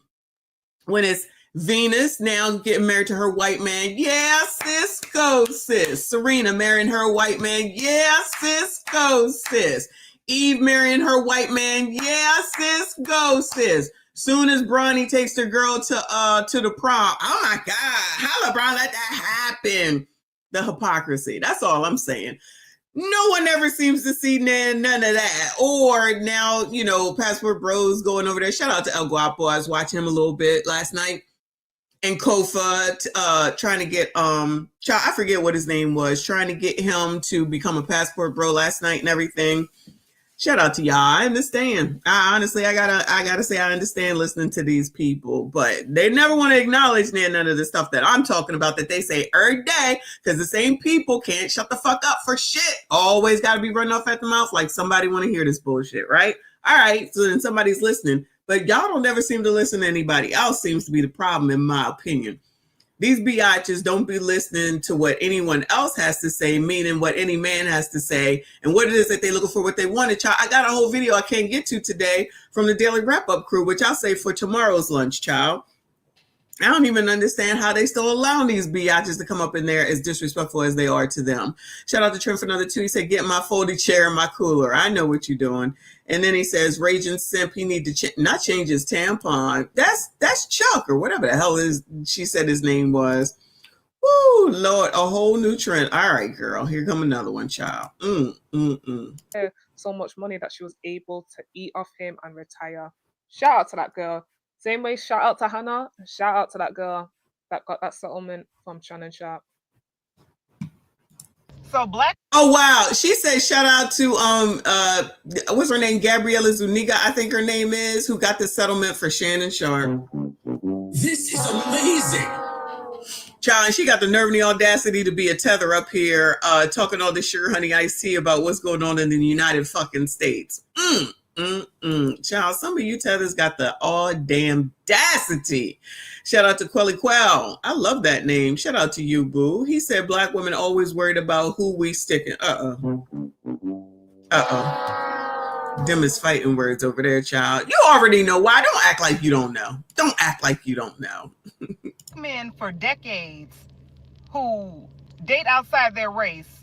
when it's Venus now getting married to her white man. Yeah, sis, go, sis. Serena marrying her white man. Yeah, sis, go, sis. Eve marrying her white man. Yeah, sis, go, sis. Soon as Bronny takes the girl to the prom, oh my God, how LeBron let that happen? The hypocrisy. That's all I'm saying. No one ever seems to see none of that. Or now, you know, Passport Bros going over there. Shout out to El Guapo. I was watching him a little bit last night. And Kofa trying to get I forget what his name was, trying to get him to become a Passport Bro last night and everything. Shout out to y'all. I understand. I gotta say I understand listening to these people, but they never want to acknowledge none of the stuff that I'm talking about that they say every day, because the same people can't shut the fuck up for shit. Always got to be running off at the mouth like somebody want to hear this bullshit, right? All right, so then somebody's listening, but y'all don't ever seem to listen to anybody else. Seems to be the problem, in my opinion. These biatches don't be listening to what anyone else has to say, meaning what any man has to say, and what it is that they're looking for, what they wanted. Child, I got a whole video I can't get to today from the Daily Wrap-Up crew, which I'll say for tomorrow's lunch, child. I don't even understand how they still allow these biatches to come up in there as disrespectful as they are to them. Shout out to Trim for another 2. He said, get my folding chair and my cooler. I know what you're doing. And then he says, Raging Simp, he need to not change his tampon. That's Chuck or whatever the hell she said his name was. Woo, Lord, a whole new trend. All right, girl, here come another one, child. So much money that she was able to eat off him and retire. Shout out to that girl. Same way, shout out to Hannah, shout out to that girl that got that settlement from Shannon Sharp. So black. Oh wow, she said shout out to what's her name, Gabriela Zuniga, I think her name is, who got the settlement for Shannon Sharp. This is amazing. Child, and she got the nerve and the audacity to be a tether up here talking all this sugar honey iced tea about what's going on in the United fucking States. Child, some of you tethers got the audacity. Shout out to Quelly Quell. I love that name. Shout out to you, boo. He said black women always worried about who we sticking. Them is fighting words over there, child. You already know why. Don't act like you don't know. Don't act like you don't know. Men for decades who date outside their race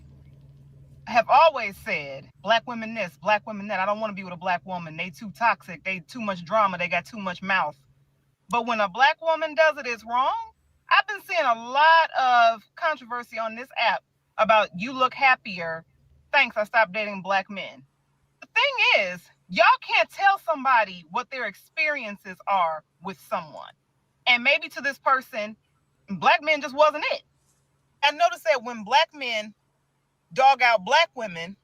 have always said, black women this, black women that. I don't want to be with a black woman. They too toxic. They too much drama. They got too much mouth. But when a black woman does it, it's wrong. I've been seeing a lot of controversy on this app about you look happier. Thanks, I stopped dating black men. The thing is, y'all can't tell somebody what their experiences are with someone. And maybe to this person, black men just wasn't it. I noticed that when black men dog out black women,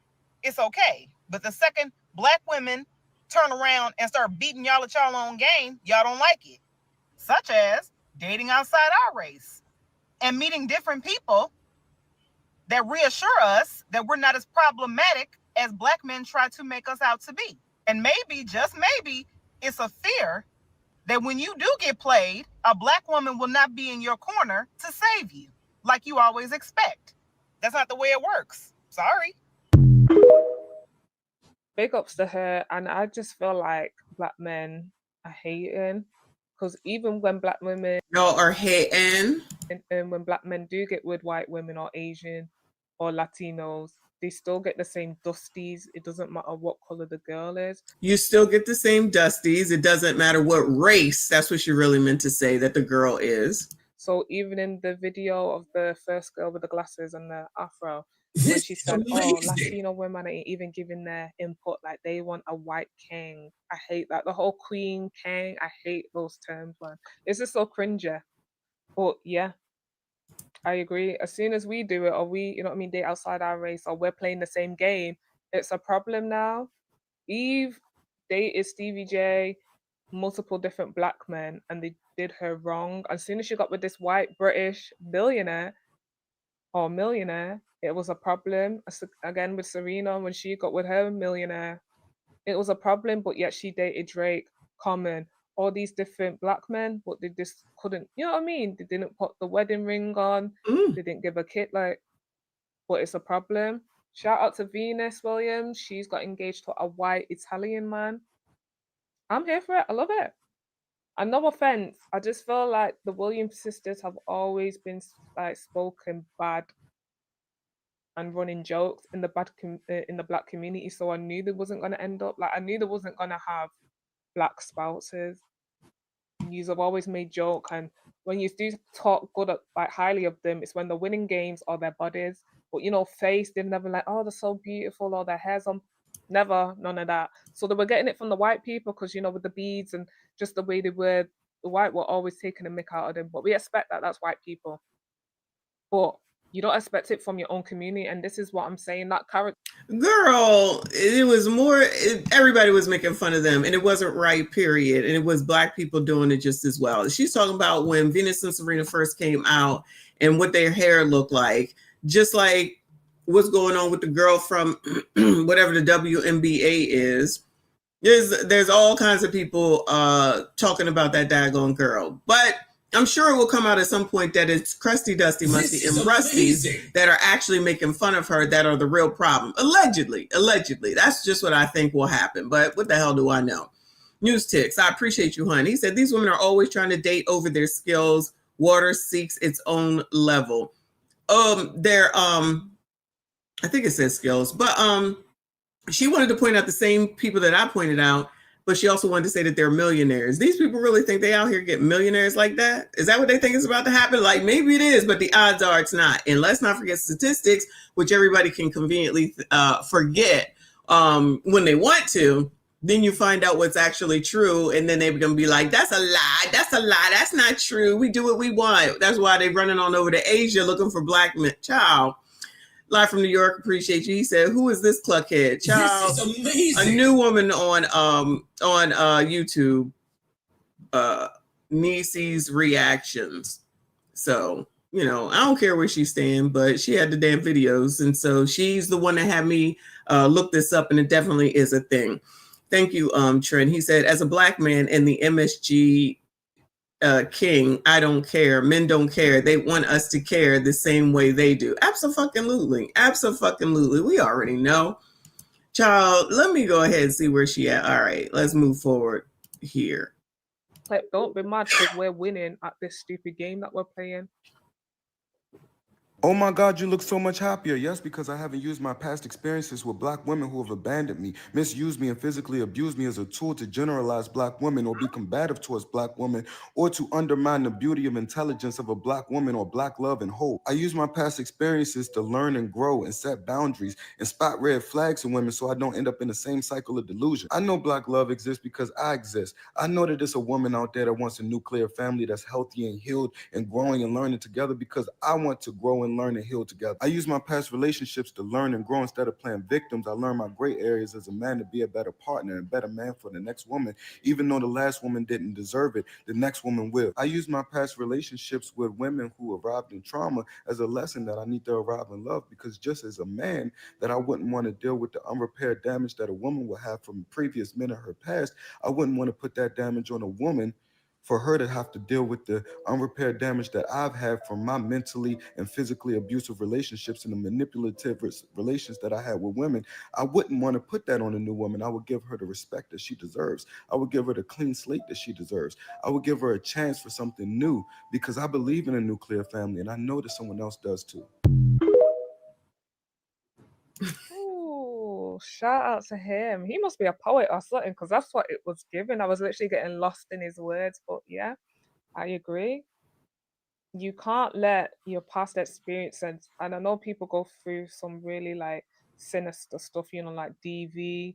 it's okay. But the second black women turn around and start beating y'all at y'all own game, y'all don't like it. Such as dating outside our race and meeting different people that reassure us that we're not as problematic as black men try to make us out to be. And maybe, just maybe, it's a fear that when you do get played, a black woman will not be in your corner to save you, like you always expect. That's not the way it works. Sorry. Big ups to her, and I just feel like black men are hating, because even when black women are hating, and when black men do get with white women or Asian or Latinos, they still get the same dusties. It doesn't matter what color the girl is. You still get the same dusties. It doesn't matter what race. That's what you really meant to say that the girl is. So even in the video of the first girl with the glasses and the afro, when she said, "Oh, Latino women ain't even giving their input, like they want a white king." I hate that. The whole queen, king, I hate those terms, man. It's just so cringy. But yeah, I agree. As soon as we do it, or we, you know what I mean, date outside our race, or we're playing the same game, it's a problem now. Eve dated Stevie J, multiple different black men, and they did her wrong. As soon as she got with this white British billionaire or millionaire, it was a problem. Again, with Serena, when she got with her millionaire, it was a problem, but yet she dated Drake, Common, all these different black men, but they just couldn't, you know what I mean? They didn't put the wedding ring on, they didn't give a kid, like, but it's a problem. Shout out to Venus Williams. She's got engaged to a white Italian man. I'm here for it. I love it. And no offense, I just feel like the Williams sisters have always been like spoken bad and running jokes in the in the black community. So I knew there wasn't gonna end up like I knew there wasn't gonna have black spouses. Yous have always made joke, and when you do talk good like highly of them, it's when they're winning games or their bodies. But you know, face, they've never like, oh, they're so beautiful, or their hair's on. Never, none of that. So they were getting it from the white people because, you know, with the beads and just the way they were, the white were always taking a mick out of them. But we expect that, that's white people. But you don't expect it from your own community. And this is what I'm saying, that character. Girl, it was more, everybody was making fun of them, and it wasn't right, period. And it was black people doing it just as well. She's talking about when Venus and Serena first came out and what their hair looked like, just like what's going on with the girl from whatever the WNBA is. There's all kinds of people talking about that daggone girl. But I'm sure it will come out at some point that it's Crusty, Dusty, Musty, and Rusties that are actually making fun of her that are the real problem. Allegedly. That's just what I think will happen. But what the hell do I know? News Ticks, I appreciate you, hon. He said, these women are always trying to date over their skills. Water seeks its own level. I think it says skills, but she wanted to point out the same people that I pointed out, but she also wanted to say that they're millionaires. These people really think they out here get millionaires like that? Is that what they think is about to happen? Like, maybe it is, but the odds are it's not. And let's not forget statistics, which everybody can conveniently forget when they want to. Then you find out what's actually true, and then they're going to be like, that's a lie, that's not true, we do what we want. That's why they're running on over to Asia looking for black men. Child. Live from New York, appreciate you. He said, who is this cluckhead? Child, this is amazing. A new woman on YouTube, Niecy's reactions. So, you know, I don't care where she's staying, but she had the damn videos. And so she's the one that had me look this up, and it definitely is a thing. Thank you, Trent. He said, as a black man in the MSG king, I don't care. Men don't care. They want us to care the same way they do. Absolutely. We already know. Child, let me go ahead and see where she at. All right, let's move forward here. Like, don't be mad because we're winning at this stupid game that we're playing. Oh my God, you look so much happier. Yes, because I haven't used my past experiences with black women who have abandoned me, misused me, and physically abused me as a tool to generalize black women or be combative towards black women or to undermine the beauty of intelligence of a black woman or black love and hope. I use my past experiences to learn and grow and set boundaries and spot red flags in women so I don't end up in the same cycle of delusion. I know black love exists because I exist. I know that there's a woman out there that wants a nuclear family that's healthy and healed and growing and learning together because I want to grow and learn and heal together. I use my past relationships to learn and grow instead of playing victims. I learned my great areas as a man to be a better partner and better man for the next woman. Even though the last woman didn't deserve it, the next woman will. I use my past relationships with women who arrived in trauma as a lesson that I need to arrive in love, because just as a man that I wouldn't want to deal with the unrepaired damage that a woman will have from previous men in her past, I wouldn't want to put that damage on a woman for her to have to deal with the unrepaired damage that I've had from my mentally and physically abusive relationships and the manipulative relations that I had with women. I wouldn't want to put that on a new woman. I would give her the respect that she deserves. I would give her the clean slate that she deserves. I would give her a chance for something new because I believe in a nuclear family, and I know that someone else does too. shout out to him. He must be a poet or something, because that's what it was given. I was literally getting lost in his words. But yeah, I agree. You can't let your past experiences, and I know people go through some really like sinister stuff, you know, like DV,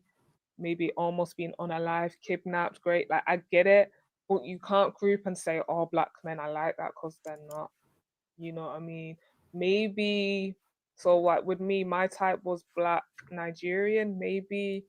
maybe almost being unalive, kidnapped, great. Like I get it, but you can't group and say all black men are like that, because they're not. You know what I mean? Maybe so like with me, my type was black Nigerian, maybe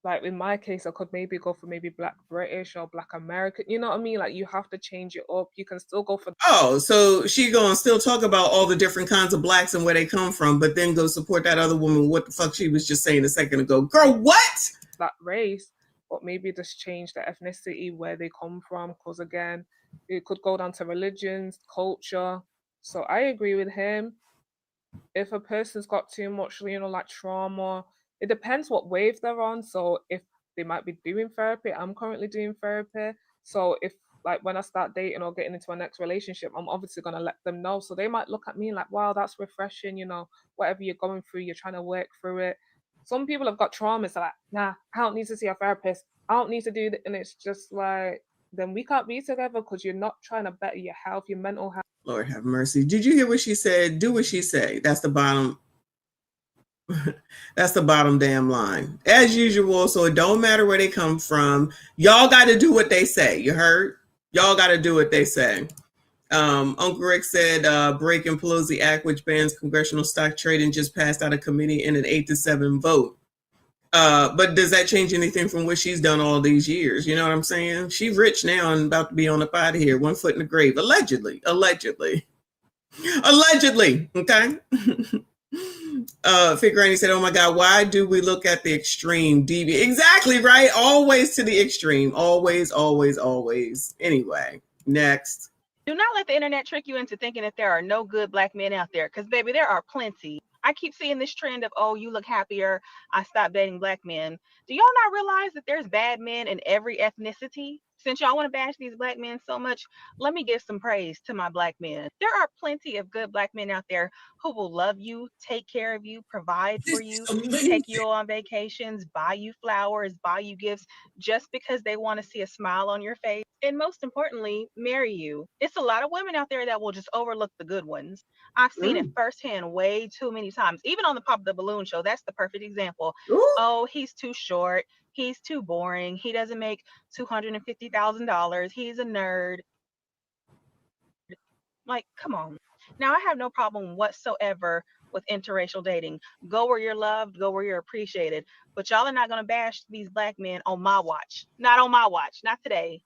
like in my case, I could maybe go for maybe black British or black American. You know what I mean? Like you have to change it up. You can still go for Oh, so she gonna still talk about all the different kinds of blacks and where they come from, but then go support that other woman. What the fuck she was just saying a second ago. Girl, what? that race, but maybe just change the ethnicity where they come from. Because again, it could go down to religions, culture. So I agree with him. If a person's got too much, you know, like trauma, it depends what wave they're on. So if they might be doing therapy, I'm currently doing therapy. So if like when I start dating or getting into a next relationship, I'm obviously gonna let them know. So they might look at me like, wow, that's refreshing, you know, whatever you're going through, you're trying to work through it. Some people have got traumas, so like, nah, I don't need to see a therapist. I don't need to do that. And it's just like, then we can't be together because you're not trying to better your health, your mental health. Lord have mercy. Did you hear what she said? Do what she say. That's the bottom. That's the bottom damn line. As usual, so it don't matter where they come from. Y'all got to do what they say. You heard? Y'all got to do what they say. Uncle Rick said Breaking Pelosi Act, which bans congressional stock trading, just passed out of committee in an 8-7 vote. But does that change anything from what she's done all these years? You know what I'm saying? She's rich now and about to be on up out of here, 1 foot in the grave. Allegedly. Okay. Figure Annie said, oh my God, why do we look at the extreme DV? Exactly, right? Always to the extreme. Always. Anyway, next. Do not let the internet trick you into thinking that there are no good black men out there, because baby, there are plenty. I keep seeing this trend of, oh, you look happier, I stopped dating black men. Do y'all not realize that there's bad men in every ethnicity? Since y'all want to bash these black men so much, let me give some praise to my black men. There are plenty of good black men out there who will love you, take care of you, provide for you, take you on vacations, buy you flowers, buy you gifts, just because they want to see a smile on your face. And most importantly, marry you. It's a lot of women out there that will just overlook the good ones. I've seen it firsthand way too many times. Even on the Pop the Balloon show, that's the perfect example. Oh, he's too short. He's too boring. He doesn't make $250,000. He's a nerd. Like, come on. Now, I have no problem whatsoever with interracial dating. Go where you're loved, go where you're appreciated. But y'all are not going to bash these black men on my watch. Not on my watch. Not today.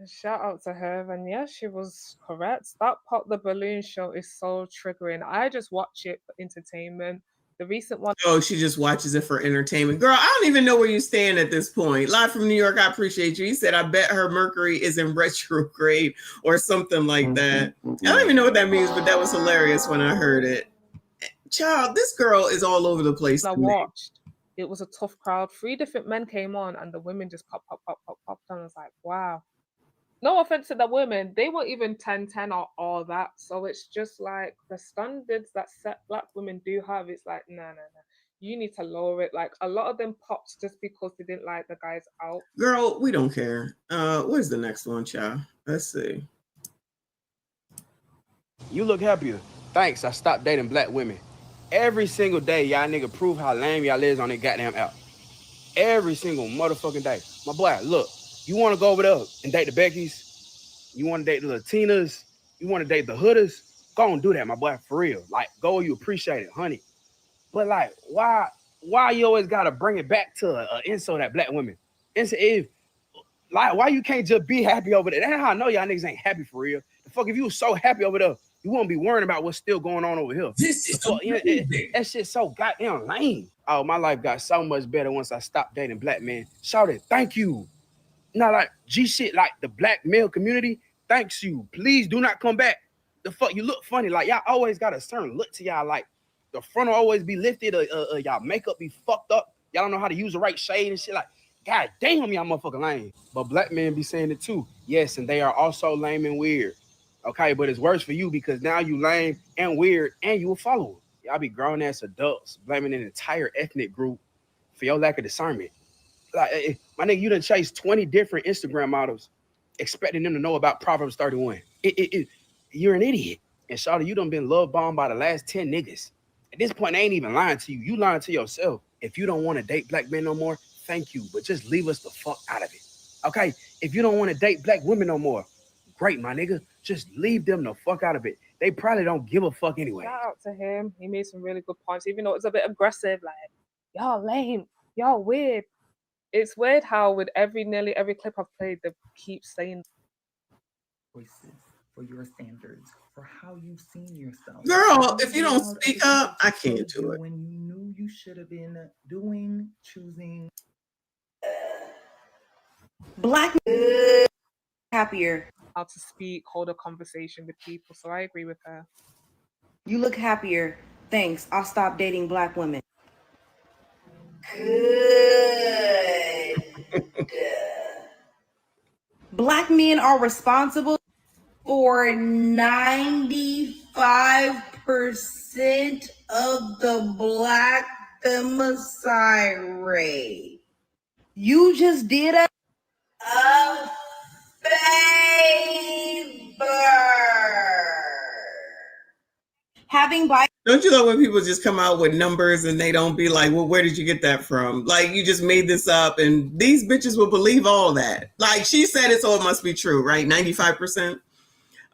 Shout out to her, and yeah, she was correct. That Pop the Balloon show is so triggering. I just watch it for entertainment. The recent one. Oh, she just watches it for entertainment. Girl, I don't even know where you stand at this point. Live from New York, I appreciate you. He said, I bet her Mercury is in retrograde or something like that. I don't even know what that means, but that was hilarious when I heard it. Child, this girl is all over the place. I watched. It was a tough crowd. 3 different men came on, and the women just popped. And I was like, wow. No offense to the women, they weren't even 10-10 or all that. So it's just like the standards that set black women do have. It's like, no. You need to lower it. Like a lot of them popped just because they didn't like the guys out. Girl, we don't care. Where's the next one, child? Let's see. You look happier. Thanks, I stopped dating black women. Every single day, y'all nigga prove how lame y'all is on that goddamn app. Every single motherfucking day. My boy, look. You want to go over there and date the Beckys? You want to date the Latinas? You want to date the Hooders? Go and do that, my boy, for real. Like, go where you appreciate it, honey. But like, why you always gotta bring it back to an insult at black women? If like, why you can't just be happy over there? That's how I know y'all niggas ain't happy for real. The fuck, if you was so happy over there, you won't be worrying about what's still going on over here. This is that shit's so goddamn lame. Oh, my life got so much better once I stopped dating black men. Shout it, thank you. Not like G shit, like the black male community. Thanks you. Please do not come back. The fuck, you look funny. Like y'all always got a certain look to y'all. Like the front will always be lifted. Y'all makeup be fucked up. Y'all don't know how to use the right shade and shit. Like, god damn, y'all motherfucking lame. But black men be saying it too. Yes, and they are also lame and weird. Okay, but it's worse for you because now you lame and weird and you a follower. Y'all be grown ass adults blaming an entire ethnic group for your lack of discernment. Like, my nigga, you done chased 20 different Instagram models, expecting them to know about Proverbs 31. You're an idiot. And shawty, you done been love bombed by the last 10 niggas. At this point, they ain't even lying to you. You lying to yourself. If you don't want to date black men no more, thank you, but just leave us the fuck out of it. Okay? If you don't want to date black women no more, great, my nigga. Just leave them the fuck out of it. They probably don't give a fuck anyway. Shout out to him. He made some really good points, even though it's a bit aggressive. Like, y'all lame, y'all weird. It's weird how with nearly every clip I've played, they keep saying voices for your standards, for how you've seen yourself. Girl, if you don't speak up, I can't do it. When you knew you should have been doing, choosing. Black happier. How to speak, hold a conversation with people. So I agree with her. You look happier. Thanks. I'll stop dating black women. Good. Black men are responsible for 95% of the black femicide rate. You just did a favor. Having bi. Don't you love when people just come out with numbers and they don't be like, well, where did you get that from? Like, you just made this up, and these bitches will believe all that. Like, she said it, so it must be true, right? 95%.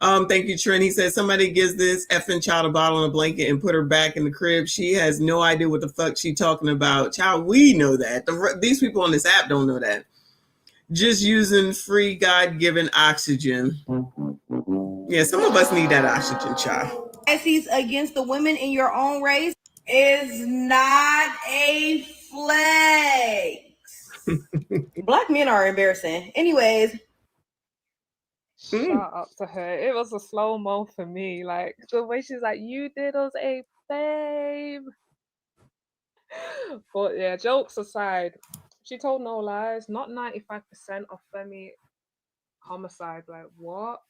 Thank you, Trent. He said somebody gives this effing child a bottle and a blanket and put her back in the crib. She has no idea what the fuck she talking about. Child, we know that. These people on this app don't know that. Just using free God-given oxygen. Yeah, some of us need that oxygen, child. Biases against the women in your own race is not a flex. Black men are embarrassing. Anyways. Shout out to her. It was a slow-mo for me. Like, the way she's like, you did us a fave. But yeah, jokes aside, she told no lies. Not 95% of Femi homicide. Like, what?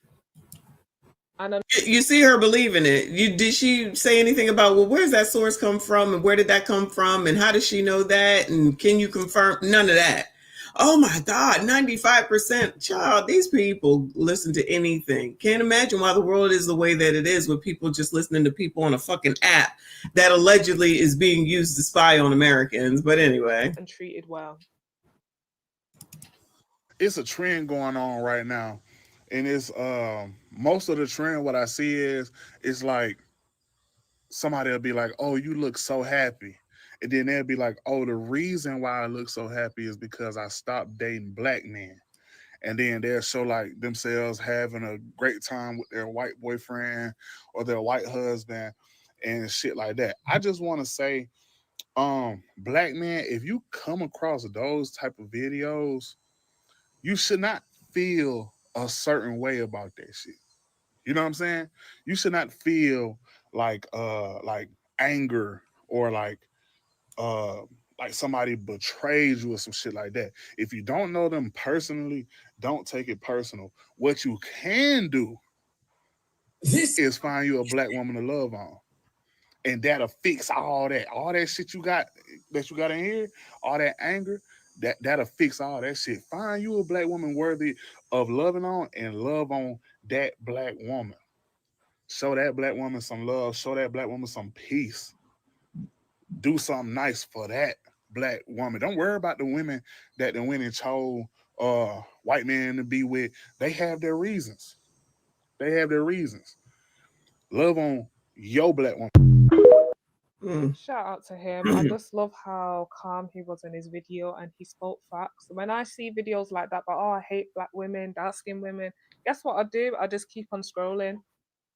And then You see her believing it. Did she say anything about, well, where's that source come from, and where did that come from, and how does she know that, and can you confirm? None of that. Oh my God, 95%. Child, these people listen to anything. Can't imagine why the world is the way that it is, with people just listening to people on a fucking app that allegedly is being used to spy on Americans. But anyway. And treated well. It's a trend going on right now. And it's most of the trend, what I see is, it's like somebody will be like, oh, you look so happy. And then they'll be like, oh, the reason why I look so happy is because I stopped dating black men. And then they'll show like themselves having a great time with their white boyfriend or their white husband and shit like that. I just want to say, black men, if you come across those type of videos, you should not feel a certain way about that shit. You know what I'm saying? You should not feel like anger or like somebody betrayed you or some shit like that. If you don't know them personally, don't take it personal. What you can do is find you a black woman to love on. And that'll fix all that shit you got in here, all that anger, that'll fix all that shit. Find you a black woman worthy of loving on, and love on that black woman. Show that black woman some love. Show that black woman some peace. Do something nice for that black woman. Don't worry about the women that the women chose white men to be with. They have their reasons. Love on your black woman. Shout out to him. I just love how calm he was in his video, and he spoke facts. When I see videos like that, but I hate black women, dark-skinned women, guess what I do? I just keep on scrolling.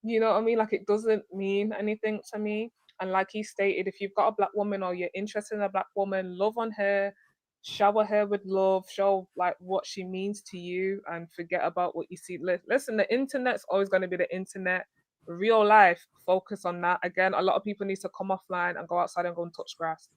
You know what I mean? Like, it doesn't mean anything to me. And like he stated, if you've got a black woman or you're interested in a black woman, love on her, shower her with love, show like what she means to you, and forget about what you see. Listen, the internet's always going to be the internet. Real life, focus on that. Again, a lot of people need to come offline and go outside and go and touch grass.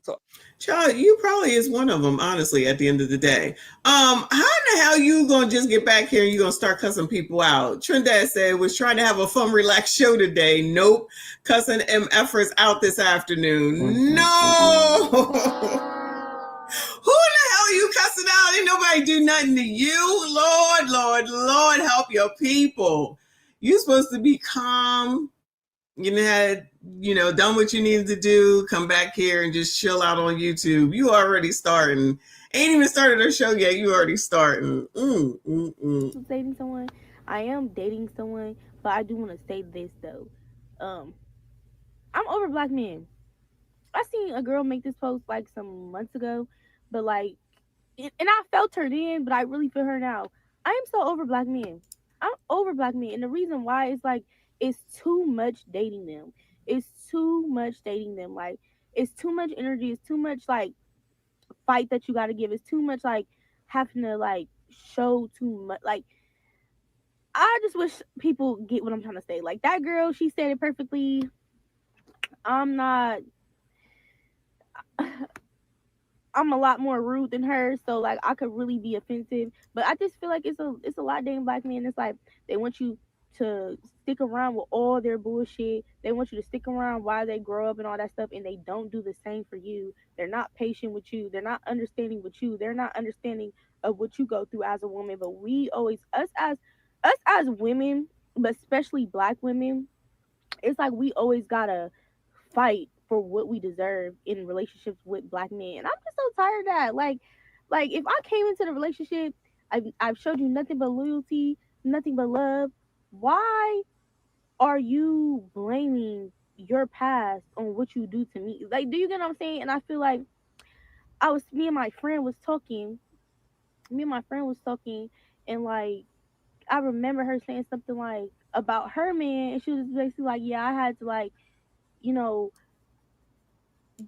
So, Child, you probably is one of them, honestly, at the end of the day. How the hell you gonna just get back here and you gonna start cussing people out? Trinidad said was trying to have a fun, relaxed show today. Nope, cussing MFers out this afternoon. No. Who the hell are you cussing out? Ain't nobody do nothing to you. Lord, help your people. You supposed to be calm. You had, done what you needed to do. Come back here and just chill out on YouTube. You already starting. Ain't even started our show yet. You already starting. Dating someone. I am dating someone, but I do want to say this though. I'm over black men. I seen a girl make this post like some months ago, but and I felt her then, but I really feel her now. I am so over black men. I'm over black men, and the reason why is it's too much dating them. It's too much dating them. Like it's too much energy. It's too much fight that you got to give. It's too much having to show too much. I just wish people get what I'm trying to say. Like that girl, she said it perfectly. I'm a lot more rude than her, so I could really be offensive. But I just feel like it's a lot of dating black men. It's like they want you to stick around with all their bullshit. They want you to stick around while they grow up and all that stuff, and they don't do the same for you. They're not patient with you. They're not understanding with you. They're not understanding of what you go through as a woman. But we always, us as women, but especially black women, it's like we always gotta fight for what we deserve in relationships with black men. And I'm just so tired of that. Like if I came into the relationship, I've showed you nothing but loyalty, nothing but love. Why are you blaming your past on what you do to me? Do you get what I'm saying? And I feel like me and my friend was talking, and I remember her saying something about her man, and she was basically yeah, I had to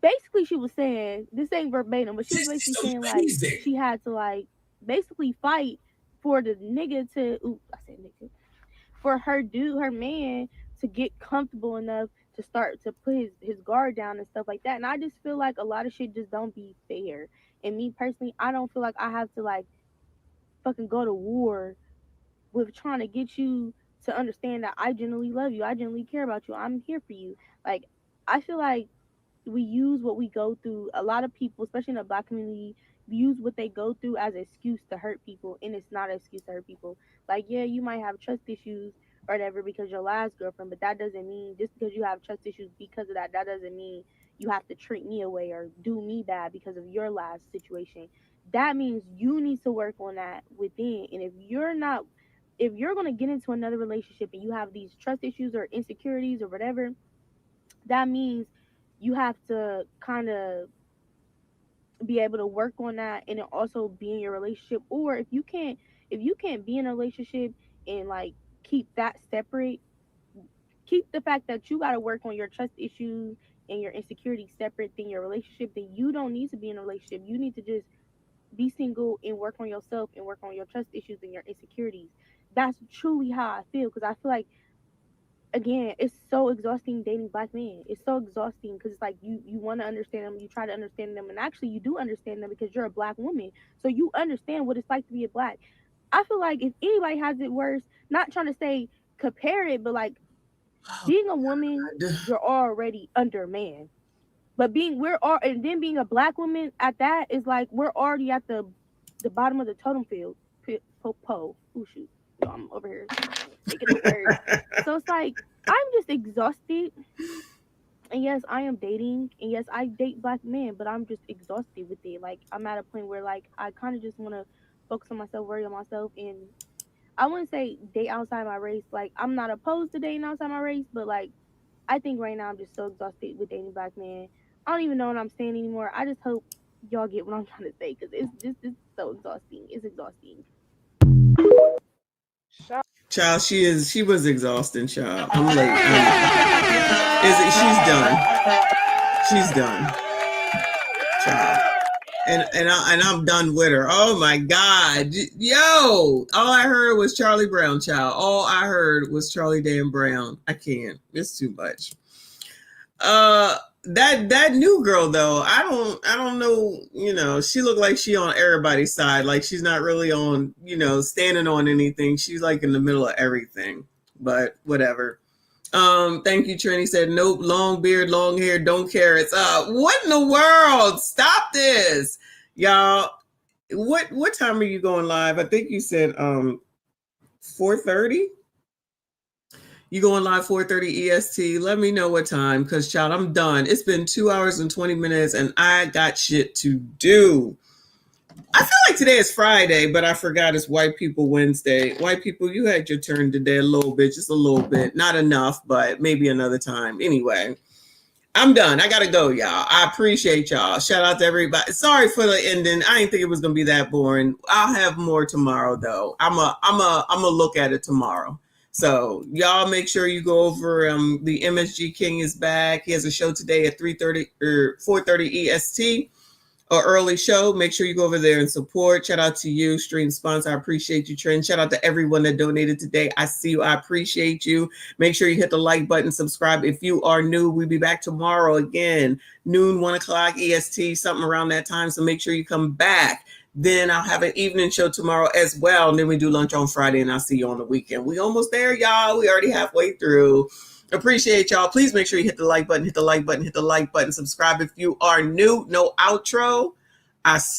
basically she was saying, this ain't verbatim, but she was basically saying she had to basically fight for the nigga for her man to get comfortable enough to start to put his guard down and stuff like that. And I just feel like a lot of shit just don't be fair. And me personally, I don't feel like I have to fucking go to war with trying to get you to understand that I genuinely love you. I genuinely care about you. I'm here for you. I feel like we use what we go through. A lot of people, especially in the black community, use what they go through as an excuse to hurt people, and it's not an excuse to hurt people. Yeah, you might have trust issues or whatever because your last girlfriend, but that doesn't mean just because you have trust issues because of that doesn't mean you have to treat me away or do me bad because of your last situation. That means you need to work on that within. And if you're going to get into another relationship and you have these trust issues or insecurities or whatever, that means you have to kind of be able to work on that and also be in your relationship. Or if you can't be in a relationship and keep that separate, keep the fact that you got to work on your trust issues and your insecurities separate than your relationship, then you don't need to be in a relationship. You need to just be single and work on yourself and work on your trust issues and your insecurities. That's truly how I feel, because I feel like, again, it's so exhausting dating black men. It's so exhausting because it's you want to understand them, you try to understand them, and actually you do understand them because you're a black woman, so you understand what it's like to be a black. I feel like if anybody has it worse, not trying to say compare it, but being a woman, you're already under man. But being a black woman at that is we're already at the bottom of the totem field. Oh shoot, I'm over here making the word. So it's I'm just exhausted. And yes, I am dating, and yes, I date black men, but I'm just exhausted with it. I'm at a point where I kind of just want to focus on myself, worry on myself, and I wouldn't say date outside my race. I'm not opposed to dating outside my race, but I think right now I'm just so exhausted with dating black men. I don't even know what I'm saying anymore. I just hope y'all get what I'm trying to say, because it's so exhausting. It's exhausting. Child, she was exhausting, child. I'm late. She's done. Child. And I'm done with her. Oh my God. Yo, all I heard was Charlie Brown, child. All I heard was Charlie Dan Brown. I can't. It's too much. that new girl though, I don't know, you know, she looked like she on everybody's side. Like she's not really on, you know, standing on anything. She's like in the middle of everything. But whatever. Thank you, Trini said, nope, long beard, long hair, don't care. It's what in the world? Stop this. Y'all. What time are you going live? I think you said 4:30. You going live 4:30 EST. Let me know what time, because child, I'm done. It's been 2 hours and 20 minutes and I got shit to do. I feel like today is Friday, but I forgot it's White People Wednesday. White people, you had your turn today a little bit, just a little bit. Not enough, but maybe another time. Anyway, I'm done. I gotta go, y'all. I appreciate y'all. Shout out to everybody. Sorry for the ending. I didn't think it was gonna be that boring. I'll have more tomorrow, though. I'm a look at it tomorrow. So y'all make sure you go over. The MSG King is back. He has a show today at 3:30 or 4:30 EST. Or early show. Make sure you go over there and support. Shout out to you, stream sponsor. I appreciate you, Trent. Shout out to everyone that donated today. I see you. I appreciate you. Make sure you hit the like button, subscribe. If you are new, we'll be back tomorrow again, noon, 1 o'clock EST, something around that time. So make sure you come back. Then I'll have an evening show tomorrow as well. And then we do lunch on Friday, and I'll see you on the weekend. We almost there, y'all. We already halfway through. Appreciate y'all. Please make sure you hit the like button, hit the like button, hit the like button. Subscribe if you are new. No outro. I see.